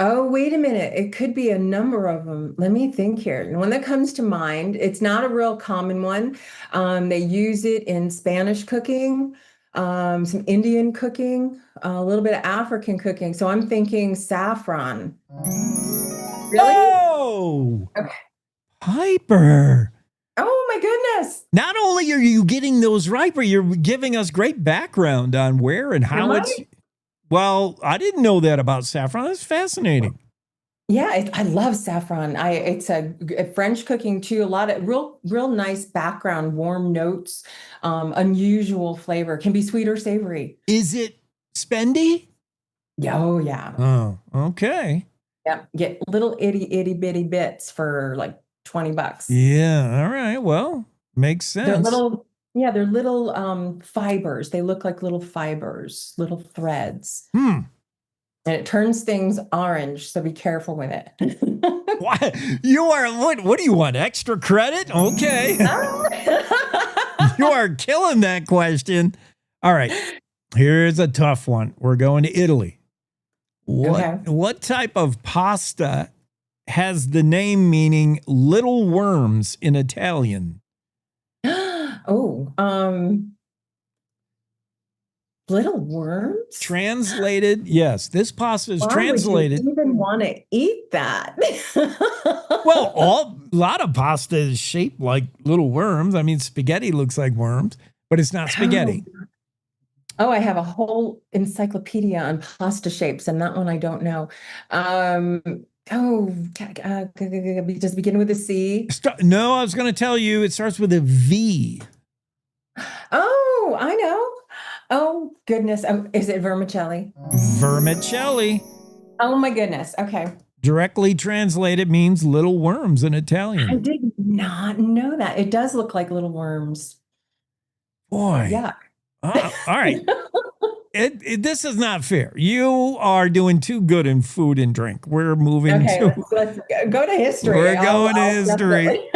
Speaker 12: Wait a minute. It could be a number of them. Let me think here. The one that comes to mind, it's not a real common one. They use it in Spanish cooking, some Indian cooking, a little bit of African cooking. So I'm thinking saffron. Really?
Speaker 1: Oh,
Speaker 12: okay.
Speaker 1: Piper.
Speaker 12: Oh my goodness.
Speaker 1: Not only are you getting those right, but you're giving us great background on where and how well, I didn't know that about saffron. That's fascinating.
Speaker 12: Yeah, I love saffron. It's a French cooking too. A lot of real nice background, warm notes, unusual flavor. Can be sweet or savory.
Speaker 1: Is it spendy?
Speaker 12: Oh yeah.
Speaker 1: Oh, okay.
Speaker 12: Yeah, get little itty bitty bits for like $20.
Speaker 1: Yeah. All right. Well, makes sense.
Speaker 12: They're little fibers. They look like little fibers, little threads.
Speaker 1: And
Speaker 12: it turns things orange, so be careful with it.
Speaker 1: What? What do you want? Extra credit? Okay. You are killing that question. All right. Here's a tough one. We're going to Italy. What type of pasta has the name meaning little worms in Italian?
Speaker 12: Little worms?
Speaker 1: Translated, yes. This pasta is translated.
Speaker 12: Why would you even want to eat that?
Speaker 1: Well, a lot of pasta is shaped like little worms. I mean, spaghetti looks like worms, but it's not spaghetti.
Speaker 12: Oh, I have a whole encyclopedia on pasta shapes, and that one I don't know. Does it begin with a C?
Speaker 1: No, I was going to tell you it starts with a V.
Speaker 12: Oh, I know. Oh, goodness. Is it vermicelli?
Speaker 1: Vermicelli.
Speaker 12: Oh, my goodness. Okay.
Speaker 1: Directly translated means little worms in Italian.
Speaker 12: I did not know that. It does look like little worms.
Speaker 1: Boy.
Speaker 12: Yeah.
Speaker 1: All right. This is not fair. You are doing too good in food and drink. We're moving to...
Speaker 12: Let's go to history.
Speaker 1: We're going to history.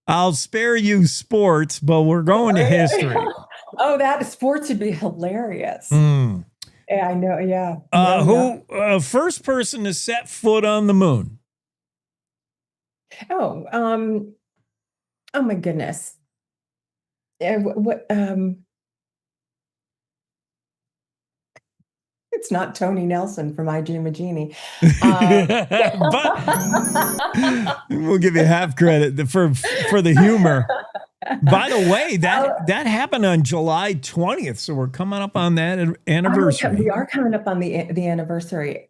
Speaker 1: I'll spare you sports, but we're going to history.
Speaker 12: Oh, that sports would be hilarious.
Speaker 1: Mm.
Speaker 12: Yeah, I know. Yeah.
Speaker 1: First person to set foot on the moon?
Speaker 12: Oh my goodness. It's not Tony Nelson from I Dream of Jeannie.
Speaker 1: But we'll give you half credit for the humor. By the way, that happened on July 20th, so we're coming up on that anniversary.
Speaker 12: We are coming up on the anniversary.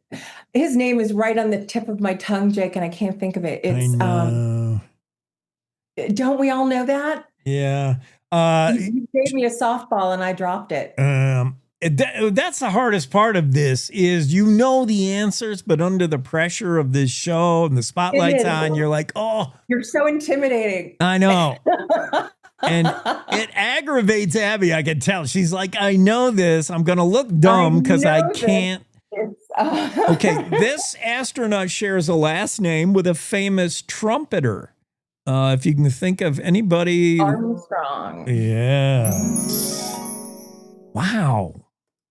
Speaker 12: His name is right on the tip of my tongue, Jake, and I can't think of it. It's don't we all know that?
Speaker 1: Yeah.
Speaker 12: You gave me a softball and I dropped it.
Speaker 1: That's the hardest part of this is the answers, but under the pressure of this show and the spotlight's on, you're like, oh.
Speaker 12: You're so intimidating.
Speaker 1: I know. And it aggravates Abby, I can tell. She's like, I know this. I'm going to look dumb because I can't. Okay, this astronaut shares a last name with a famous trumpeter. If you can think of anybody.
Speaker 12: Armstrong.
Speaker 1: Yeah. Wow.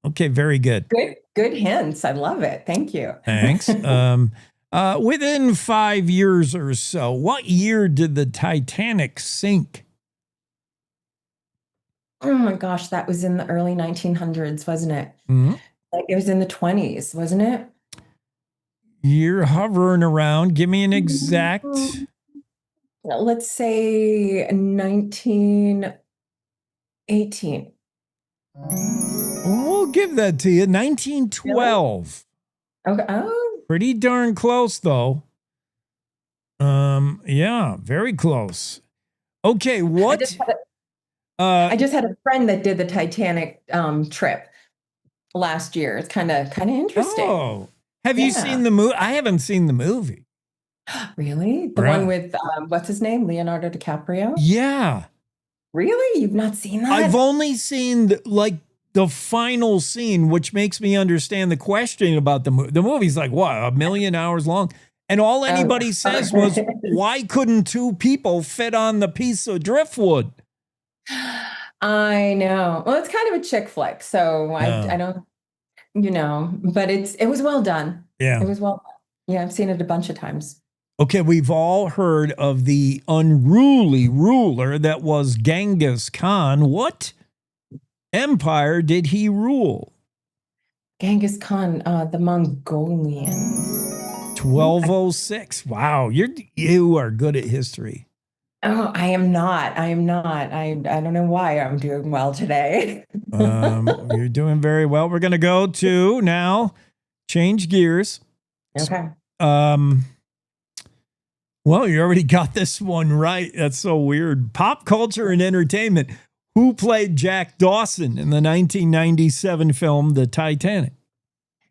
Speaker 1: Okay, very good.
Speaker 12: Good hints. I love it. Thank you.
Speaker 1: Thanks. Within 5 years or so, what year did the Titanic sink?
Speaker 12: Oh my gosh, that was in the early 1900s, wasn't it?
Speaker 1: Mm-hmm.
Speaker 12: Like it was in the 20s, wasn't it?
Speaker 1: You're hovering around. Give me an exact.
Speaker 12: Let's say 1918.
Speaker 1: We'll give that to you. 1912.
Speaker 12: Okay. Oh.
Speaker 1: Pretty darn close, though. Yeah, very close. Okay, what?
Speaker 12: I just had a friend that did the Titanic trip last year. It's kind of interesting.
Speaker 1: Oh, have you seen the movie? I haven't seen the movie.
Speaker 12: Really? The one with what's his name? Leonardo DiCaprio?
Speaker 1: Yeah.
Speaker 12: Really? You've not seen that?
Speaker 1: I've only seen the final scene, which makes me understand the question about the movie. The movie's like, what, 1 million hours long? And all anybody says was, why couldn't two people fit on the piece of driftwood?
Speaker 12: I know. Well, it's kind of a chick flick, so I don't, but it was well done.
Speaker 1: Yeah.
Speaker 12: It was well done. Yeah, I've seen it a bunch of times.
Speaker 1: Okay, we've all heard of the unruly ruler that was Genghis Khan. What empire did he rule?
Speaker 12: Genghis Khan, the Mongolian.
Speaker 1: 1206. Wow, you are good at history.
Speaker 12: Oh, I am not. I don't know why I'm doing well today.
Speaker 1: You're doing very well. We're going to go to now change gears.
Speaker 12: Okay.
Speaker 1: Well, you already got this one right. That's so weird. Pop culture and entertainment. Who played Jack Dawson in the 1997 film The Titanic?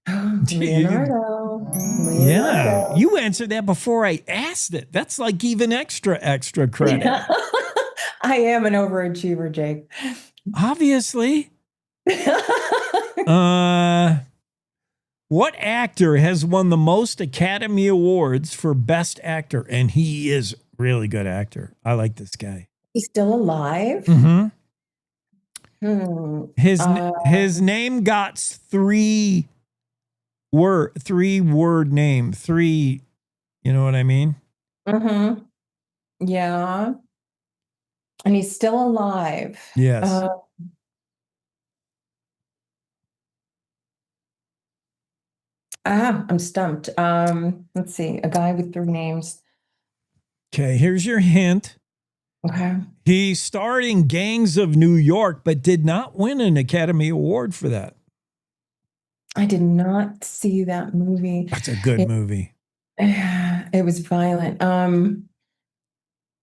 Speaker 12: Leonardo.
Speaker 1: Yeah, you answered that before I asked it. That's like even extra credit.
Speaker 12: I am an overachiever, Jake.
Speaker 1: Obviously. What actor has won the most Academy Awards for Best Actor? And he is really good actor. I like this guy.
Speaker 12: He's still alive?
Speaker 1: Mm-hmm.
Speaker 12: Hmm.
Speaker 1: His name got three word name. Three, you know what I mean?
Speaker 12: Mm-hmm. Yeah. And he's still alive.
Speaker 1: Yes.
Speaker 12: I'm stumped. Let's see. A guy with 3 names.
Speaker 1: Okay, here's your hint.
Speaker 12: Okay.
Speaker 1: He starred in Gangs of New York, but did not win an Academy Award for that.
Speaker 12: I did not see that movie.
Speaker 1: That's a good movie.
Speaker 12: It was violent.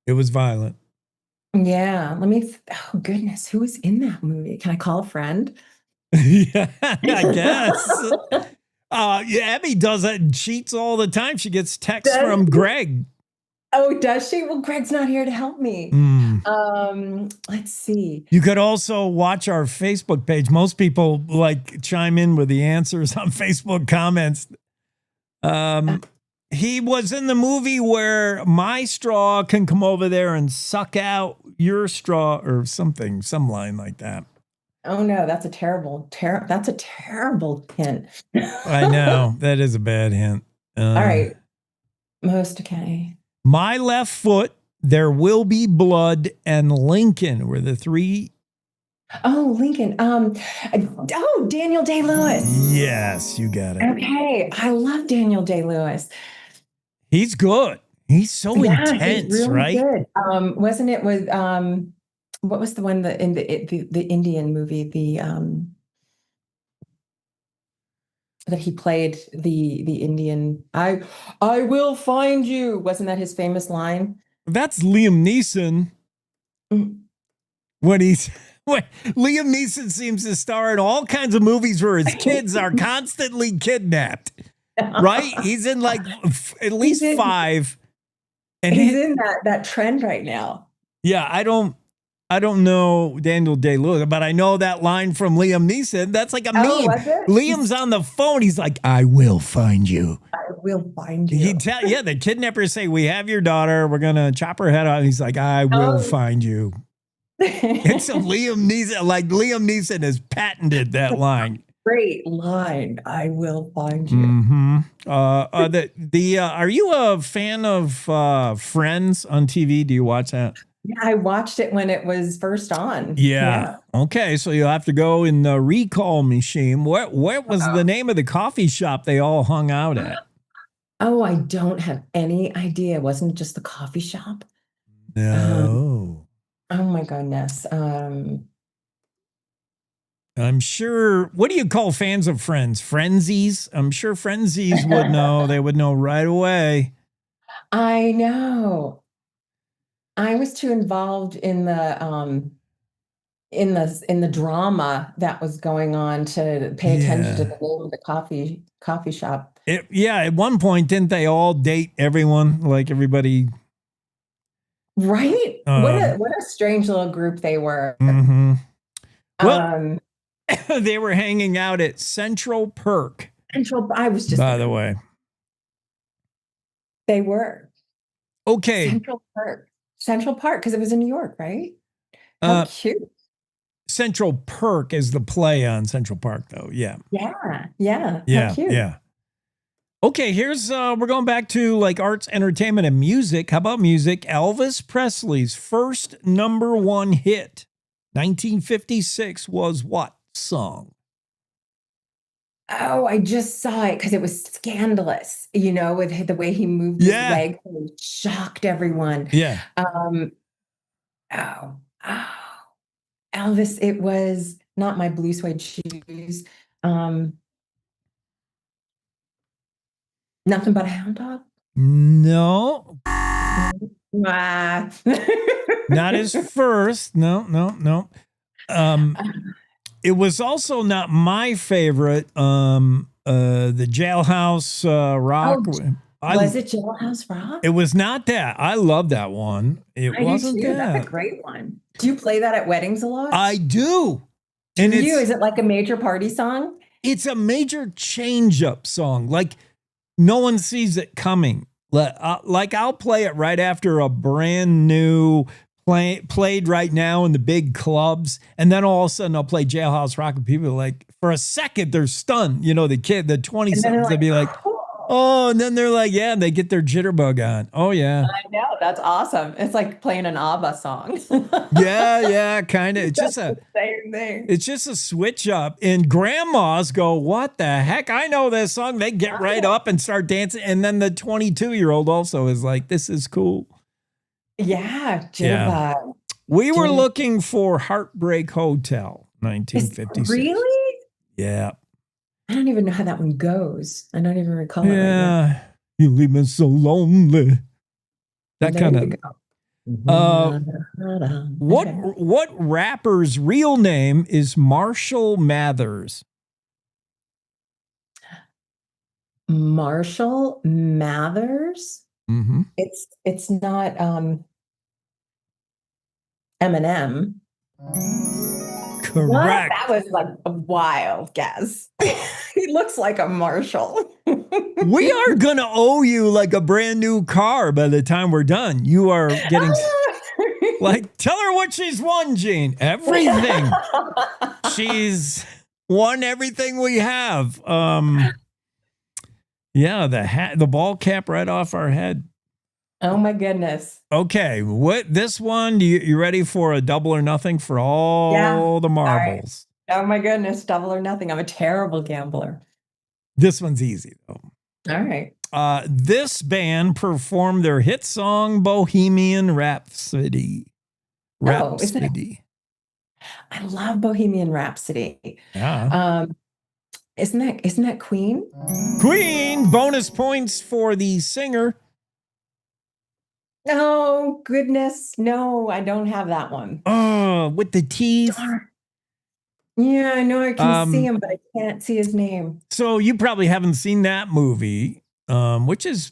Speaker 1: It was violent.
Speaker 12: Yeah. Oh goodness, who was in that movie? Can I call a friend?
Speaker 1: Yeah, I guess. Abby does that and cheats all the time. She gets texts from Greg.
Speaker 12: Oh, does she? Well, Greg's not here to help me. Let's see.
Speaker 1: You could also watch our Facebook page. Most people like chime in with the answers on Facebook comments. He was in the movie where my straw can come over there and suck out your straw or something, some line like that.
Speaker 12: Oh no, that's a terrible hint.
Speaker 1: I know. That is a bad hint.
Speaker 12: All right. Okay.
Speaker 1: My Left Foot, There Will Be Blood, and Lincoln were the 3.
Speaker 12: Oh, Lincoln. Daniel Day-Lewis.
Speaker 1: Yes, you got it.
Speaker 12: Okay. I love Daniel Day-Lewis.
Speaker 1: He's good. He's so intense,
Speaker 12: he's really
Speaker 1: right?
Speaker 12: Good. Wasn't it with what was the one in the Indian movie, that he played the Indian, I will find you. Wasn't that his famous line?
Speaker 1: That's Liam Neeson. When Liam Neeson seems to star in all kinds of movies where his kids are constantly kidnapped. Right? He's in like at least 5. And
Speaker 12: he's in that trend right now.
Speaker 1: Yeah, I don't know Daniel Day-Lewis, but I know that line from Liam Neeson. That's like a meme.
Speaker 12: Was it?
Speaker 1: Liam's on the phone. He's like, I will find you.
Speaker 12: I will find you.
Speaker 1: The kidnappers say, we have your daughter. We're going to chop her head off. He's like, I will find you. It's a Liam Neeson. Like Liam Neeson has patented that line.
Speaker 12: Great line. I will find you.
Speaker 1: Mm-hmm. Are you a fan of Friends on TV? Do you watch that?
Speaker 12: Yeah, I watched it when it was first on.
Speaker 1: Yeah. Okay, so you'll have to go in the recall machine. What was the name of the coffee shop they all hung out at?
Speaker 12: Oh, I don't have any idea. Wasn't it just the coffee shop?
Speaker 1: No.
Speaker 12: Oh my goodness.
Speaker 1: I'm sure. What do you call fans of Friends? Frenzies? I'm sure Frenzies would know. They would know right away.
Speaker 12: I know. I was too involved in the drama that was going on to pay attention to the name of the coffee shop.
Speaker 1: At one point, didn't they all date everyone? Like everybody.
Speaker 12: Right? What a strange little group they were.
Speaker 1: Mm-hmm. Well, they were hanging out at Central Perk.
Speaker 12: I was just.
Speaker 1: By the way.
Speaker 12: They were.
Speaker 1: Okay.
Speaker 12: Central Park, because it was in New York, right? How cute.
Speaker 1: Central Perk is the play on Central Park, though. Yeah.
Speaker 12: Yeah. How cute.
Speaker 1: Yeah. Okay, here's we're going back to like arts, entertainment, and music. How about music? Elvis Presley's first #1 hit, 1956, was what song?
Speaker 12: Oh, I just saw it because it was scandalous, with the way he moved his legs and shocked everyone.
Speaker 1: Yeah.
Speaker 12: Elvis, it was not My Blue Suede Shoes. Nothing But a Hound Dog?
Speaker 1: No. Not his first. No. It was also not my favorite. The Jailhouse Rock.
Speaker 12: Was it Jailhouse Rock?
Speaker 1: It was not that. I love that one. It wasn't that.
Speaker 12: That's a great one. Do you play that at weddings a lot?
Speaker 1: I do.
Speaker 12: Is it like a major party song?
Speaker 1: It's a major change-up song. Like no one sees it coming. Like I'll play it right after a brand new played right now in the big clubs, and then all of a sudden I'll play Jailhouse Rock, and people are like, for a second they're stunned. The 20-somethings, they'd be like, Oh, and then they're like, yeah, they get their jitterbug on. Oh, yeah.
Speaker 12: I know. That's awesome. It's like playing an ABBA song.
Speaker 1: Yeah, kind of. It's just
Speaker 12: the same thing.
Speaker 1: It's just a switch up. And grandmas go, what the heck? I know this song. They get right up and start dancing. And then the 22-year-old also is like, this is cool.
Speaker 12: Yeah, jitterbug.
Speaker 1: We were looking for Heartbreak Hotel, 1956.
Speaker 12: Really?
Speaker 1: Yeah.
Speaker 12: I don't even know how that one goes. I don't even recall it right now.
Speaker 1: Yeah. You leave me so lonely. That kind of. What rapper's real name is Marshall Mathers?
Speaker 12: Marshall Mathers?
Speaker 1: Mm-hmm.
Speaker 12: It's not Eminem.
Speaker 1: Correct.
Speaker 12: What? That was like a wild guess. He looks like a Marshall.
Speaker 1: We are going to owe you like a brand new car by the time we're done. You are getting like, tell her what she's won, Gene. Everything. She's won everything we have. Yeah, the ball cap right off our head.
Speaker 12: Oh my goodness.
Speaker 1: Okay, what this one? You ready for a double or nothing for all the marbles?
Speaker 12: Right. Oh my goodness, double or nothing. I'm a terrible gambler.
Speaker 1: This one's easy though.
Speaker 12: All right.
Speaker 1: This band performed their hit song Bohemian Rhapsody. Rhapsody.
Speaker 12: I love Bohemian Rhapsody.
Speaker 1: Yeah.
Speaker 12: Isn't that Queen?
Speaker 1: Queen. Bonus points for the singer.
Speaker 12: Oh, goodness. No, I don't have that one.
Speaker 1: Oh, with the teeth.
Speaker 12: Yeah, I know I can see him, but I can't see his name.
Speaker 1: So you probably haven't seen that movie, which is,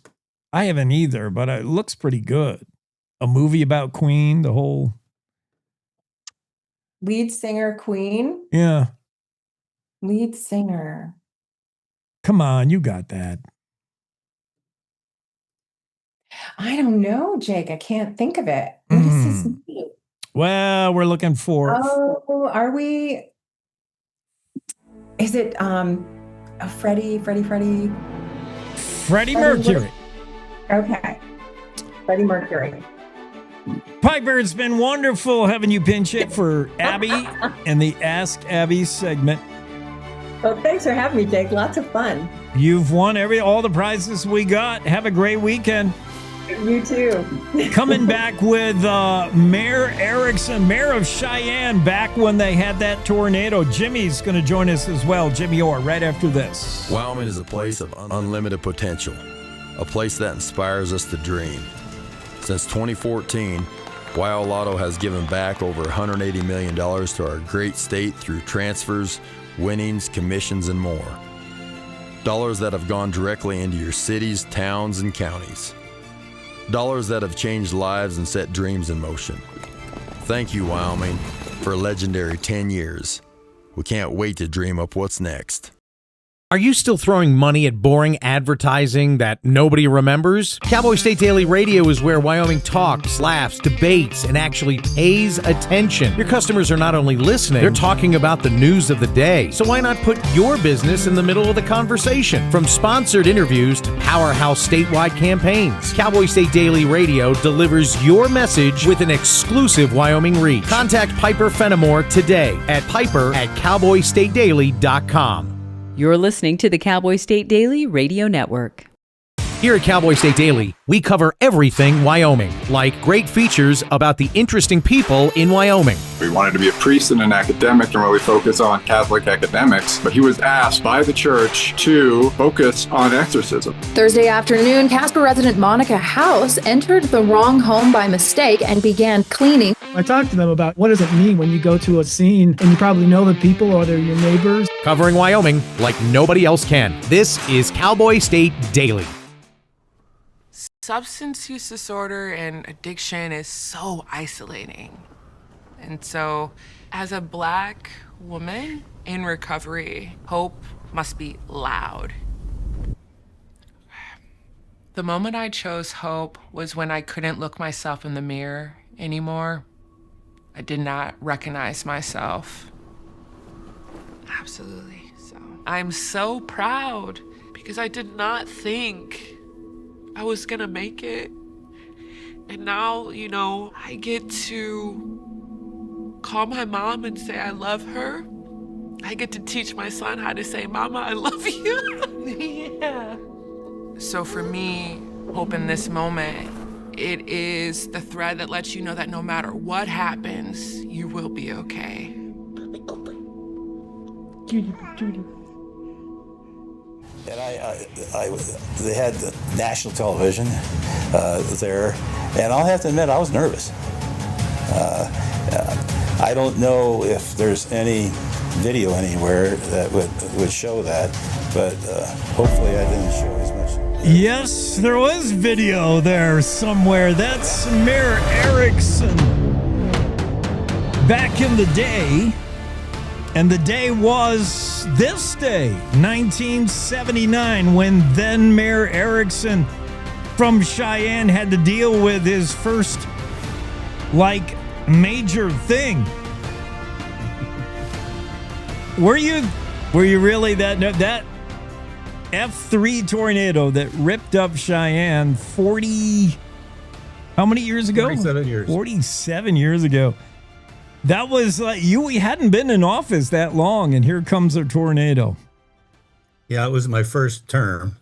Speaker 1: I haven't either, but it looks pretty good. A movie about Queen, the whole.
Speaker 12: Lead singer, Queen?
Speaker 1: Yeah.
Speaker 12: Lead singer.
Speaker 1: Come on, you got that.
Speaker 12: I don't know, Jake. I can't think of it. What is his name?
Speaker 1: Well, we're looking for.
Speaker 12: Oh, are we? Is it Freddie
Speaker 1: Mercury.
Speaker 12: Okay. Freddie Mercury.
Speaker 1: Piper, it's been wonderful having you pinch hit for Abby and the Ask Abby segment.
Speaker 12: Well, thanks for having me, Jake. Lots of fun.
Speaker 1: You've won all the prizes we got. Have a great weekend.
Speaker 12: You too.
Speaker 1: Coming back with Mayor Erickson, Mayor of Cheyenne, back when they had that tornado. Jimmy's going to join us as well. Jimmy Orr, right after this.
Speaker 14: Wyoming is a place of unlimited potential, a place that inspires us to dream. Since 2014, Wyo Lotto has given back over $180 million to our great state through transfers, winnings, commissions, and more. Dollars that have gone directly into your cities, towns, and counties. Dollars that have changed lives and set dreams in motion. Thank you, Wyoming, for a legendary 10 years. We can't wait to dream up what's next.
Speaker 18: Are you still throwing money at boring advertising that nobody remembers? Cowboy State Daily Radio is where Wyoming talks, laughs, debates, and actually pays attention. Your customers are not only listening, they're talking about the news of the day. So why not put your business in the middle of the conversation? From sponsored interviews to powerhouse statewide campaigns, Cowboy State Daily Radio delivers your message with an exclusive Wyoming reach. Contact Piper Fenimore today at piper@cowboystatedaily.com.
Speaker 19: You're listening to the Cowboy State Daily Radio Network.
Speaker 18: Here at Cowboy State Daily, we cover everything Wyoming, like great features about the interesting people in Wyoming.
Speaker 15: We wanted to be a priest and an academic and really focus on Catholic academics, but he was asked by the church to focus on exorcism.
Speaker 17: Thursday afternoon, Casper resident Monica House entered the wrong home by mistake and began cleaning.
Speaker 20: I talked to them about what does it mean when you go to a scene and you probably know the people or they're your neighbors.
Speaker 18: Covering Wyoming like nobody else can. This is Cowboy State Daily.
Speaker 11: Substance use disorder and addiction is so isolating. And so, as a Black woman in recovery, hope must be loud. The moment I chose hope was when I couldn't look myself in the mirror anymore. I did not recognize myself. Absolutely. So I'm so proud because because I did not think I was gonna make it. And now, you know, I get to call my mom and say I love her. I get to teach my son how to say, Mama, I love you. Yeah.
Speaker 3: So for me, hope in this moment, it is the thread that lets you know that no matter what happens, you will be okay.
Speaker 4: Judy. And they had the national television there, and I'll have to admit, I was nervous. I don't know if there's any video anywhere that would show that, but hopefully I didn't show as much.
Speaker 1: Yes, there was video there somewhere. That's Mayor Erickson. Back in the day, and the day was this day, 1979, when then Mayor Erickson from Cheyenne had to deal with his first, major thing. Were you really that F3 tornado that ripped up Cheyenne 40, how many years ago?
Speaker 13: 47 years.
Speaker 1: 47 years ago. That was we hadn't been in office that long, and here comes a tornado.
Speaker 13: Yeah, it was my first term.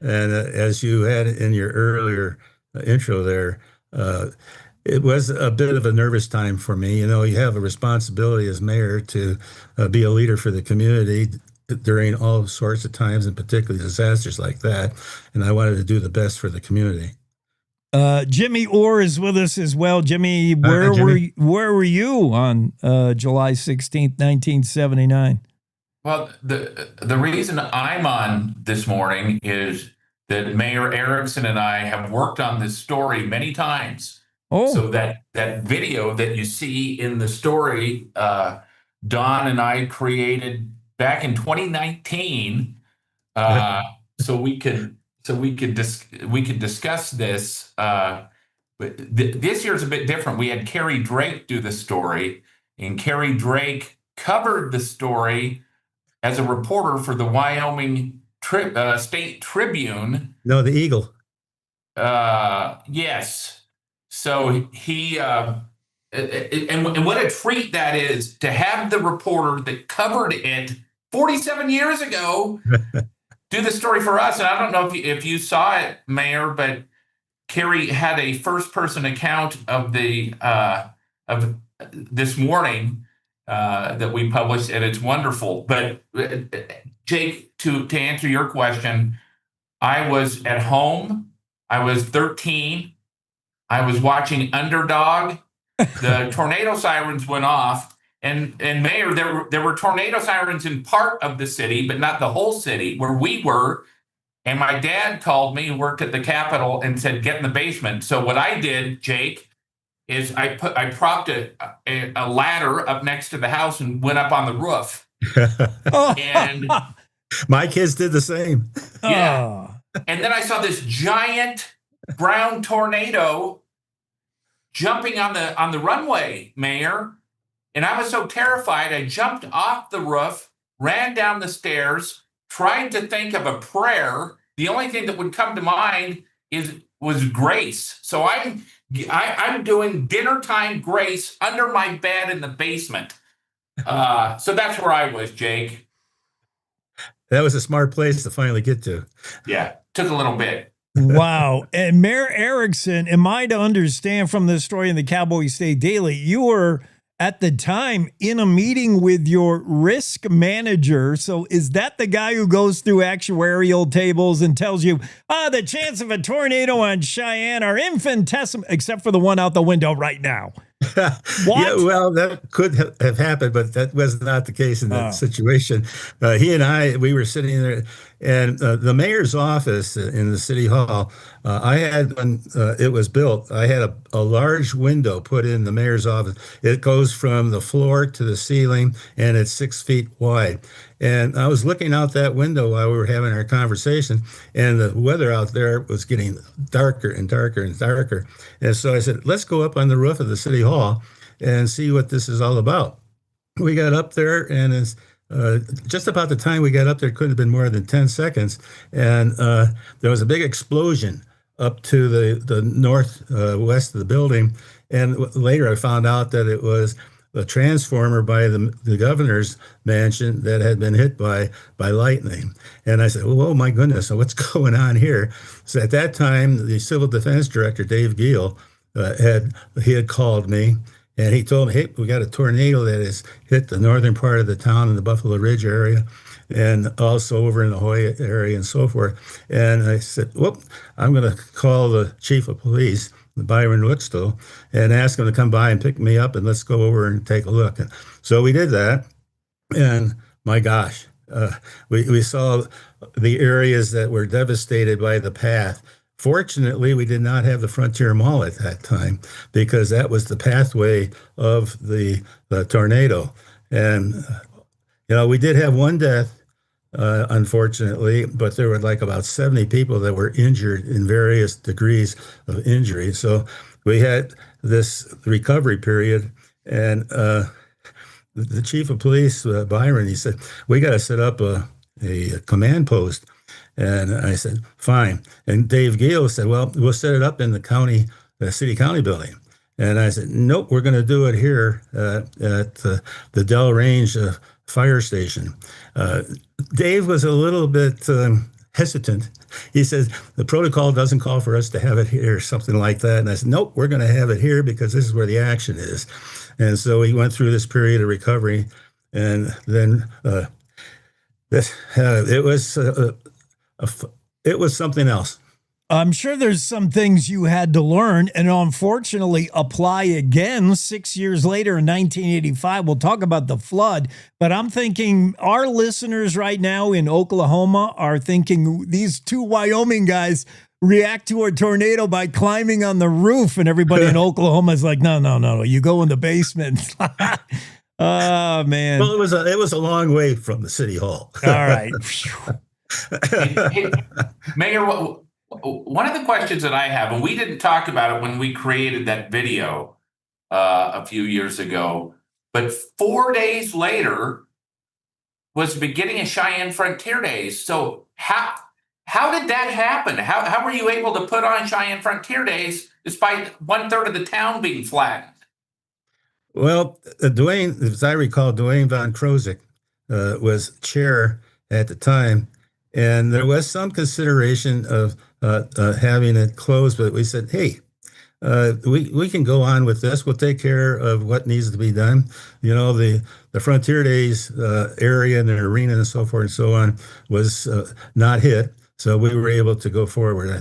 Speaker 13: And as you had in your earlier intro there, it was a bit of a nervous time for me. You know, you have a responsibility as mayor to be a leader for the community during all sorts of times, and particularly disasters like that. And I wanted to do the best for the community.
Speaker 1: Jimmy Orr is with us as well. Jimmy, where were you on July 16th, 1979?
Speaker 22: Well, the reason I'm on this morning is that Mayor Erickson and I have worked on this story many times.
Speaker 1: Oh.
Speaker 22: So that video that you see in the story, Don and I created back in 2019, so we could discuss this. But this year's a bit different. We had Carrie Drake do the story, and Carrie Drake covered the story as a reporter for the Wyoming State Tribune.
Speaker 13: No, the Eagle.
Speaker 22: Yes. So he and what a treat that is to have the reporter that covered it 47 years ago do the story for us. And I don't know if you saw it, Mayor, but Carrie had a first-person account of the of this morning that we published, and it's wonderful. But Jake, to answer your question, I was at home. I was 13. I was watching Underdog. The tornado sirens went off. And Mayor, there were tornado sirens in part of the city, but not the whole city where we were. And my dad called me, who worked at the Capitol, and said, "Get in the basement." So what I did, Jake, is I propped a ladder up next to the house and went up on the roof. And
Speaker 13: my kids did the same.
Speaker 22: Yeah. And then I saw this giant brown tornado jumping on the runway, Mayor. And I was so terrified, I jumped off the roof, ran down the stairs, tried to think of a prayer. The only thing that would come to mind was grace. So I'm doing dinner time grace under my bed in the basement. So that's where I was, Jake.
Speaker 13: That was a smart place to finally get to.
Speaker 22: Yeah, took a little bit.
Speaker 1: Wow. And Mayor Erickson, am I to understand from this story in the Cowboy State Daily, you were at the time in a meeting with your risk manager. So is that the guy who goes through actuarial tables and tells you, the chance of a tornado on Cheyenne are infinitesimal, except for the one out the window right now? What?
Speaker 13: Yeah, well, that could have happened, but that was not the case in that situation. He and we were sitting there, and the mayor's office in the city hall, I had, when it was built, I had a large window put in the mayor's office. It goes from the floor to the ceiling, and it's 6 feet wide. And I was looking out that window while we were having our conversation, and the weather out there was getting darker and darker and darker. And so I said, let's go up on the roof of the city hall and see what this is all about. We got up there, and just about the time we got up there, couldn't have been more than 10 seconds. And there was a big explosion up to the north west of the building. And later I found out that it was a transformer by the governor's mansion that had been hit by lightning. And I said, oh my goodness, so what's going on here? So at that time, the civil defense director, Dave Giel, had called me, and he told me, hey, we got a tornado that has hit the northern part of the town in the Buffalo Ridge area, and also over in the Hoya area and so forth. And I said, well, I'm going to call the chief of police, Byron Wickstow, and ask him to come by and pick me up, and let's go over and take a look. And so we did that, and my gosh, we saw the areas that were devastated by the path. Fortunately, we did not have the Frontier Mall at that time, because that was the pathway of the tornado. And, we did have one death, unfortunately, but there were like about 70 people that were injured in various degrees of injury. So we had this recovery period, and the chief of police, Byron, he said, we got to set up a command post. And I said, fine. And Dave Giel said, well, we'll set it up in the city county building. And I said, nope, we're going to do it here at the Dell Range fire station. Dave was a little bit hesitant. He says, the protocol doesn't call for us to have it here, something like that. And I said, nope, we're going to have it here because this is where the action is. And so we went through this period of recovery. And then it was something else.
Speaker 1: I'm sure there's some things you had to learn and unfortunately apply again 6 years later in 1985. We'll talk about the flood, but I'm thinking our listeners right now in Oklahoma are thinking these two Wyoming guys react to a tornado by climbing on the roof, and everybody in Oklahoma is like, no, you go in the basement. Oh, man.
Speaker 13: Well, it was a long way from the city hall.
Speaker 1: All right.
Speaker 22: Hey, Mayor, one of the questions that I have, and we didn't talk about it when we created that video a few years ago, but 4 days later was the beginning of Cheyenne Frontier Days. So how did that happen? How were you able to put on Cheyenne Frontier Days despite 1/3 of the town being flattened?
Speaker 13: Well, Dwayne, as I recall, Dwayne Von Krozik was chair at the time, and there was some consideration of having it closed, but we said, hey, we can go on with this. We'll take care of what needs to be done. The Frontier Days area and the arena and so forth and so on was not hit. So we were able to go forward. I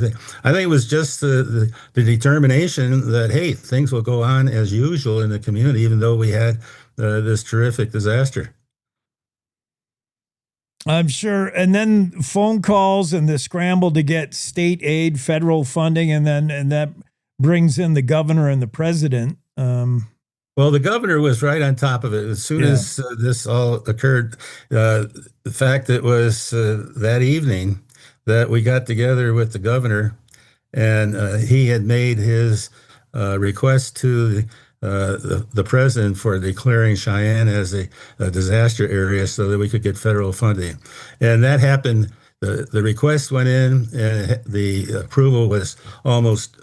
Speaker 13: think it was just the determination that, hey, things will go on as usual in the community, even though we had this terrific disaster.
Speaker 1: I'm sure. And then phone calls and the scramble to get state aid, federal funding, and that brings in the governor and the president.
Speaker 13: Well, the governor was right on top of it as soon as this all occurred. The fact that it was that evening that we got together with the governor, and he had made his request to the president for declaring Cheyenne as a disaster area so that we could get federal funding. And that happened. The request went in, and the approval was almost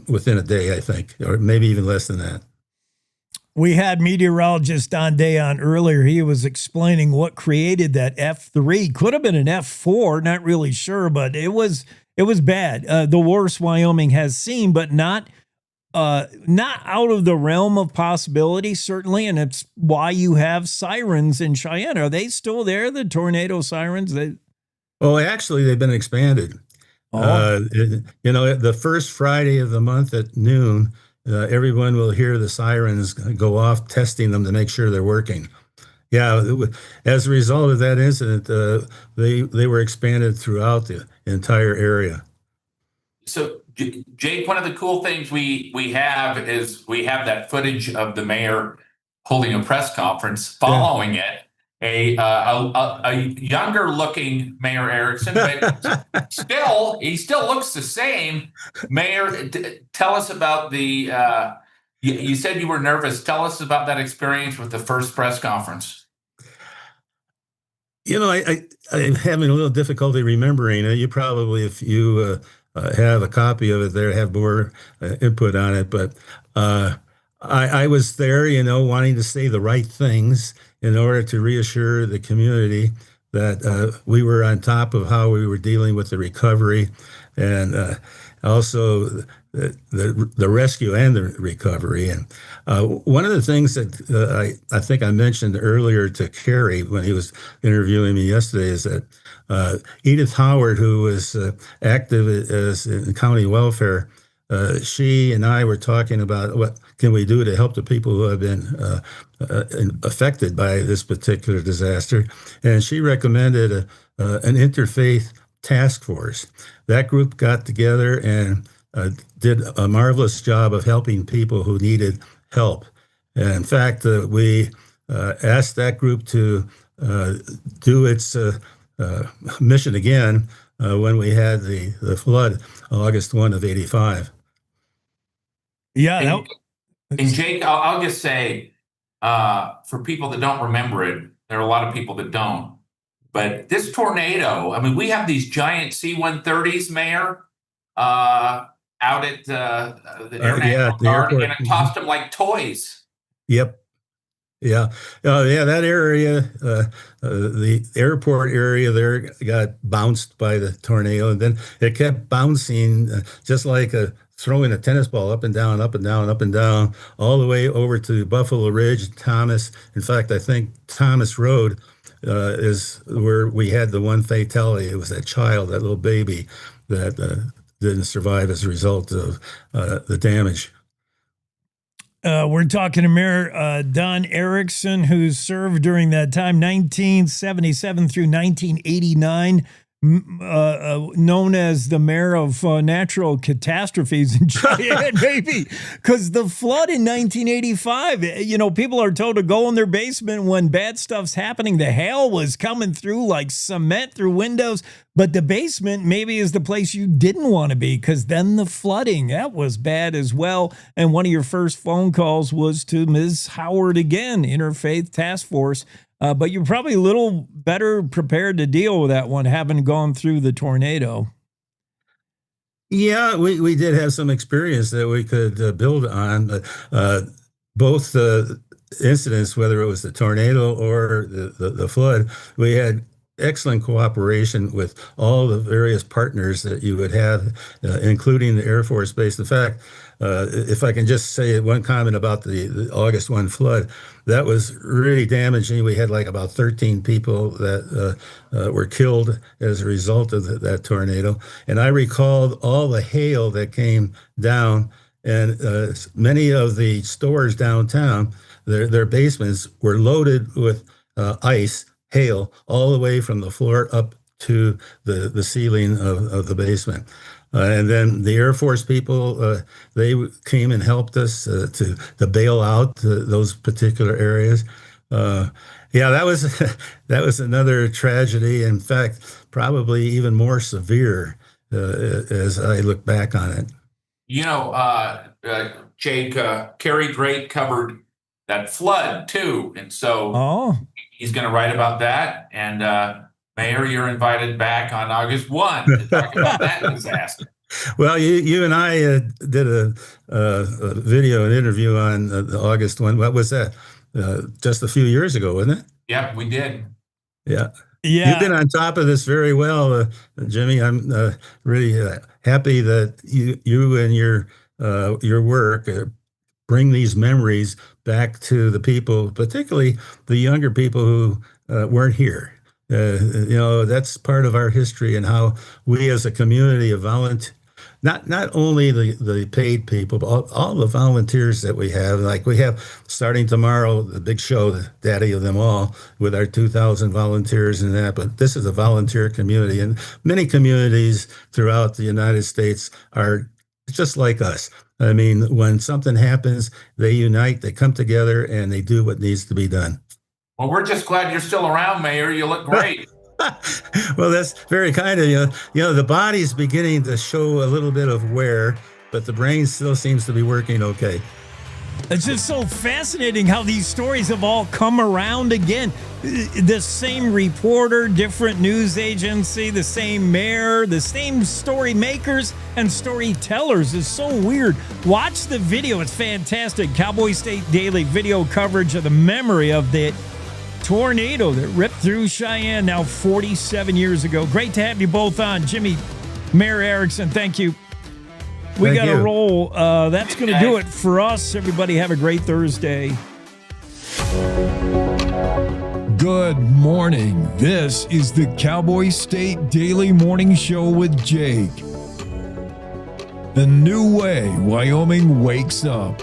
Speaker 13: within a day, I think, or maybe even less than that.
Speaker 1: We had meteorologist Don Day on earlier. He was explaining what created that F3. Could have been an F4, not really sure, but it was bad. The worst Wyoming has seen, but not out of the realm of possibility, certainly. And it's why you have sirens in Cheyenne. Are they still there, the tornado sirens?
Speaker 13: Actually, they've been expanded. The first Friday of the month at noon, everyone will hear the sirens go off, testing them to make sure they're working. Yeah, as a result of that incident, they were expanded throughout the entire area.
Speaker 22: So, Jake, one of the cool things we have is we have that footage of the mayor holding a press conference following it. A younger looking Mayor Erickson, but he still looks the same. Mayor, tell us about the, you said you were nervous. Tell us about that experience with the first press conference.
Speaker 13: I'm having a little difficulty remembering. You probably, if you have a copy of it there, have more input on it. But I was there, wanting to say the right things in order to reassure the community that we were on top of how we were dealing with the recovery, and also the rescue and the recovery. And one of the things that I think I mentioned earlier to Kerry when he was interviewing me yesterday is that Edith Howard, who was active in county welfare, she and I were talking about what can we do to help the people who have been affected by this particular disaster. And she recommended an interfaith task force. That group got together and did a marvelous job of helping people who needed help. And in fact, we asked that group to do its mission again when we had the flood, August 1 of 85.
Speaker 1: Yeah.
Speaker 22: And Jake, I'll just say, for people that don't remember it, there are a lot of people that don't. But this tornado, I mean, we have these giant C-130s, Mayor, out at the Air National Guard, and it tossed them like toys.
Speaker 13: Yep. Yeah. That area, the airport area there got bounced by the tornado, and then it kept bouncing just like throwing a tennis ball up and down, up and down, up and down, all the way over to Buffalo Ridge, Thomas. In fact, I think Thomas Road is where we had the one fatality. It was that child, that little baby that didn't survive as a result of the damage.
Speaker 1: We're talking to Mayor Don Erickson, who served during that time, 1977 through 1989, known as the mayor of natural catastrophes in Cheyenne, baby. Because the flood in 1985, people are told to go in their basement when bad stuff's happening. The hail was coming through like cement through windows. But the basement maybe is the place you didn't want to be, because then the flooding, that was bad as well. And one of your first phone calls was to Ms. Howard again, Interfaith Task Force. But you're probably a little better prepared to deal with that one, having gone through the tornado.
Speaker 13: Yeah, we did have some experience that we could build on. Both incidents, whether it was the tornado or the flood, we had excellent cooperation with all the various partners that you would have, including the Air Force Base. In fact, if I can just say one comment about the August 1 flood, that was really damaging. We had like about 13 people that were killed as a result of that tornado. And I recalled all the hail that came down, and many of the stores downtown, their basements were loaded with ice, hail, all the way from the floor up to the ceiling of the basement. And then the Air Force people, they came and helped us to bail out those particular areas. That was another tragedy. In fact, probably even more severe as I look back on it.
Speaker 22: Jake, Kerry Drake covered that flood too, and so he's going to write about that. And Mayor, you're invited back on August 1 to talk about that disaster.
Speaker 13: Well, you and I did a video, an interview on August 1. What was that? Just a few years ago, wasn't it?
Speaker 22: Yep, we did.
Speaker 13: Yeah. You've been on top of this very well, Jimmy. I'm really happy that you and your work bring these memories back to the people, particularly the younger people who weren't here. That's part of our history and how we as a community of not only the paid people, but all the volunteers that we have. Like we have starting tomorrow, the big show, the daddy of them all, with our 2,000 volunteers and that. But this is a volunteer community, and many communities throughout the United States are just like us. I mean, when something happens, they unite, they come together, and they do what needs to be done.
Speaker 22: Well, we're just glad you're still around, Mayor. You look great.
Speaker 13: Well, that's very kind of you. The body's beginning to show a little bit of wear, but the brain still seems to be working okay.
Speaker 1: It's just so fascinating how these stories have all come around again. The same reporter, different news agency, the same mayor, the same story makers and storytellers. It's so weird. Watch the video. It's fantastic. Cowboy State Daily video coverage of the memory of the tornado that ripped through Cheyenne now 47 years ago. Great to have you both on. Jimmy, Mayor Erickson, thank you. We got to roll. That's going to do it for us. Everybody have a great Thursday.
Speaker 5: Good morning. This is the Cowboy State Daily Morning Show with Jake. The new way Wyoming wakes up.